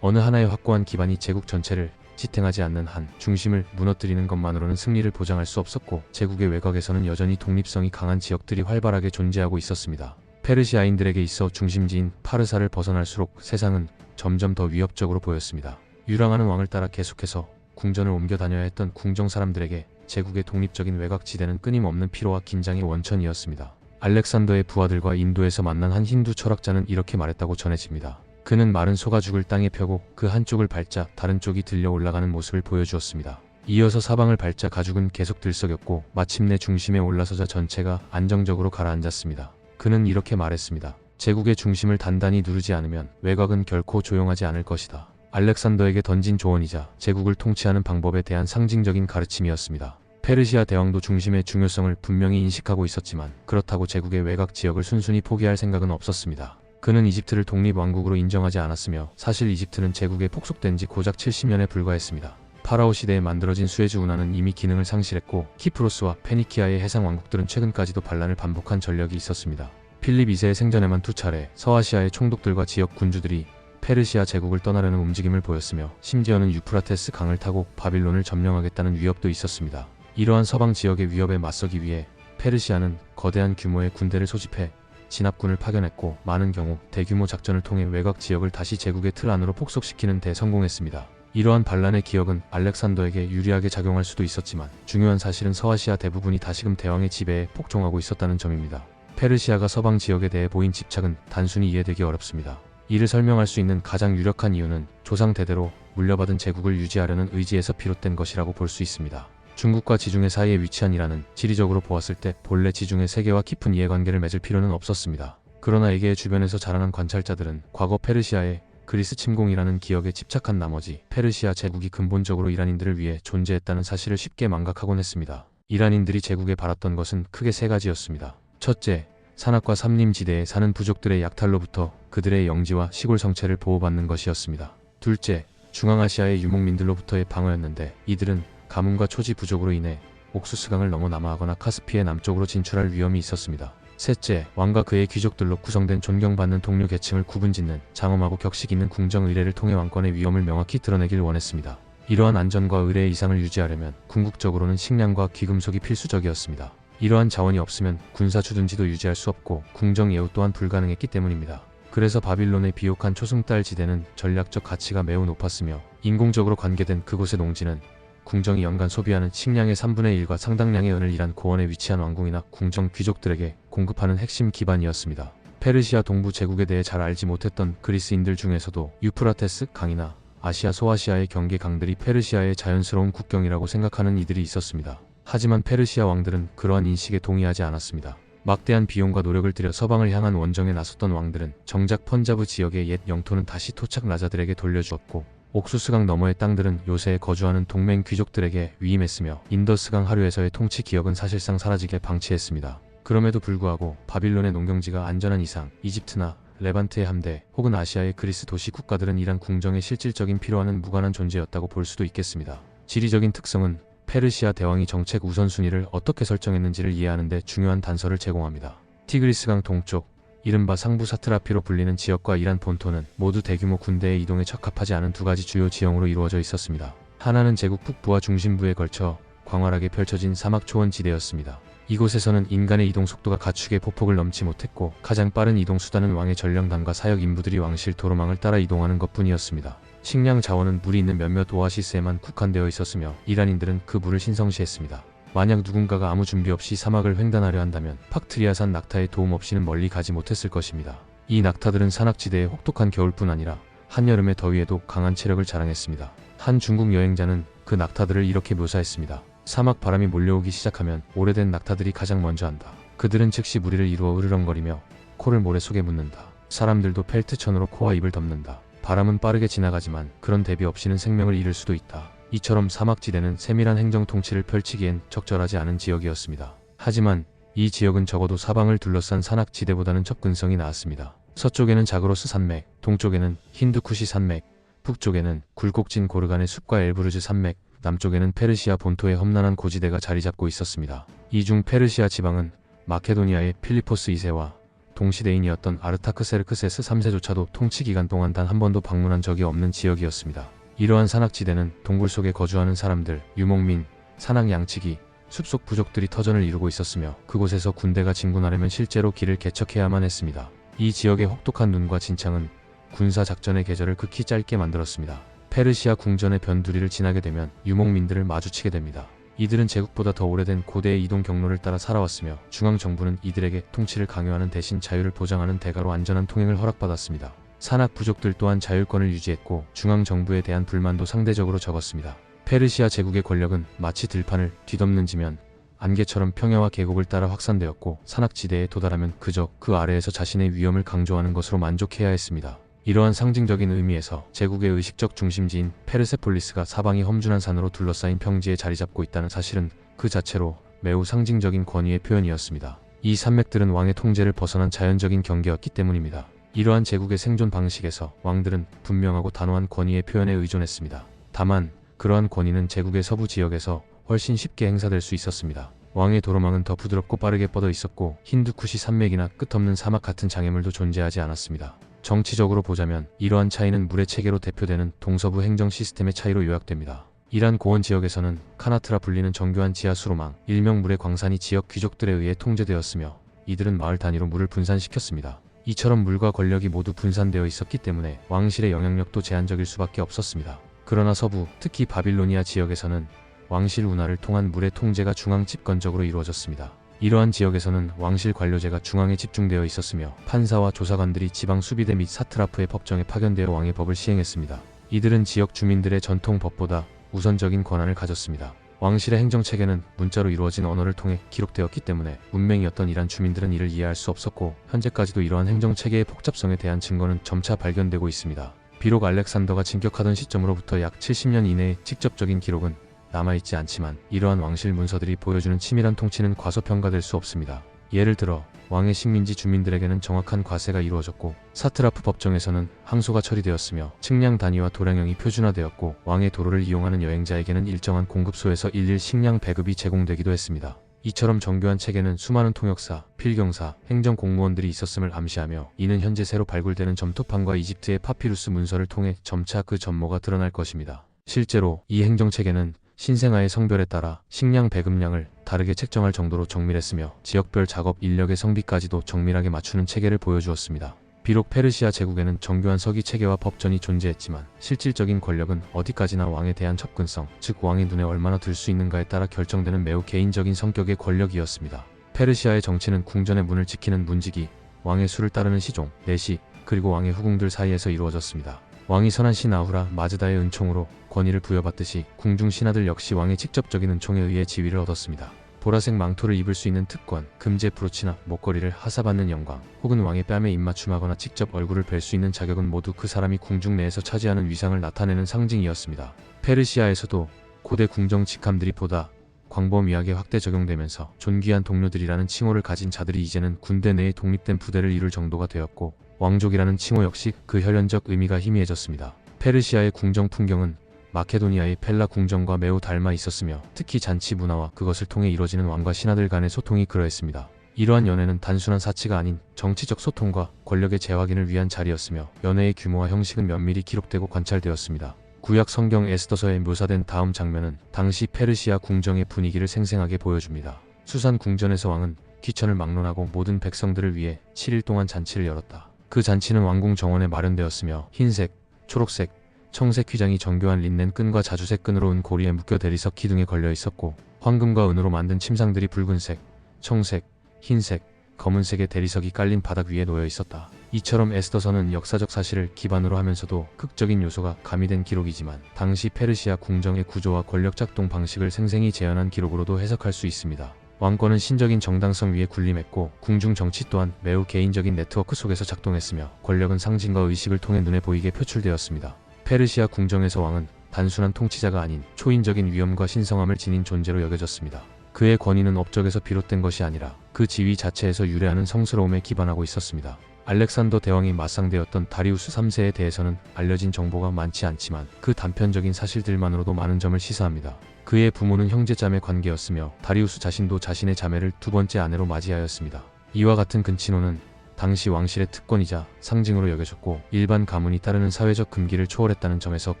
[SPEAKER 1] 어느 하나의 확고한 기반이 제국 전체를 지탱하지 않는 한 중심을 무너뜨리는 것만으로는 승리를 보장할 수 없었고, 제국의 외곽에서는 여전히 독립성이 강한 지역들이 활발하게 존재하고 있었습니다. 페르시아인들에게 있어 중심지인 파르사를 벗어날수록 세상은 점점 더 위협적으로 보였습니다. 유랑하는 왕을 따라 계속해서 궁전을 옮겨 다녀야 했던 궁정 사람들에게 제국의 독립적인 외곽지대는 끊임없는 피로와 긴장의 원천이었습니다. 알렉산더의 부하들과 인도에서 만난 한 힌두 철학자는 이렇게 말했다고 전해집니다. 그는 마른 소가죽을 땅에 펴고 그 한쪽을 밟자 다른 쪽이 들려 올라가는 모습을 보여주었습니다. 이어서 사방을 밟자 가죽은 계속 들썩였고, 마침내 중심에 올라서자 전체가 안정적으로 가라앉았습니다. 그는 이렇게 말했습니다. 제국의 중심을 단단히 누르지 않으면 외곽은 결코 조용하지 않을 것이다. 알렉산더에게 던진 조언이자 제국을 통치하는 방법에 대한 상징적인 가르침이었습니다. 페르시아 대왕도 중심의 중요성을 분명히 인식하고 있었지만 그렇다고 제국의 외곽 지역을 순순히 포기할 생각은 없었습니다. 그는 이집트를 독립왕국으로 인정하지 않았으며 사실 이집트는 제국에 폭속된 지 고작 70년에 불과했습니다. 파라오 시대에 만들어진 수에즈 운하는 이미 기능을 상실했고 키프로스와 페니키아의 해상 왕국들은 최근까지도 반란을 반복한 전력이 있었습니다. 필립 2세의 생전에만 2차례 서아시아의 총독들과 지역 군주들이 페르시아 제국을 떠나려는 움직임을 보였으며 심지어는 유프라테스 강을 타고 바빌론을 점령하겠다는 위협도 있었습니다. 이러한 서방 지역의 위협에 맞서기 위해 페르시아는 거대한 규모의 군대를 소집해 진압군을 파견했고 많은 경우 대규모 작전을 통해 외곽 지역을 다시 제국의 틀 안으로 폭속시키는 데 성공했습니다. 이러한 반란의 기억은 알렉산더에게 유리하게 작용할 수도 있었지만 중요한 사실은 서아시아 대부분이 다시금 대왕의 지배에 복종하고 있었다는 점입니다. 페르시아가 서방 지역에 대해 보인 집착은 단순히 이해되기 어렵습니다. 이를 설명할 수 있는 가장 유력한 이유는 조상 대대로 물려받은 제국을 유지하려는 의지에서 비롯된 것이라고 볼 수 있습니다. 중국과 지중해 사이에 위치한 이란은 지리적으로 보았을 때 본래 지중해 세계와 깊은 이해관계를 맺을 필요는 없었습니다. 그러나 이게 주변에서 자라난 관찰자들은 과거 페르시아의 그리스 침공이라는 기억에 집착한 나머지 페르시아 제국이 근본적으로 이란인들을 위해 존재했다는 사실을 쉽게 망각하곤 했습니다. 이란인들이 제국에 바랐던 것은 크게 세 가지였습니다. 첫째, 산악과 삼림지대에 사는 부족들의 약탈로부터 그들의 영지와 시골 성체를 보호받는 것이었습니다. 둘째, 중앙아시아의 유목민들로부터의 방어였는데 이들은 가뭄과 초지 부족으로 인해 옥수스강을 넘어 남하하거나 카스피해 남쪽으로 진출할 위험이 있었습니다. 셋째, 왕과 그의 귀족들로 구성된 존경받는 동료 계층을 구분짓는 장엄하고 격식 있는 궁정 의례를 통해 왕권의 위험을 명확히 드러내길 원했습니다. 이러한 안전과 의례의 이상을 유지하려면 궁극적으로는 식량과 귀금속이 필수적이었습니다. 이러한 자원이 없으면 군사 주둔지도 유지할 수 없고 궁정 예우 또한 불가능했기 때문입니다. 그래서 바빌론의 비옥한 초승달 지대는 전략적 가치가 매우 높았으며 인공적으로 관계된 그곳의 농지는 궁정이 연간 소비하는 식량의 3분의 1과 상당량의 은을 일한 고원에 위치한 왕궁이나 궁정 귀족들에게 공급하는 핵심 기반이었습니다. 페르시아 동부 제국에 대해 잘 알지 못했던 그리스인들 중에서도 유프라테스 강이나 아시아 소아시아의 경계 강들이 페르시아의 자연스러운 국경이라고 생각하는 이들이 있었습니다. 하지만 페르시아 왕들은 그러한 인식에 동의하지 않았습니다. 막대한 비용과 노력을 들여 서방을 향한 원정에 나섰던 왕들은 정작 펀자브 지역의 옛 영토는 다시 토착 라자들에게 돌려주었고 옥수스강 너머의 땅들은 요새에 거주하는 동맹 귀족들에게 위임했으며 인더스강 하류에서의 통치 기억은 사실상 사라지게 방치했습니다. 그럼에도 불구하고 바빌론의 농경지가 안전한 이상 이집트나 레반트의 함대 혹은 아시아의 그리스 도시 국가들은 이란 궁정의 실질적인 필요와는 무관한 존재였다고 볼 수도 있겠습니다. 지리적인 특성은 페르시아 대왕이 정책 우선순위를 어떻게 설정했는지를 이해하는 데 중요한 단서를 제공합니다. 티그리스강 동쪽 이른바 상부 사트라피로 불리는 지역과 이란 본토는 모두 대규모 군대의 이동에 적합하지 않은 두 가지 주요 지형으로 이루어져 있었습니다. 하나는 제국 북부와 중심부에 걸쳐 광활하게 펼쳐진 사막 초원 지대였습니다. 이곳에서는 인간의 이동 속도가 가축의 보폭을 넘지 못했고 가장 빠른 이동 수단은 왕의 전령단과 사역 인부들이 왕실 도로망을 따라 이동하는 것뿐이었습니다. 식량 자원은 물이 있는 몇몇 오아시스에만 국한되어 있었으며 이란인들은 그 물을 신성시했습니다. 만약 누군가가 아무 준비 없이 사막을 횡단하려 한다면 팍트리아산 낙타의 도움 없이는 멀리 가지 못했을 것입니다. 이 낙타들은 산악지대의 혹독한 겨울뿐 아니라 한여름의 더위에도 강한 체력을 자랑했습니다. 한 중국 여행자는 그 낙타들을 이렇게 묘사했습니다. 사막 바람이 몰려오기 시작하면 오래된 낙타들이 가장 먼저 한다. 그들은 즉시 무리를 이루어 으르렁거리며 코를 모래 속에 묻는다. 사람들도 펠트천으로 코와 입을 덮는다. 바람은 빠르게 지나가지만 그런 대비 없이는 생명을 잃을 수도 있다. 이처럼 사막지대는 세밀한 행정 통치를 펼치기엔 적절하지 않은 지역이었습니다. 하지만 이 지역은 적어도 사방을 둘러싼 산악지대보다는 접근성이 나았습니다. 서쪽에는 자그로스 산맥, 동쪽에는 힌두쿠시 산맥, 북쪽에는 굴곡진 고르간의 숲과 엘브르즈 산맥, 남쪽에는 페르시아 본토의 험난한 고지대가 자리잡고 있었습니다. 이 중 페르시아 지방은 마케도니아의 필리포스 2세와 동시대인이었던 아르타크세르크세스 3세조차도 통치기간 동안 단 한 번도 방문한 적이 없는 지역이었습니다. 이러한 산악지대는 동굴 속에 거주하는 사람들, 유목민, 산악 양치기, 숲속 부족들이 터전을 이루고 있었으며 그곳에서 군대가 진군하려면 실제로 길을 개척해야만 했습니다. 이 지역의 혹독한 눈과 진창은 군사작전의 계절을 극히 짧게 만들었습니다. 페르시아 궁전의 변두리를 지나게 되면 유목민들을 마주치게 됩니다. 이들은 제국보다 더 오래된 고대의 이동 경로를 따라 살아왔으며 중앙정부는 이들에게 통치를 강요하는 대신 자유를 보장하는 대가로 안전한 통행을 허락받았습니다. 산악 부족들 또한 자율권을 유지했고 중앙정부에 대한 불만도 상대적으로 적었습니다. 페르시아 제국의 권력은 마치 들판을 뒤덮는 지면 안개처럼 평야와 계곡을 따라 확산되었고 산악지대에 도달하면 그저 그 아래에서 자신의 위엄을 강조하는 것으로 만족해야 했습니다. 이러한 상징적인 의미에서 제국의 의식적 중심지인 페르세폴리스가 사방이 험준한 산으로 둘러싸인 평지에 자리잡고 있다는 사실은 그 자체로 매우 상징적인 권위의 표현이었습니다. 이 산맥들은 왕의 통제를 벗어난 자연적인 경계였기 때문입니다. 이러한 제국의 생존 방식에서 왕들은 분명하고 단호한 권위의 표현에 의존했습니다. 다만 그러한 권위는 제국의 서부 지역에서 훨씬 쉽게 행사될 수 있었습니다. 왕의 도로망은 더 부드럽고 빠르게 뻗어 있었고 힌두쿠시 산맥이나 끝없는 사막 같은 장애물도 존재하지 않았습니다. 정치적으로 보자면 이러한 차이는 물의 체계로 대표되는 동서부 행정 시스템의 차이로 요약됩니다. 이란 고원 지역에서는 카나트라 불리는 정교한 지하 수로망, 일명 물의 광산이 지역 귀족들에 의해 통제되었으며 이들은 마을 단위로 물을 분산시켰습니다. 이처럼 물과 권력이 모두 분산되어 있었기 때문에 왕실의 영향력도 제한적일 수밖에 없었습니다. 그러나 서부, 특히 바빌로니아 지역에서는 왕실 운하를 통한 물의 통제가 중앙 집권적으로 이루어졌습니다. 이러한 지역에서는 왕실 관료제가 중앙에 집중되어 있었으며 판사와 조사관들이 지방 수비대 및 사트라프의 법정에 파견되어 왕의 법을 시행했습니다. 이들은 지역 주민들의 전통 법보다 우선적인 권한을 가졌습니다. 왕실의 행정체계는 문자로 이루어진 언어를 통해 기록되었기 때문에 문맹이었던 이란 주민들은 이를 이해할 수 없었고 현재까지도 이러한 행정체계의 복잡성에 대한 증거는 점차 발견되고 있습니다. 비록 알렉산더가 진격하던 시점으로부터 약 70년 이내의 직접적인 기록은 남아있지 않지만 이러한 왕실 문서들이 보여주는 치밀한 통치는 과소평가될 수 없습니다. 예를 들어 왕의 식민지 주민들에게는 정확한 과세가 이루어졌고 사트라프 법정에서는 항소가 처리되었으며 측량 단위와 도량형이 표준화되었고 왕의 도로를 이용하는 여행자에게는 일정한 공급소에서 일일 식량 배급이 제공되기도 했습니다. 이처럼 정교한 체계는 수많은 통역사, 필경사, 행정공무원들이 있었음을 암시하며 이는 현재 새로 발굴되는 점토판과 이집트의 파피루스 문서를 통해 점차 그 전모가 드러날 것입니다. 실제로 이 행정체계는 신생아의 성별에 따라 식량 배급량을 다르게 책정할 정도로 정밀했으며 지역별 작업 인력의 성비까지도 정밀하게 맞추는 체계를 보여주었습니다. 비록 페르시아 제국에는 정교한 서기 체계와 법전이 존재했지만 실질적인 권력은 어디까지나 왕에 대한 접근성, 즉 왕의 눈에 얼마나 들 수 있는가에 따라 결정되는 매우 개인적인 성격의 권력이었습니다. 페르시아의 정치는 궁전의 문을 지키는 문지기, 왕의 수를 따르는 시종, 내시, 그리고 왕의 후궁들 사이에서 이루어졌습니다. 왕이 선한 신 아후라 마즈다의 은총으로 권위를 부여받듯이 궁중 신하들 역시 왕의 직접적인 은총에 의해 지위를 얻었습니다. 보라색 망토를 입을 수 있는 특권, 금제 브로치나 목걸이를 하사받는 영광, 혹은 왕의 뺨에 입맞춤하거나 직접 얼굴을 뵐 수 있는 자격은 모두 그 사람이 궁중 내에서 차지하는 위상을 나타내는 상징이었습니다. 페르시아에서도 고대 궁정 직함들이 보다 광범위하게 확대 적용되면서 존귀한 동료들이라는 칭호를 가진 자들이 이제는 군대 내에 독립된 부대를 이룰 정도가 되었고 왕족이라는 칭호 역시 그 혈연적 의미가 희미해졌습니다. 페르시아의 궁정 풍경은 마케도니아의 펠라 궁정과 매우 닮아 있었으며 특히 잔치 문화와 그것을 통해 이루어지는 왕과 신하들 간의 소통이 그러했습니다. 이러한 연회는 단순한 사치가 아닌 정치적 소통과 권력의 재확인을 위한 자리였으며 연회의 규모와 형식은 면밀히 기록되고 관찰되었습니다. 구약 성경 에스더서에 묘사된 다음 장면은 당시 페르시아 궁정의 분위기를 생생하게 보여줍니다. 수산 궁전에서 왕은 귀천을 막론하고 모든 백성들을 위해 7일 동안 잔치를 열었다. 그 잔치는 왕궁 정원에 마련되었으며 흰색, 초록색, 청색 휘장이 정교한 린넨 끈과 자주색 끈으로 은 고리에 묶여 대리석 기둥에 걸려 있었고 황금과 은으로 만든 침상들이 붉은색, 청색, 흰색, 검은색의 대리석이 깔린 바닥 위에 놓여 있었다. 이처럼 에스더서는 역사적 사실을 기반으로 하면서도 극적인 요소가 가미된 기록이지만 당시 페르시아 궁정의 구조와 권력 작동 방식을 생생히 재현한 기록으로도 해석할 수 있습니다. 왕권은 신적인 정당성 위에 군림했고 궁중 정치 또한 매우 개인적인 네트워크 속에서 작동했으며 권력은 상징과 의식을 통해 눈에 보이게 표출되었습니다. 페르시아 궁정에서 왕은 단순한 통치자가 아닌 초인적인 위엄과 신성함을 지닌 존재로 여겨졌습니다. 그의 권위는 업적에서 비롯된 것이 아니라 그 지위 자체에서 유래하는 성스러움에 기반하고 있었습니다. 알렉산더 대왕이 맞상대였던 다리우스 3세에 대해서는 알려진 정보가 많지 않지만 그 단편적인 사실들만으로도 많은 점을 시사합니다. 그의 부모는 형제자매 관계였으며 다리우스 자신도 자신의 자매를 두 번째 아내로 맞이하였습니다. 이와 같은 근친혼은 당시 왕실의 특권이자 상징으로 여겨졌고 일반 가문이 따르는 사회적 금기를 초월했다는 점에서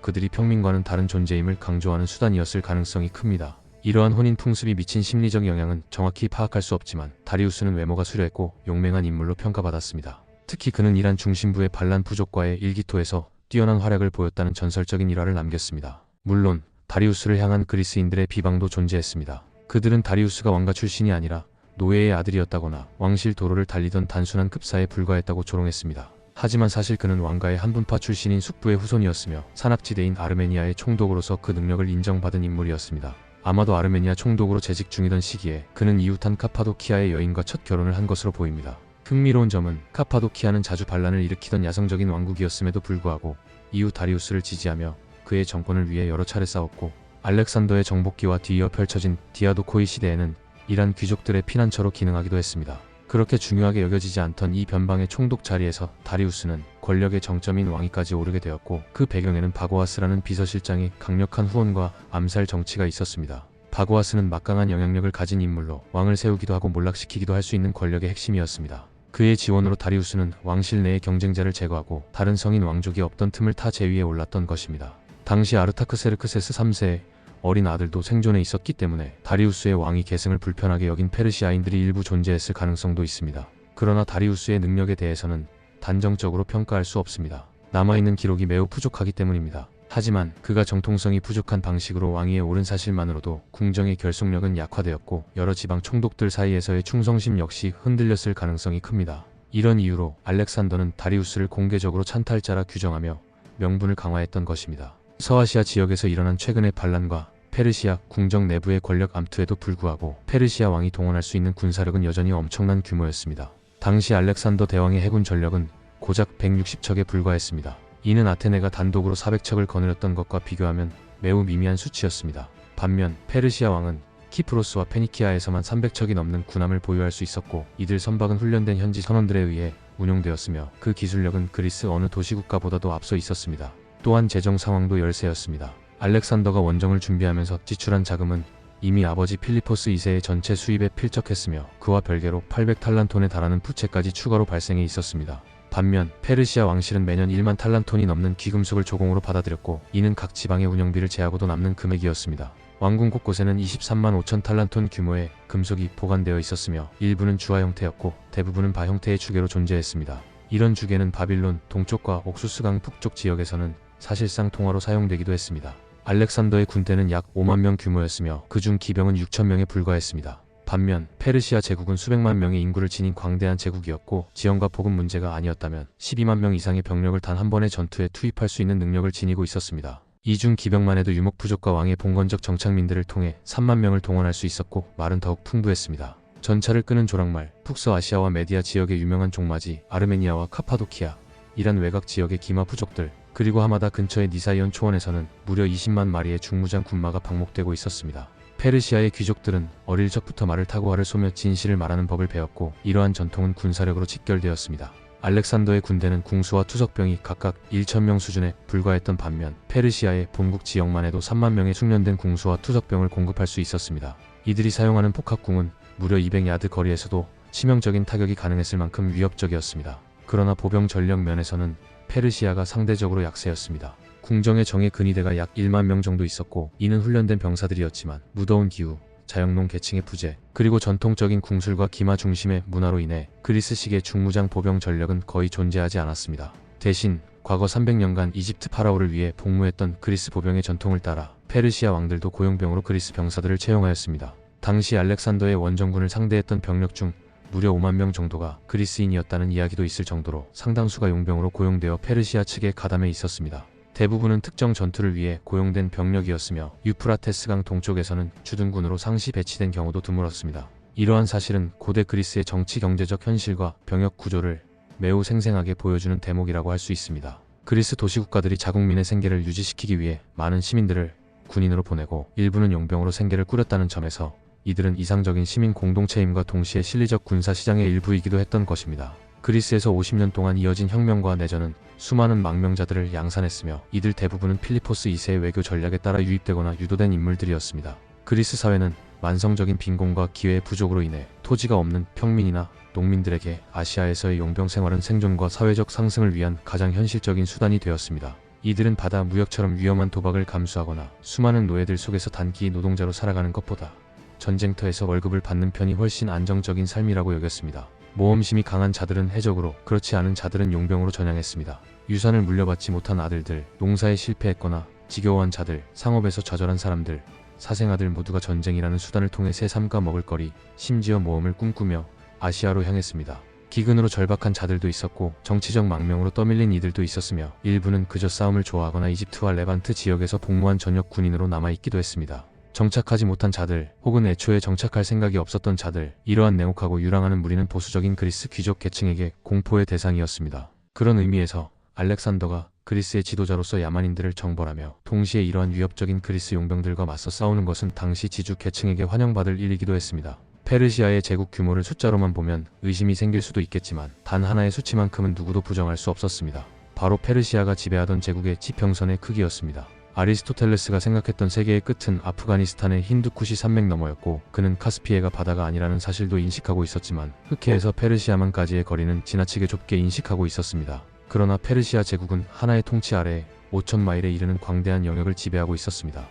[SPEAKER 1] 그들이 평민과는 다른 존재임을 강조하는 수단이었을 가능성이 큽니다. 이러한 혼인 풍습이 미친 심리적 영향은 정확히 파악할 수 없지만 다리우스는 외모가 수려했고 용맹한 인물로 평가받았습니다. 특히 그는 이란 중심부의 반란 부족과의 일기토에서 뛰어난 활약을 보였다는 전설적인 일화를 남겼습니다. 물론 다리우스를 향한 그리스인들의 비방도 존재했습니다. 그들은 다리우스가 왕가 출신이 아니라 노예의 아들이었다거나 왕실 도로를 달리던 단순한 급사에 불과했다고 조롱했습니다. 하지만 사실 그는 왕가의 한분파 출신인 숙부의 후손이었으며 산악지대인 아르메니아의 총독으로서 그 능력을 인정받은 인물이었습니다. 아마도 아르메니아 총독으로 재직 중이던 시기에 그는 이웃한 카파도키아의 여인과 첫 결혼을 한 것으로 보입니다. 흥미로운 점은 카파도키아는 자주 반란을 일으키던 야성적인 왕국이었음에도 불구하고 이후 다리우스를 지지하며 그의 정권을 위해 여러 차례 싸웠고 알렉산더의 정복기와 뒤이어 펼쳐진 디아도코이 시대에는 이란 귀족들의 피난처로 기능하기도 했습니다. 그렇게 중요하게 여겨지지 않던 이 변방의 총독 자리에서 다리우스는 권력의 정점인 왕위까지 오르게 되었고, 그 배경에는 바고아스라는 비서실장의 강력한 후원과 암살 정치가 있었습니다. 바고아스는 막강한 영향력을 가진 인물로 왕을 세우기도 하고 몰락시키기도 할 수 있는 권력의 핵심이었습니다. 그의 지원으로 다리우스는 왕실 내의 경쟁자를 제거하고 다른 성인 왕족이 없던 틈을 타 제위에 올랐던 것입니다. 당시 아르타크세르크세스 3세의 어린 아들도 생존해 있었기 때문에 다리우스의 왕위 계승을 불편하게 여긴 페르시아인들이 일부 존재했을 가능성도 있습니다. 그러나 다리우스의 능력에 대해서는 단정적으로 평가할 수 없습니다. 남아있는 기록이 매우 부족하기 때문입니다. 하지만 그가 정통성이 부족한 방식으로 왕위에 오른 사실만으로도 궁정의 결속력은 약화되었고, 여러 지방 총독들 사이에서의 충성심 역시 흔들렸을 가능성이 큽니다. 이런 이유로 알렉산더는 다리우스를 공개적으로 찬탈자라 규정하며 명분을 강화했던 것입니다. 서아시아 지역에서 일어난 최근의 반란과 페르시아 궁정 내부의 권력 암투에도 불구하고 페르시아 왕이 동원할 수 있는 군사력은 여전히 엄청난 규모였습니다. 당시 알렉산더 대왕의 해군 전력은 고작 160척에 불과했습니다. 이는 아테네가 단독으로 400척을 거느렸던 것과 비교하면 매우 미미한 수치였습니다. 반면 페르시아 왕은 키프로스와 페니키아에서만 300척이 넘는 군함을 보유할 수 있었고, 이들 선박은 훈련된 현지 선원들에 의해 운용되었으며 그 기술력은 그리스 어느 도시국가보다도 앞서 있었습니다. 또한 재정 상황도 열세였습니다. 알렉산더가 원정을 준비하면서 지출한 자금은 이미 아버지 필리포스 2세의 전체 수입에 필적했으며, 그와 별개로 800탈란톤에 달하는 부채까지 추가로 발생해 있었습니다. 반면 페르시아 왕실은 매년 1만 탈란톤이 넘는 귀금속을 조공으로 받아들였고, 이는 각 지방의 운영비를 제하고도 남는 금액이었습니다. 왕궁 곳곳에는 23만 5천 탈란톤 규모의 금속이 보관되어 있었으며, 일부는 주화 형태였고 대부분은 바 형태의 주계로 존재했습니다. 이런 주계는 바빌론 동쪽과 옥수스강 북쪽 지역에서는 사실상 통화로 사용되기도 했습니다. 알렉산더의 군대는 약 5만 명 규모였으며 그중 기병은 6천 명에 불과했습니다. 반면 페르시아 제국은 수백만 명의 인구를 지닌 광대한 제국이었고, 지형과 보급 문제가 아니었다면 12만 명 이상의 병력을 단 한 번의 전투에 투입할 수 있는 능력을 지니고 있었습니다. 이중 기병만 해도 유목 부족과 왕의 봉건적 정착민들을 통해 3만 명을 동원할 수 있었고, 말은 더욱 풍부했습니다. 전차를 끄는 조랑말, 북서아시아와 메디아 지역의 유명한 종마지, 아르메니아와 카파도키아, 이란 외곽 지역의 기마 부족들, 그리고 하마다 근처의 니사이온 초원에서는 무려 20만 마리의 중무장 군마가 방목되고 있었습니다. 페르시아의 귀족들은 어릴 적부터 말을 타고 활을 쏘며 진실을 말하는 법을 배웠고, 이러한 전통은 군사력으로 직결되었습니다. 알렉산더의 군대는 궁수와 투석병이 각각 1,000명 수준에 불과했던 반면 페르시아의 본국 지역만 해도 3만 명의 숙련된 궁수와 투석병을 공급할 수 있었습니다. 이들이 사용하는 폭합궁은 무려 200야드 거리에서도 치명적인 타격이 가능했을 만큼 위협적이었습니다. 그러나 보병 전력 면에서는 페르시아가 상대적으로 약세였습니다. 궁정의 정예 근위대가 약 1만 명 정도 있었고, 이는 훈련된 병사들이었지만 무더운 기후, 자영농 계층의 부재, 그리고 전통적인 궁술과 기마 중심의 문화로 인해 그리스식의 중무장 보병 전력은 거의 존재하지 않았습니다. 대신 과거 300년간 이집트 파라오를 위해 복무했던 그리스 보병의 전통을 따라 페르시아 왕들도 고용병으로 그리스 병사들을 채용하였습니다. 당시 알렉산더의 원정군을 상대했던 병력 중 무려 5만 명 정도가 그리스인이었다는 이야기도 있을 정도로 상당수가 용병으로 고용되어 페르시아 측에 가담해 있었습니다. 대부분은 특정 전투를 위해 고용된 병력이었으며, 유프라테스강 동쪽에서는 주둔군으로 상시 배치된 경우도 드물었습니다. 이러한 사실은 고대 그리스의 정치 경제적 현실과 병역 구조를 매우 생생하게 보여주는 대목이라고 할 수 있습니다. 그리스 도시국가들이 자국민의 생계를 유지시키기 위해 많은 시민들을 군인으로 보내고 일부는 용병으로 생계를 꾸렸다는 점에서 이들은 이상적인 시민 공동체임과 동시에 실리적 군사 시장의 일부이기도 했던 것입니다. 그리스에서 50년 동안 이어진 혁명과 내전은 수많은 망명자들을 양산했으며, 이들 대부분은 필리포스 2세의 외교 전략에 따라 유입되거나 유도된 인물들이었습니다. 그리스 사회는 만성적인 빈곤과 기회의 부족으로 인해 토지가 없는 평민이나 농민들에게 아시아에서의 용병 생활은 생존과 사회적 상승을 위한 가장 현실적인 수단이 되었습니다. 이들은 바다 무역처럼 위험한 도박을 감수하거나 수많은 노예들 속에서 단기 노동자로 살아가는 것보다 전쟁터에서 월급을 받는 편이 훨씬 안정적인 삶이라고 여겼습니다. 모험심이 강한 자들은 해적으로, 그렇지 않은 자들은 용병으로 전향했습니다. 유산을 물려받지 못한 아들들, 농사에 실패했거나 지겨워한 자들, 상업에서 좌절한 사람들, 사생아들 모두가 전쟁이라는 수단을 통해 새 삶과 먹을거리, 심지어 모험을 꿈꾸며 아시아로 향했습니다. 기근으로 절박한 자들도 있었고, 정치적 망명으로 떠밀린 이들도 있었으며, 일부는 그저 싸움을 좋아하거나 이집트와 레반트 지역에서 복무한 전역 군인으로 남아있기도 했습니다. 정착하지 못한 자들, 혹은 애초에 정착할 생각이 없었던 자들, 이러한 냉혹하고 유랑하는 무리는 보수적인 그리스 귀족 계층에게 공포의 대상이었습니다. 그런 의미에서 알렉산더가 그리스의 지도자로서 야만인들을 정벌하며 동시에 이러한 위협적인 그리스 용병들과 맞서 싸우는 것은 당시 지주 계층에게 환영받을 일이기도 했습니다. 페르시아의 제국 규모를 숫자로만 보면 의심이 생길 수도 있겠지만 단 하나의 수치만큼은 누구도 부정할 수 없었습니다. 바로 페르시아가 지배하던 제국의 지평선의 크기였습니다. 아리스토텔레스가 생각했던 세계의 끝은 아프가니스탄의 힌두쿠시 산맥 너머였고 그는 카스피해가 바다가 아니라는 사실도 인식하고 있었지만 흑해에서 페르시아만까지의 거리는 지나치게 좁게 인식하고 있었습니다. 그러나 페르시아 제국은 하나의 통치 아래에 5,000마일에 이르는 광대한 영역을 지배하고 있었습니다.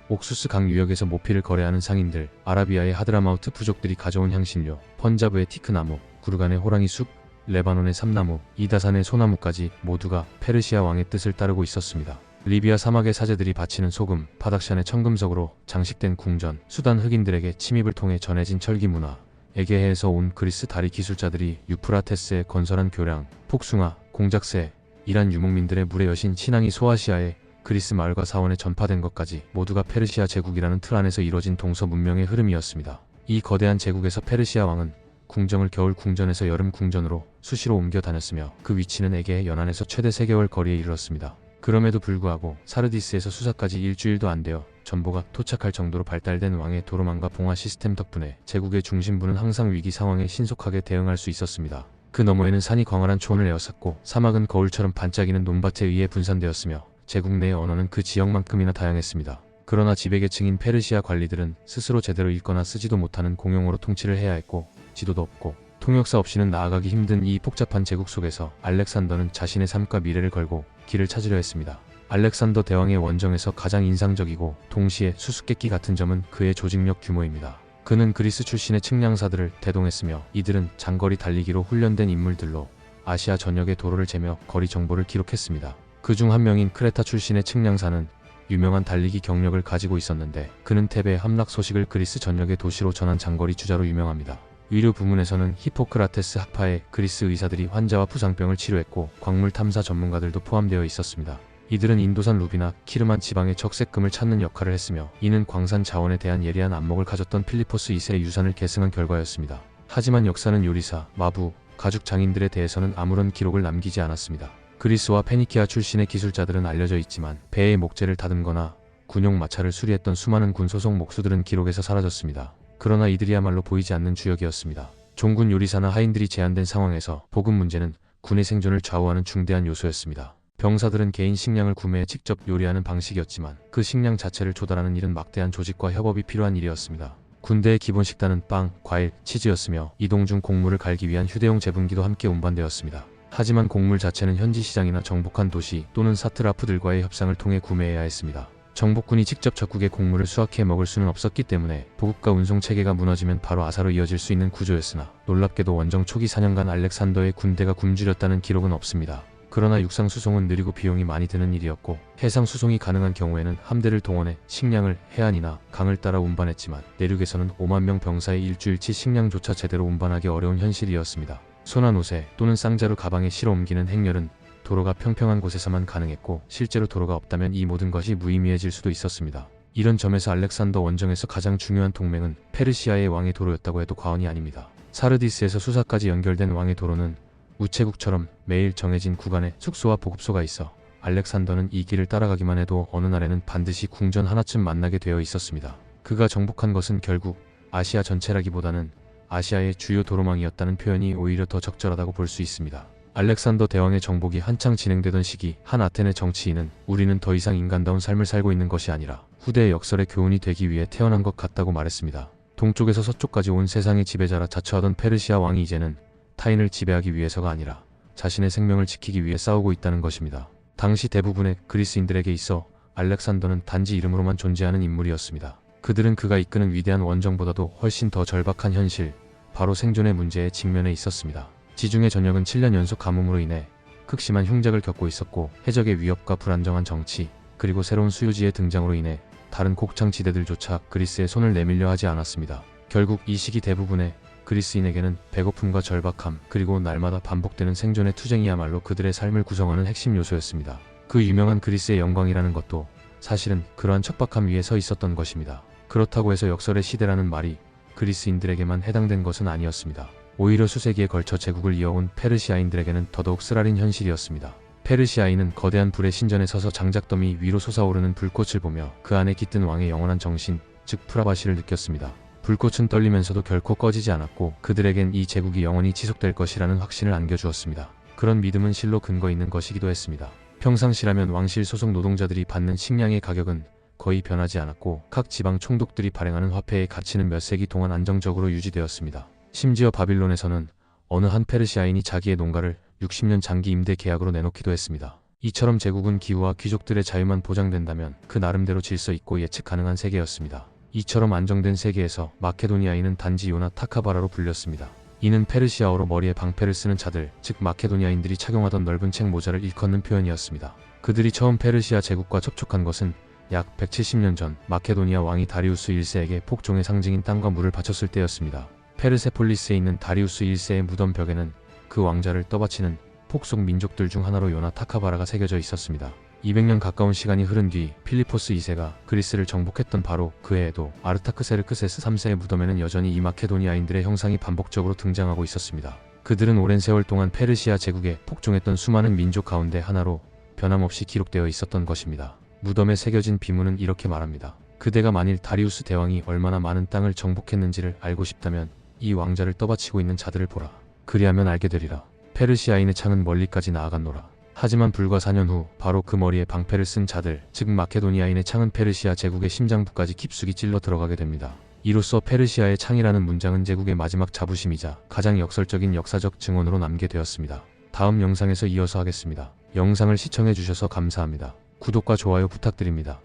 [SPEAKER 1] 옥수스 강 유역에서 모피를 거래하는 상인들, 아라비아의 하드라마우트 부족들이 가져온 향신료, 펀자브의 티크나무, 구르간의 호랑이 숲, 레바논의 삼나무, 이다산의 소나무까지 모두가 페르시아 왕의 뜻을 따르고 있었습니다. 리비아 사막의 사제들이 바치는 소금, 바닥샨의 청금석으로 장식된 궁전, 수단 흑인들에게 침입을 통해 전해진 철기 문화, 에게해에서 온 그리스 다리 기술자들이 유프라테스의 건설한 교량, 폭숭아, 공작새, 이란 유목민들의 물의 여신 신앙이 소아시아의 그리스 마을과 사원에 전파된 것까지 모두가 페르시아 제국이라는 틀 안에서 이뤄진 동서 문명의 흐름이었습니다. 이 거대한 제국에서 페르시아 왕은 궁정을 겨울 궁전에서 여름 궁전으로 수시로 옮겨 다녔으며 그 위치는 에게해 연안에서 최대 3개월 거리에 이르렀습니다. 그럼에도 불구하고 사르디스에서 수사까지 일주일도 안 되어 전보가 도착할 정도로 발달된 왕의 도로망과 봉화 시스템 덕분에 제국의 중심부는 항상 위기 상황에 신속하게 대응할 수 있었습니다. 그 너머에는 산이 광활한 초원을 에워쌌고 사막은 거울처럼 반짝이는 논밭에 의해 분산되었으며 제국 내의 언어는 그 지역만큼이나 다양했습니다. 그러나 지배계층인 페르시아 관리들은 스스로 제대로 읽거나 쓰지도 못하는 공용어로 통치를 해야 했고 지도도 없고 통역사 없이는 나아가기 힘든 이 복잡한 제국 속에서 알렉산더는 자신의 삶과 미래를 걸고 길을 찾으려 했습니다. 알렉산더 대왕의 원정에서 가장 인상적이고 동시에 수수께끼 같은 점은 그의 조직력 규모입니다. 그는 그리스 출신의 측량사들을 대동했으며 이들은 장거리 달리기로 훈련된 인물들로 아시아 전역의 도로를 재며 거리 정보를 기록했습니다. 그중 한 명인 크레타 출신의 측량사는 유명한 달리기 경력을 가지고 있었는데 그는 테베의 함락 소식을 그리스 전역의 도시로 전한 장거리 주자로 유명합니다. 의료 부문에서는 히포크라테스 학파의 그리스 의사들이 환자와 부상병을 치료했고 광물 탐사 전문가들도 포함되어 있었습니다. 이들은 인도산 루비나 키르만 지방의 적색금을 찾는 역할을 했으며 이는 광산 자원에 대한 예리한 안목을 가졌던 필리포스 2세의 유산을 계승한 결과였습니다. 하지만 역사는 요리사, 마부, 가죽 장인들에 대해서는 아무런 기록을 남기지 않았습니다. 그리스와 페니키아 출신의 기술자들은 알려져 있지만 배의 목재를 다듬거나 군용 마차를 수리했던 수많은 군 소속 목수들은 기록에서 사라졌습니다. 그러나 이들이야말로 보이지 않는 주역이었습니다. 종군 요리사나 하인들이 제한된 상황에서 보급 문제는 군의 생존을 좌우하는 중대한 요소였습니다. 병사들은 개인 식량을 구매해 직접 요리하는 방식이었지만 그 식량 자체를 조달하는 일은 막대한 조직과 협업이 필요한 일이었습니다. 군대의 기본 식단은 빵, 과일, 치즈였으며 이동 중 곡물을 갈기 위한 휴대용 제분기도 함께 운반되었습니다. 하지만 곡물 자체는 현지 시장이나 정복한 도시 또는 사트라프들과의 협상을 통해 구매해야 했습니다. 정복군이 직접 적국의 곡물을 수확해 먹을 수는 없었기 때문에 보급과 운송 체계가 무너지면 바로 아사로 이어질 수 있는 구조였으나 놀랍게도 원정 초기 4년간 알렉산더의 군대가 굶주렸다는 기록은 없습니다. 그러나 육상 수송은 느리고 비용이 많이 드는 일이었고 해상 수송이 가능한 경우에는 함대를 동원해 식량을 해안이나 강을 따라 운반했지만 내륙에서는 5만 명 병사의 일주일치 식량조차 제대로 운반하기 어려운 현실이었습니다. 소나 노새 또는 쌍자루 가방에 실어 옮기는 행렬은 도로가 평평한 곳에서만 가능했고 실제로 도로가 없다면 이 모든 것이 무의미해질 수도 있었습니다. 이런 점에서 알렉산더 원정에서 가장 중요한 동맹은 페르시아의 왕의 도로였다고 해도 과언이 아닙니다. 사르디스에서 수사까지 연결된 왕의 도로는 우체국처럼 매일 정해진 구간에 숙소와 보급소가 있어 알렉산더는 이 길을 따라가기만 해도 어느 날에는 반드시 궁전 하나쯤 만나게 되어 있었습니다. 그가 정복한 것은 결국 아시아 전체라기보다는 아시아의 주요 도로망이었다는 표현이 오히려 더 적절하다고 볼 수 있습니다. 알렉산더 대왕의 정복이 한창 진행되던 시기 한 아테네 정치인은 우리는 더 이상 인간다운 삶을 살고 있는 것이 아니라 후대의 역설의 교훈이 되기 위해 태어난 것 같다고 말했습니다. 동쪽에서 서쪽까지 온 세상의 지배자라 자처하던 페르시아 왕이 이제는 타인을 지배하기 위해서가 아니라 자신의 생명을 지키기 위해 싸우고 있다는 것입니다. 당시 대부분의 그리스인들에게 있어 알렉산더는 단지 이름으로만 존재하는 인물이었습니다. 그들은 그가 이끄는 위대한 원정보다도 훨씬 더 절박한 현실, 바로 생존의 문제에 직면해 있었습니다. 지중해 전역은 7년 연속 가뭄으로 인해 극심한 흉작을 겪고 있었고 해적의 위협과 불안정한 정치, 그리고 새로운 수요지의 등장으로 인해 다른 곡창 지대들조차 그리스에 손을 내밀려 하지 않았습니다. 결국 이 시기 대부분의 그리스인에게는 배고픔과 절박함, 그리고 날마다 반복되는 생존의 투쟁이야말로 그들의 삶을 구성하는 핵심 요소였습니다. 그 유명한 그리스의 영광이라는 것도 사실은 그러한 척박함 위에 서 있었던 것입니다. 그렇다고 해서 역설의 시대라는 말이 그리스인들에게만 해당된 것은 아니었습니다. 오히려 수세기에 걸쳐 제국을 이어온 페르시아인들에게는 더더욱 쓰라린 현실이었습니다. 페르시아인은 거대한 불의 신전에 서서 장작더미 위로 솟아오르는 불꽃을 보며 그 안에 깃든 왕의 영원한 정신, 즉 프라바시를 느꼈습니다. 불꽃은 떨리면서도 결코 꺼지지 않았고 그들에겐 이 제국이 영원히 지속될 것이라는 확신을 안겨주었습니다. 그런 믿음은 실로 근거 있는 것이기도 했습니다. 평상시라면 왕실 소속 노동자들이 받는 식량의 가격은 거의 변하지 않았고 각 지방 총독들이 발행하는 화폐의 가치는 몇 세기 동안 안정적으로 유지되었습니다. 심지어 바빌론에서는 어느 한 페르시아인이 자기의 농가를 60년 장기 임대 계약으로 내놓기도 했습니다. 이처럼 제국은 기후와 귀족들의 자유만 보장된다면 그 나름대로 질서 있고 예측 가능한 세계였습니다. 이처럼 안정된 세계에서 마케도니아인은 단지 요나 타카바라로 불렸습니다. 이는 페르시아어로 머리에 방패를 쓰는 자들, 즉 마케도니아인들이 착용하던 넓은 책 모자를 일컫는 표현이었습니다. 그들이 처음 페르시아 제국과 접촉한 것은 약 170년 전 마케도니아 왕이 다리우스 1세에게 폭종의 상징인 땅과 물을 바쳤을 때였습니다. 페르세폴리스에 있는 다리우스 1세의 무덤 벽에는 그 왕자를 떠받치는 폭속 민족들 중 하나로 요나 타카바라가 새겨져 있었습니다. 200년 가까운 시간이 흐른 뒤 필리포스 2세가 그리스를 정복했던 바로 그 해에도 아르타크세르크세스 3세의 무덤에는 여전히 이 마케도니아인들의 형상이 반복적으로 등장하고 있었습니다. 그들은 오랜 세월 동안 페르시아 제국에 폭종했던 수많은 민족 가운데 하나로 변함없이 기록되어 있었던 것입니다. 무덤에 새겨진 비문은 이렇게 말합니다. 그대가 만일 다리우스 대왕이 얼마나 많은 땅을 정복했는지를 알고 싶다면 이 왕자를 떠받치고 있는 자들을 보라. 그리하면 알게 되리라. 페르시아인의 창은 멀리까지 나아갔노라. 하지만 불과 4년 후 바로 그 머리에 방패를 쓴 자들, 즉 마케도니아인의 창은 페르시아 제국의 심장부까지 깊숙이 찔러 들어가게 됩니다. 이로써 페르시아의 창이라는 문장은 제국의 마지막 자부심이자 가장 역설적인 역사적 증언으로 남게 되었습니다. 다음 영상에서 이어서 하겠습니다. 영상을 시청해 주셔서 감사합니다. 구독과 좋아요 부탁드립니다.